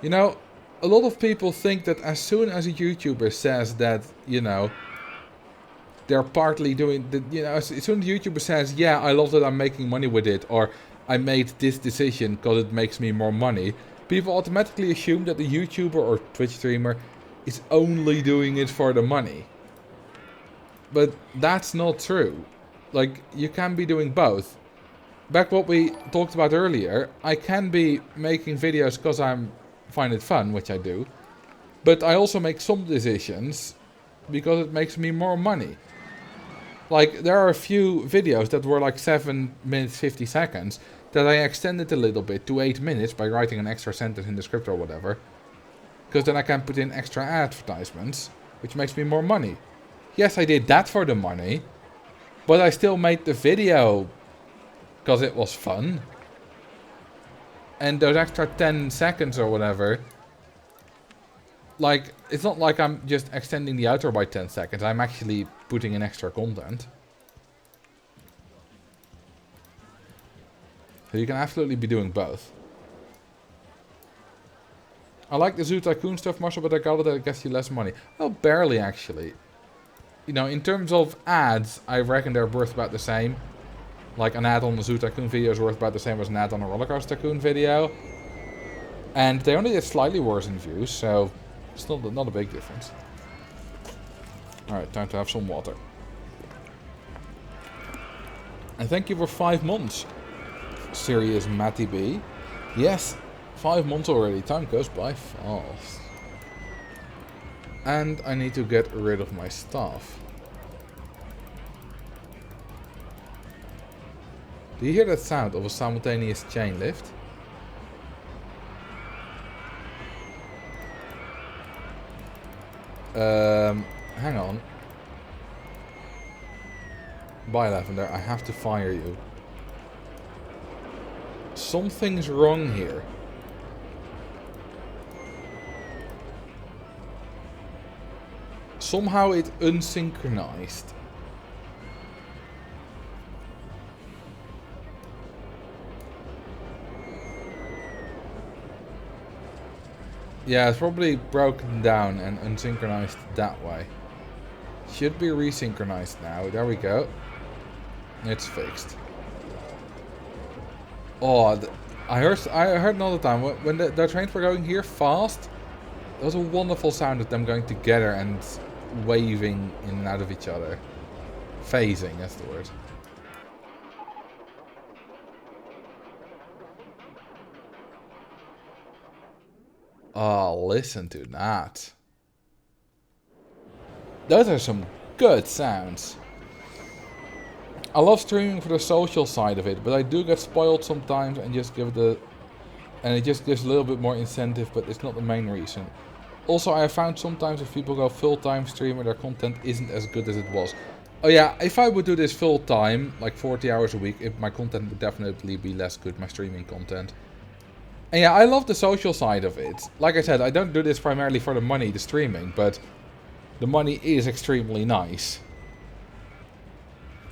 You know, a lot of people think that as soon as a YouTuber says that, you know, they're partly doing, you know, as soon as a YouTuber says, yeah, I love that I'm making money with it, or I made this decision because it makes me more money, people automatically assume that the YouTuber or Twitch streamer is only doing it for the money. But that's not true. Like, you can be doing both. Back what we talked about earlier, I can be making videos because I find it fun, which I do. But I also make some decisions because it makes me more money. Like, there are a few videos that were like 7 minutes 50 seconds that I extended a little bit to 8 minutes by writing an extra sentence in the script or whatever. Because then I can put in extra advertisements, which makes me more money. Yes, I did that for the money, but I still made the video because it was fun. And those extra 10 seconds or whatever, like, it's not like I'm just extending the outro by 10 seconds. I'm actually putting in extra content. So you can absolutely be doing both. I like the Zoo Tycoon stuff, Marcel, but I got it that it gets you less money. Well, barely actually. You know, in terms of ads, I reckon they're worth about the same. Like an ad on the Zoo Tycoon video is worth about the same as an ad on a Roller Coaster Tycoon video. And they only get slightly worse in views, so it's not a big difference. Alright, time to have some water. And thank you for 5 months. Serious Matty B. Yes, 5 months already. Time goes by fast. And I need to get rid of my stuff. Do you hear that sound of a simultaneous chain lift? Hang on. Bye, Lavender. I have to fire you. Something's wrong here. Somehow it unsynchronized. Yeah, it's probably broken down and unsynchronized that way. Should be resynchronized now. There we go. It's fixed. Oh, I heard another time when the trains were going here fast. There was a wonderful sound of them going together and waving in and out of each other. Phasing, that's the word. Oh, listen to that. Those are some good sounds. I love streaming for the social side of it, but I do get spoiled sometimes and just give it and it just gives a little bit more incentive, but it's not the main reason. Also, I have found sometimes if people go full-time streamer, their content isn't as good as it was. Oh yeah, if I would do this full-time, like 40 hours a week, my content would definitely be less good, my streaming content. And yeah, I love the social side of it. Like I said, I don't do this primarily for the money, the streaming, but the money is extremely nice.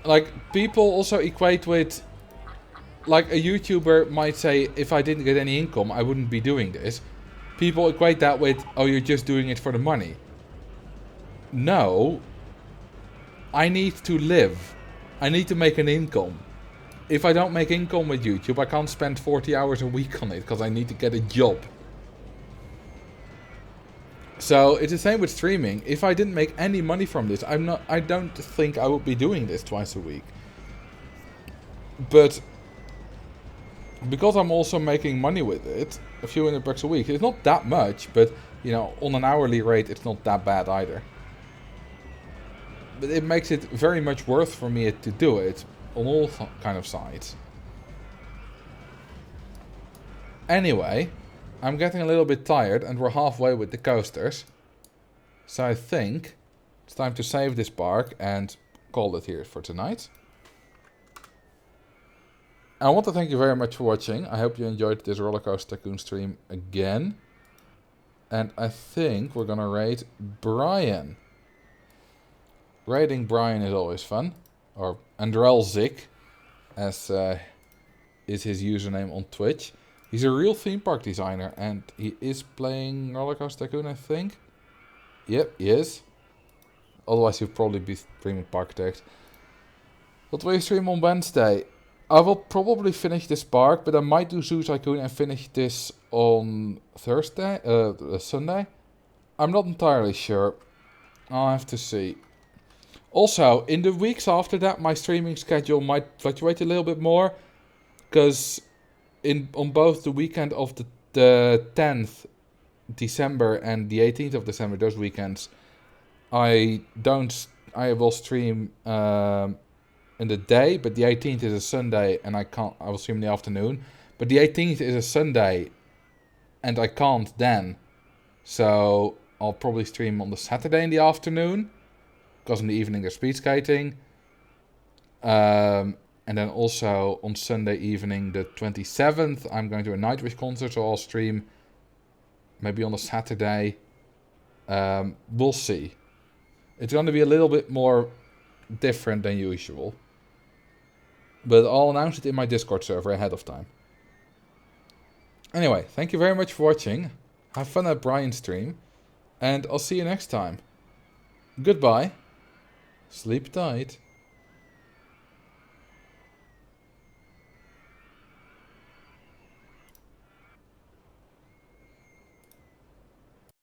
like, people also equate with, like, a YouTuber might say, if I didn't get any income, I wouldn't be doing this. People equate that with, oh, you're just doing it for the money. No. I need to live. I need to make an income. If I don't make income with YouTube, I can't spend 40 hours a week on it, because I need to get a job. So, it's the same with streaming. If I didn't make any money from this, I don't think I would be doing this twice a week. But because I'm also making money with it, a few $100 a week, it's not that much, but, you know, on an hourly rate, it's not that bad either. But it makes it very much worth for me to do it on all kind of sides. Anyway, I'm getting a little bit tired and we're halfway with the coasters. So I think it's time to save this park and call it here for tonight. I want to thank you very much for watching. I hope you enjoyed this Roller Coaster Tycoon stream again. And I think we're gonna raid Brian. Raiding Brian is always fun. Or Andrelzik, as is his username on Twitch. He's a real theme park designer and he is playing Roller Coaster Tycoon, I think. Yep, he is. Otherwise he'll probably be streaming Parkitect. What will you stream on Wednesday? I will probably finish this park, but I might do Zoo Tycoon and finish this on Sunday. I'm not entirely sure. I'll have to see. Also, in the weeks after that, my streaming schedule might fluctuate a little bit more. Because on both the weekend of the 10th December and the 18th of December, those weekends, I will stream in the day, but the 18th is a Sunday and I will stream in the afternoon. But the 18th is a Sunday and I can't then. So I'll probably stream on the Saturday in the afternoon, because in the evening there's speed skating. And then also on Sunday evening, the 27th, I'm going to a Nightwish concert, so I'll stream maybe on a Saturday. We'll see. It's going to be a little bit more different than usual. But I'll announce it in my Discord server ahead of time. Anyway, thank you very much for watching. Have fun at Brian's stream. And I'll see you next time. Goodbye. Sleep tight.